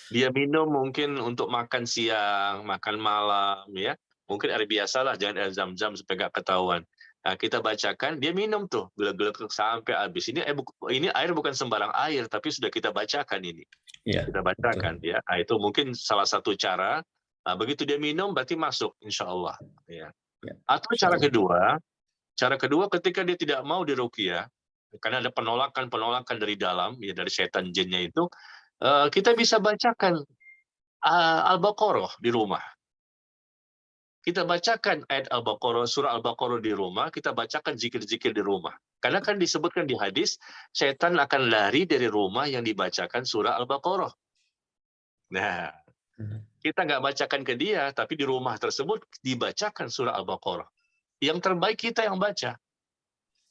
Speaker 1: Dia minum mungkin untuk makan siang, makan malam, ya. Mungkin air biasalah, jangan air zam-zam supaya nggak ketahuan. Nah, kita bacakan, dia minum tuh, gelek-gelek sampai habis. Ini air bukan sembarang air, tapi sudah kita bacakan ini.
Speaker 2: Iya,
Speaker 1: Kita
Speaker 2: betul.
Speaker 1: bacakan, ya. Nah, itu mungkin salah satu cara. Nah, begitu dia minum, berarti masuk, insya Allah. Ya.
Speaker 2: Ya,
Speaker 1: Atau
Speaker 2: insyaallah.
Speaker 1: cara kedua ketika dia tidak mau diruqyah, karena ada penolakan-penolakan dari dalam, ya dari setan jinnya itu, kita bisa bacakan Al-Baqarah di rumah. Kita bacakan ayat Al-Baqarah, surah Al-Baqarah di rumah, kita bacakan zikir-zikir di rumah. Karena kan disebutkan di hadis, setan akan lari dari rumah yang dibacakan surah Al-Baqarah. Nah,
Speaker 2: Mhm.
Speaker 1: kita nggak bacakan ke dia, tapi di rumah tersebut dibacakan surah Al-Baqarah. Yang terbaik kita yang baca.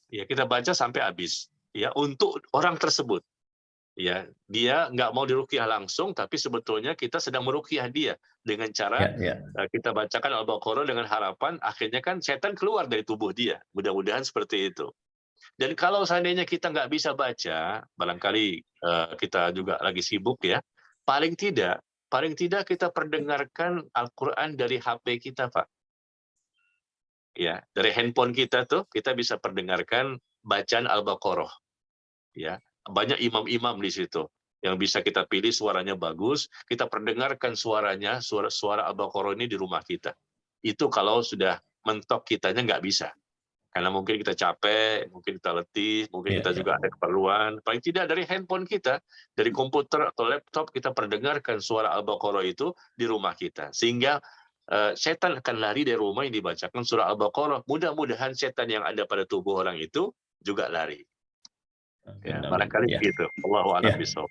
Speaker 1: Ya, kita baca sampai habis. Ya, untuk orang tersebut. Ya, dia nggak mau diruqyah langsung, tapi sebetulnya kita sedang meruqyah dia dengan cara
Speaker 2: Ya, ya.
Speaker 1: kita bacakan Al-Baqarah dengan harapan akhirnya kan setan keluar dari tubuh dia. Mudah-mudahan seperti itu. Dan kalau seandainya kita nggak bisa baca, barangkali kita juga lagi sibuk ya, paling tidak kita perdengarkan Al-Quran dari HP kita, Pak. Ya, dari handphone kita tuh kita bisa perdengarkan bacaan Al-Baqarah. Ya, banyak imam-imam di situ yang bisa kita pilih suaranya bagus, kita perdengarkan suaranya, suara Al-Baqarah ini di rumah kita. Itu kalau sudah mentok kitanya nggak bisa. Karena mungkin kita capek, mungkin kita letih, mungkin
Speaker 2: Ya,
Speaker 1: kita
Speaker 2: ya.
Speaker 1: juga ada keperluan. Paling tidak dari handphone kita, dari komputer atau laptop, kita perdengarkan suara Al-Baqarah itu di rumah kita. Sehingga setan akan lari dari rumah yang dibacakan surah Al-Baqarah. Mudah-mudahan setan yang ada pada tubuh orang itu juga lari.
Speaker 2: Amin,
Speaker 1: Ya,
Speaker 2: amin.
Speaker 1: barangkali
Speaker 2: Ya,
Speaker 1: begitu. Allahu a'lam
Speaker 2: ya.
Speaker 1: bishawab.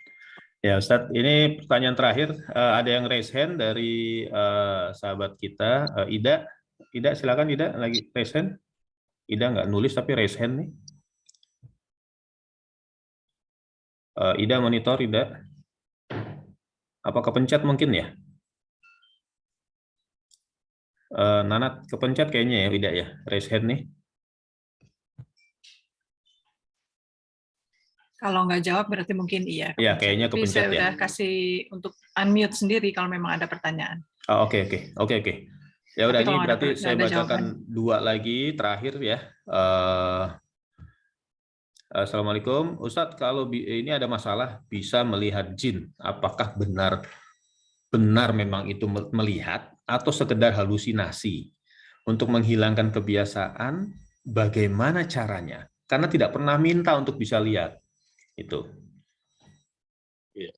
Speaker 2: Ya, Ustadz, ini pertanyaan terakhir. Ada yang raise hand dari sahabat kita, Ida. Ida, silakan Ida, lagi raise hand. Ida nggak nulis tapi raise hand nih. Ida monitor, Ida. Apa kepencet mungkin ya? Nanat kepencet kayaknya ya, Ida ya, raise hand nih.
Speaker 3: Kalau nggak jawab berarti mungkin iya.
Speaker 2: Iya,
Speaker 3: kepencet.
Speaker 2: kayaknya
Speaker 3: Tapi
Speaker 2: kepencet
Speaker 3: saya
Speaker 2: ya.
Speaker 3: udah kasih untuk unmute sendiri kalau memang ada pertanyaan.
Speaker 2: Oh, oke. Ya udah,
Speaker 3: Tapi
Speaker 2: ini
Speaker 3: kalau
Speaker 2: berarti
Speaker 3: nggak
Speaker 2: saya
Speaker 3: ada
Speaker 2: bacakan
Speaker 3: jawaban.
Speaker 2: 2 lagi terakhir ya. Assalamualaikum, Ustadz. Kalau ini ada masalah bisa melihat jin, apakah benar memang itu melihat atau sekedar halusinasi? Untuk menghilangkan kebiasaan, bagaimana caranya? Karena tidak pernah minta untuk bisa lihat. Itu.
Speaker 1: Ya.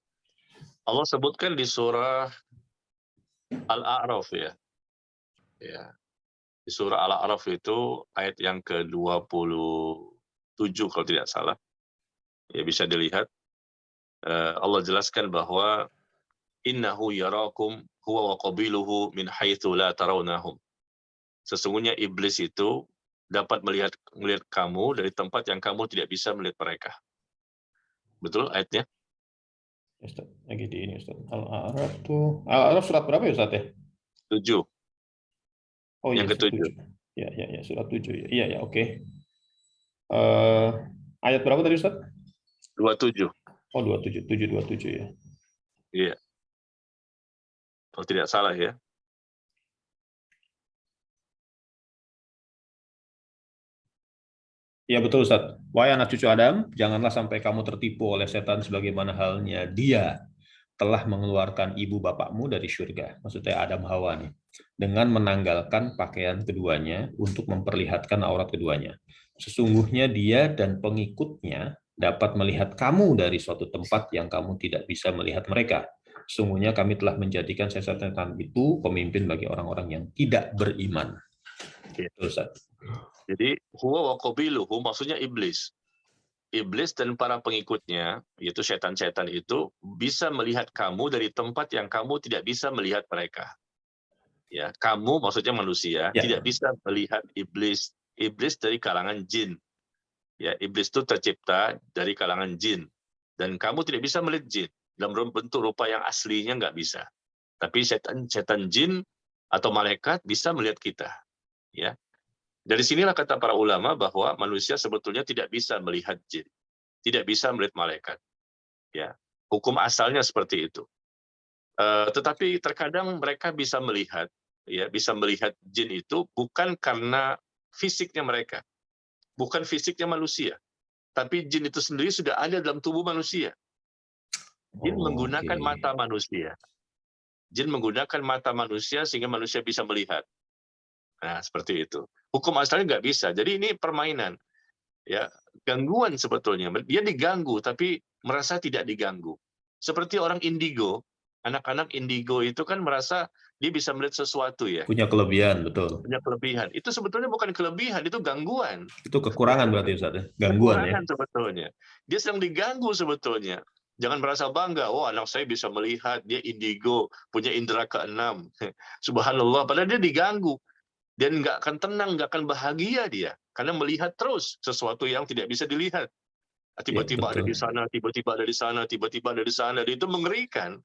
Speaker 1: Allah sebutkan di surah Al-A'raf ya. Ya. Di surah Al-A'raf itu ayat yang ke-27 kalau tidak salah. Ya, bisa dilihat. Allah jelaskan bahwa innahu yarakum huwa wa qabiluhu min haitsu la tarawnahum. Sesungguhnya iblis itu dapat melihat kamu dari tempat yang kamu tidak bisa melihat mereka. Betul ayatnya?
Speaker 2: Ustaz, lagi di ini Ustaz. Al-A'raf tuh. Al-A'raf surat berapa ya Ustaz ya?
Speaker 1: 7.
Speaker 2: Oh iya,
Speaker 1: Yang
Speaker 2: surat
Speaker 1: ke-7.
Speaker 2: 7. Ya, surat 7 ya. Iya, oke. Ayat berapa tadi Ustaz?
Speaker 1: 27.
Speaker 2: Oh, 27, 727 ya.
Speaker 1: Iya. Kalau tidak salah ya.
Speaker 2: Ya betul Ustaz. Wahai anak cucu Adam, janganlah sampai kamu tertipu oleh setan sebagaimana halnya dia telah mengeluarkan ibu bapakmu dari surga. Maksudnya Adam Hawa nih. Dengan menanggalkan pakaian keduanya untuk memperlihatkan aurat keduanya. Sesungguhnya dia dan pengikutnya dapat melihat kamu dari suatu tempat yang kamu tidak bisa melihat mereka. Sesungguhnya kami telah menjadikan setan itu pemimpin bagi orang-orang yang tidak beriman.
Speaker 1: Iya.
Speaker 2: Betul Ustaz.
Speaker 1: Jadi huwa wa qabiluhu maksudnya iblis. Iblis dan para pengikutnya, yaitu setan-setan itu bisa melihat kamu dari tempat yang kamu tidak bisa melihat mereka. Ya, kamu maksudnya manusia
Speaker 2: Ya.
Speaker 1: tidak bisa melihat iblis. Iblis dari kalangan jin. Ya, iblis itu tercipta dari kalangan jin. Dan kamu tidak bisa melihat jin dalam bentuk rupa yang aslinya nggak bisa. Tapi setan jin atau malaikat bisa melihat kita. Ya. Dari sinilah kata para ulama bahwa manusia sebetulnya tidak bisa melihat jin, tidak bisa melihat malaikat. Ya, hukum asalnya seperti itu. Tetapi terkadang mereka bisa melihat, ya, bisa melihat jin itu bukan karena fisiknya mereka, bukan fisiknya manusia, tapi jin itu sendiri sudah ada dalam tubuh manusia. Jin menggunakan mata manusia. Jin menggunakan mata manusia sehingga manusia bisa melihat. Nah, seperti itu. Hukum asalnya nggak bisa. Jadi ini permainan, ya, gangguan sebetulnya. Dia diganggu tapi merasa tidak diganggu. Seperti orang indigo, anak-anak indigo itu kan merasa dia bisa melihat sesuatu, ya.
Speaker 2: Punya kelebihan, betul.
Speaker 1: Punya kelebihan. Itu sebetulnya bukan kelebihan, itu gangguan.
Speaker 2: Itu kekurangan berarti Ustaz, ya? Gangguan ya.
Speaker 1: Kekurangan sebetulnya. Dia sedang diganggu sebetulnya. Jangan merasa bangga, oh anak saya bisa melihat, dia indigo, punya indera keenam. Subhanallah, padahal dia diganggu. Dan nggak akan tenang, nggak akan bahagia dia. Karena melihat terus sesuatu yang tidak bisa dilihat. Tiba-tiba ada di sana, tiba-tiba ada di sana, tiba-tiba ada di sana. Dan itu mengerikan.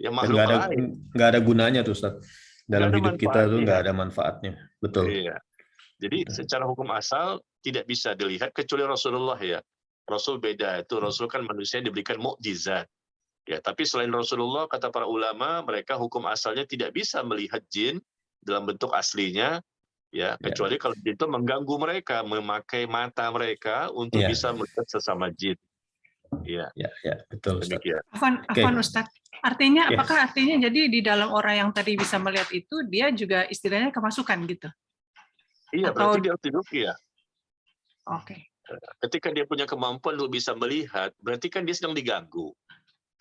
Speaker 1: Ya,
Speaker 2: Dan
Speaker 1: makhluk lain.
Speaker 2: nggak ada gunanya tuh Ustaz. Dalam hidup kita tuh nggak ada manfaatnya. Betul.
Speaker 1: Iya. Jadi secara hukum asal tidak bisa dilihat kecuali Rasulullah, ya. Rasul beda, itu Rasul kan manusia yang diberikan mukjizat. Ya, tapi selain Rasulullah, kata para ulama, mereka hukum asalnya tidak bisa melihat jin dalam bentuk aslinya, ya, kecuali kalau jin itu mengganggu mereka, memakai mata mereka untuk bisa melihat sesama jin. Ya,
Speaker 2: betul Ustaz.
Speaker 3: Afwan Ustaz. Artinya apakah artinya jadi di dalam orang yang tadi bisa melihat itu dia juga istilahnya kemasukan gitu?
Speaker 1: Iya, berarti dia harus diruqyah.
Speaker 3: Oke.
Speaker 1: Ketika dia punya kemampuan untuk bisa melihat, berarti kan dia sedang diganggu.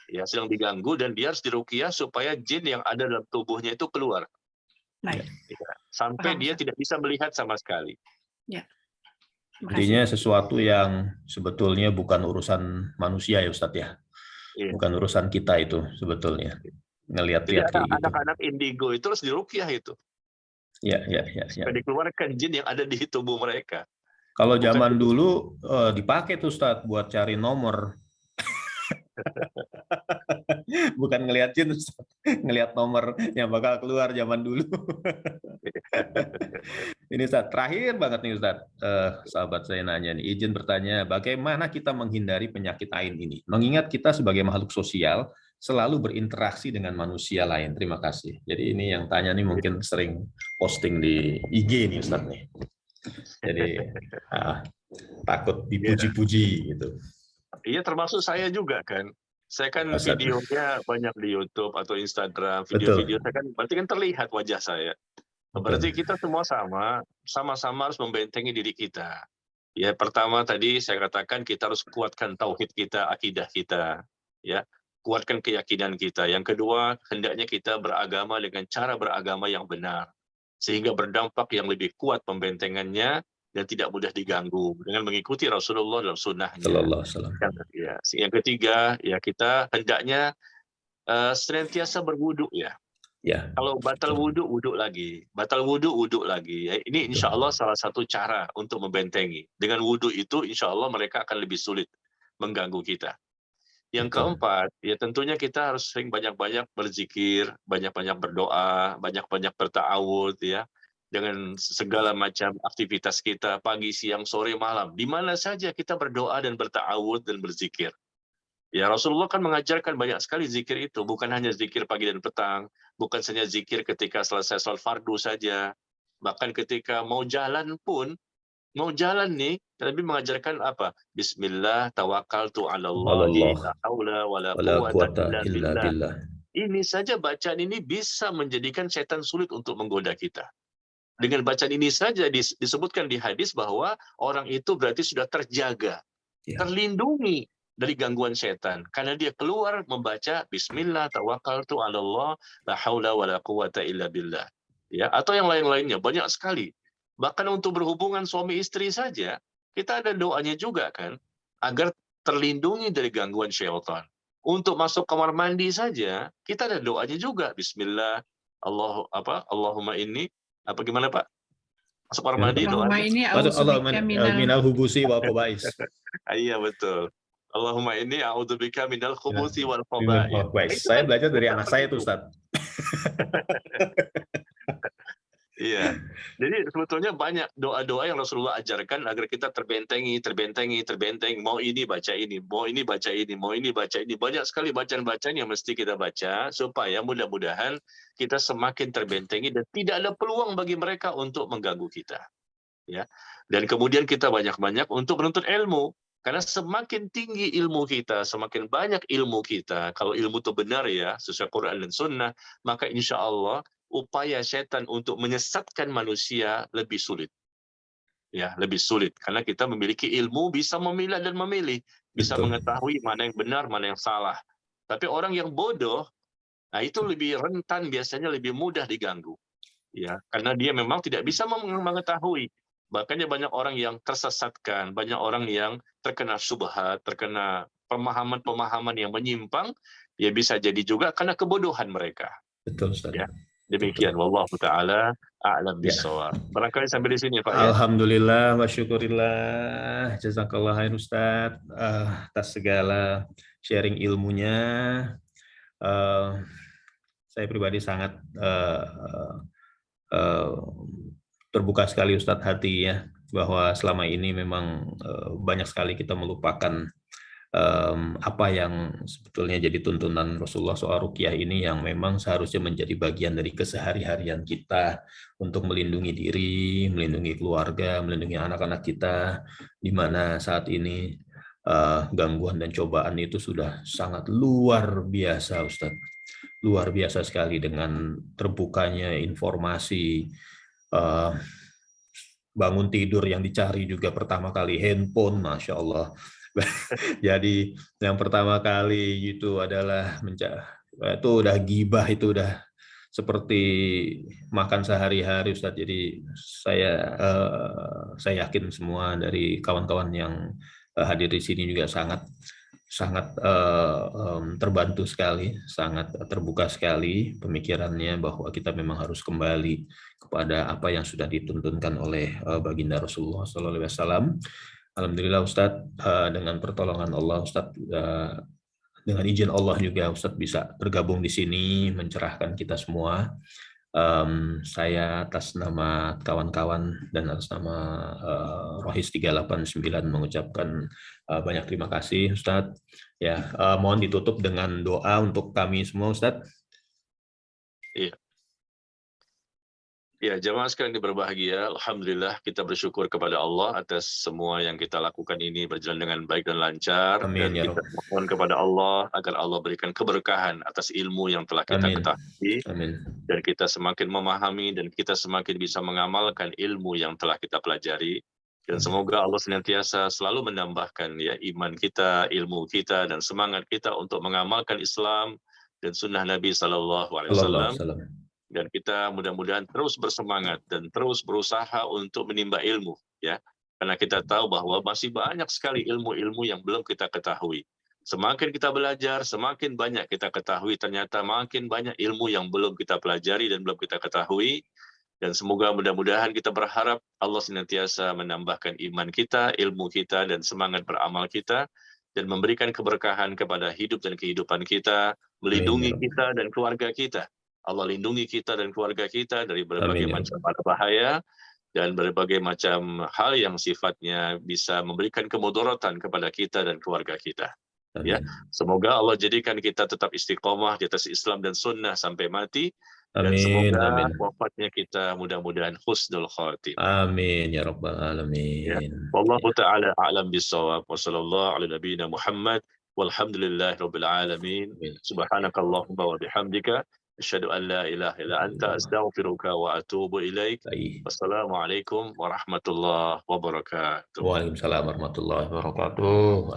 Speaker 1: Ya, sedang diganggu dan dia harus diruqyah supaya jin yang ada dalam tubuhnya itu keluar.
Speaker 3: Baik.
Speaker 1: Ya, sampai dia tidak bisa melihat sama sekali.
Speaker 3: Ya.
Speaker 2: Intinya sesuatu yang sebetulnya bukan urusan manusia ya Ustadz ya.
Speaker 1: Iya.
Speaker 2: Bukan urusan kita itu sebetulnya. Ngelihat-lihat kayak gitu.
Speaker 1: Anak-anak indigo itu harus diruqyah itu.
Speaker 2: Ya.
Speaker 1: Supaya dikeluarkan jin yang ada di tubuh mereka.
Speaker 2: Kalau zaman dulu dipakai tuh Ustadz buat cari nomor. Bukan ngelihat jin, ngelihat nomor yang bakal keluar zaman dulu. Ini Ustadz, terakhir banget nih Ustadz, sahabat saya nanya nih, izin bertanya, bagaimana kita menghindari penyakit ain ini? Mengingat kita sebagai makhluk sosial selalu berinteraksi dengan manusia lain. Terima kasih. Jadi ini yang tanya nih mungkin sering posting di IG nih Ustadz nih. Jadi takut dipuji-puji gitu.
Speaker 1: Iya, termasuk saya juga kan. Saya kan videonya banyak di YouTube atau Instagram, video-video saya kan berarti kan terlihat wajah saya. Berarti kita semua sama-sama harus membentengi diri kita. Ya, pertama tadi saya katakan kita harus kuatkan tauhid kita, akidah kita, ya. Kuatkan keyakinan kita. Yang kedua, hendaknya kita beragama dengan cara beragama yang benar. Sehingga berdampak yang lebih kuat pembentengannya dan tidak mudah diganggu dengan mengikuti Rasulullah dalam sunnahnya. Yang ketiga, ya kita hendaknya senantiasa berwudu ya. Kalau batal wudu, wudu lagi. Batal wudu, wudu lagi. Ya, ini insya Allah salah satu cara untuk membentengi. Dengan wudu itu insya Allah mereka akan lebih sulit mengganggu kita. Yang keempat, ya tentunya kita harus sering banyak-banyak berzikir, banyak-banyak berdoa, banyak-banyak berta'awud ya. Dengan segala macam aktivitas kita, pagi, siang, sore, malam. Di mana saja kita berdoa dan berta'awud dan berzikir. Ya, Rasulullah kan mengajarkan banyak sekali zikir itu. Bukan hanya zikir pagi dan petang. Bukan hanya zikir ketika selesai salat fardu saja. Bahkan ketika mau jalan pun, mau jalan nih, Nabi mengajarkan apa? Bismillah, tawakkaltu 'ala Allah, la haula wala quwwata illa billah. Ini saja bacaan ini bisa menjadikan setan sulit untuk menggoda kita. Dengan bacaan ini saja disebutkan di hadis bahwa orang itu berarti sudah terjaga, terlindungi dari gangguan setan karena dia keluar membaca Bismillah, tawakkaltu 'ala Allah, la haula wala quwwata illa billah. Ya, atau yang lain-lainnya banyak sekali. Bahkan untuk berhubungan suami istri saja, kita ada doanya juga kan, agar terlindungi dari gangguan syaitan. Untuk masuk kamar mandi saja, kita ada doanya juga. Bismillah, Allahumma inni, apa gimana Pak? Masuk kamar mandi doanya.
Speaker 3: Allahumma inni a'udzubika
Speaker 2: minal hubusi wal khaba'is.
Speaker 1: Iya betul. Allahumma inni a'udzubika minal khubuthi wal khaba'is.
Speaker 2: Saya belajar dari anak saya tuh Ustaz.
Speaker 1: Iya. Jadi sebetulnya banyak doa-doa yang Rasulullah ajarkan agar kita terbentengi. Mau ini baca ini, mau ini baca ini, mau ini baca ini. Banyak sekali bacaan-bacaan yang mesti kita baca supaya mudah-mudahan kita semakin terbentengi dan tidak ada peluang bagi mereka untuk mengganggu kita. Ya. Dan kemudian kita banyak-banyak untuk menuntut ilmu. Karena semakin tinggi ilmu kita, semakin banyak ilmu kita, kalau ilmu itu benar ya, sesuai Quran dan Sunnah, maka insya Allah upaya setan untuk menyesatkan manusia lebih sulit. Ya, lebih sulit. Karena kita memiliki ilmu, bisa memilah dan memilih. Bisa
Speaker 2: Betul.
Speaker 1: mengetahui mana yang benar, mana yang salah. Tapi orang yang bodoh, nah itu lebih rentan, biasanya lebih mudah diganggu. Ya, karena dia memang tidak bisa mengetahui. Makanya banyak orang yang tersesatkan, banyak orang yang terkena syubhat, terkena pemahaman-pemahaman yang menyimpang, ya bisa jadi juga karena kebodohan mereka.
Speaker 2: Betul, Ustaz.
Speaker 1: Ya, demikian.
Speaker 2: Betul.
Speaker 1: Wallahu ta'ala a'lam
Speaker 2: Ya.
Speaker 1: bishawab. Barangkali sampai di sini, Pak ya.
Speaker 2: Alhamdulillah wa syukurillah. Jazakallah khair Ustaz atas segala sharing ilmunya. Saya pribadi sangat terbuka sekali Ustadz hati ya, bahwa selama ini memang banyak sekali kita melupakan apa yang sebetulnya jadi tuntunan Rasulullah soal ruqyah ini, yang memang seharusnya menjadi bagian dari kesehari-harian kita untuk melindungi diri, melindungi keluarga, melindungi anak-anak kita, di mana saat ini gangguan dan cobaan itu sudah sangat luar biasa Ustadz. Luar biasa sekali dengan terbukanya informasi, bangun tidur yang dicari juga pertama kali handphone, Masya Allah. Jadi yang pertama kali itu adalah itu udah gibah, itu udah seperti makan sehari-hari Ustadz. Jadi saya yakin semua dari kawan-kawan yang hadir di sini juga sangat terbantu sekali, sangat terbuka sekali pemikirannya bahwa kita memang harus kembali kepada apa yang sudah dituntunkan oleh baginda Rasulullah SAW. Alhamdulillah Ustadz, dengan pertolongan Allah Ustadz, dengan izin Allah juga Ustadz bisa bergabung di sini mencerahkan kita semua. Saya atas nama kawan-kawan dan atas nama Rohis 389 mengucapkan banyak terima kasih Ustadz. Ya, mohon ditutup dengan doa untuk kami semua Ustadz.
Speaker 1: Iya. Ya, jamaah sekalian yang berbahagia, alhamdulillah kita bersyukur kepada Allah atas semua yang kita lakukan ini berjalan dengan baik dan lancar.
Speaker 2: Amin,
Speaker 1: Dan
Speaker 2: ya
Speaker 1: kita
Speaker 2: Rabb.
Speaker 1: mohon kepada Allah agar Allah berikan keberkahan atas ilmu yang telah kita
Speaker 2: Amin.
Speaker 1: ketahui.
Speaker 2: Amin.
Speaker 1: Dan kita semakin memahami dan kita semakin bisa mengamalkan ilmu yang telah kita pelajari. Dan semoga Allah senantiasa selalu menambahkan ya iman kita, ilmu kita, dan semangat kita untuk mengamalkan Islam dan sunnah Nabi SAW. Dan kita mudah-mudahan terus bersemangat dan terus berusaha untuk menimba ilmu, ya. Karena kita tahu bahwa masih banyak sekali ilmu-ilmu yang belum kita ketahui. Semakin kita belajar, semakin banyak kita ketahui. Ternyata makin banyak ilmu yang belum kita pelajari dan belum kita ketahui. Dan semoga mudah-mudahan kita berharap Allah senantiasa menambahkan iman kita, ilmu kita, dan semangat beramal kita, dan memberikan keberkahan kepada hidup dan kehidupan kita, melindungi kita dan keluarga kita. Allah lindungi kita dan keluarga kita dari berbagai macam bahaya dan berbagai macam hal yang sifatnya bisa memberikan kemudaratan kepada kita dan keluarga kita. Ya, semoga Allah jadikan kita tetap istiqomah di atas Islam dan Sunnah sampai mati. Dan semoga wafatnya kita mudah-mudahan husnul khatimah.
Speaker 2: Amin ya rabbal alamin.
Speaker 1: Ya. Wallahu ta'ala a'lam bishawab. Wa sallallahu ala nabiyyina Muhammad walhamdulillahi rabbil alamin. Subhanakallahumma wa bihamdika asyhadu an la ilaha illa anta astaghfiruka wa atubu ilaik. Wassalamualaikum warahmatullahi wabarakatuh.
Speaker 2: Waalaikumsalam warahmatullahi wabarakatuh.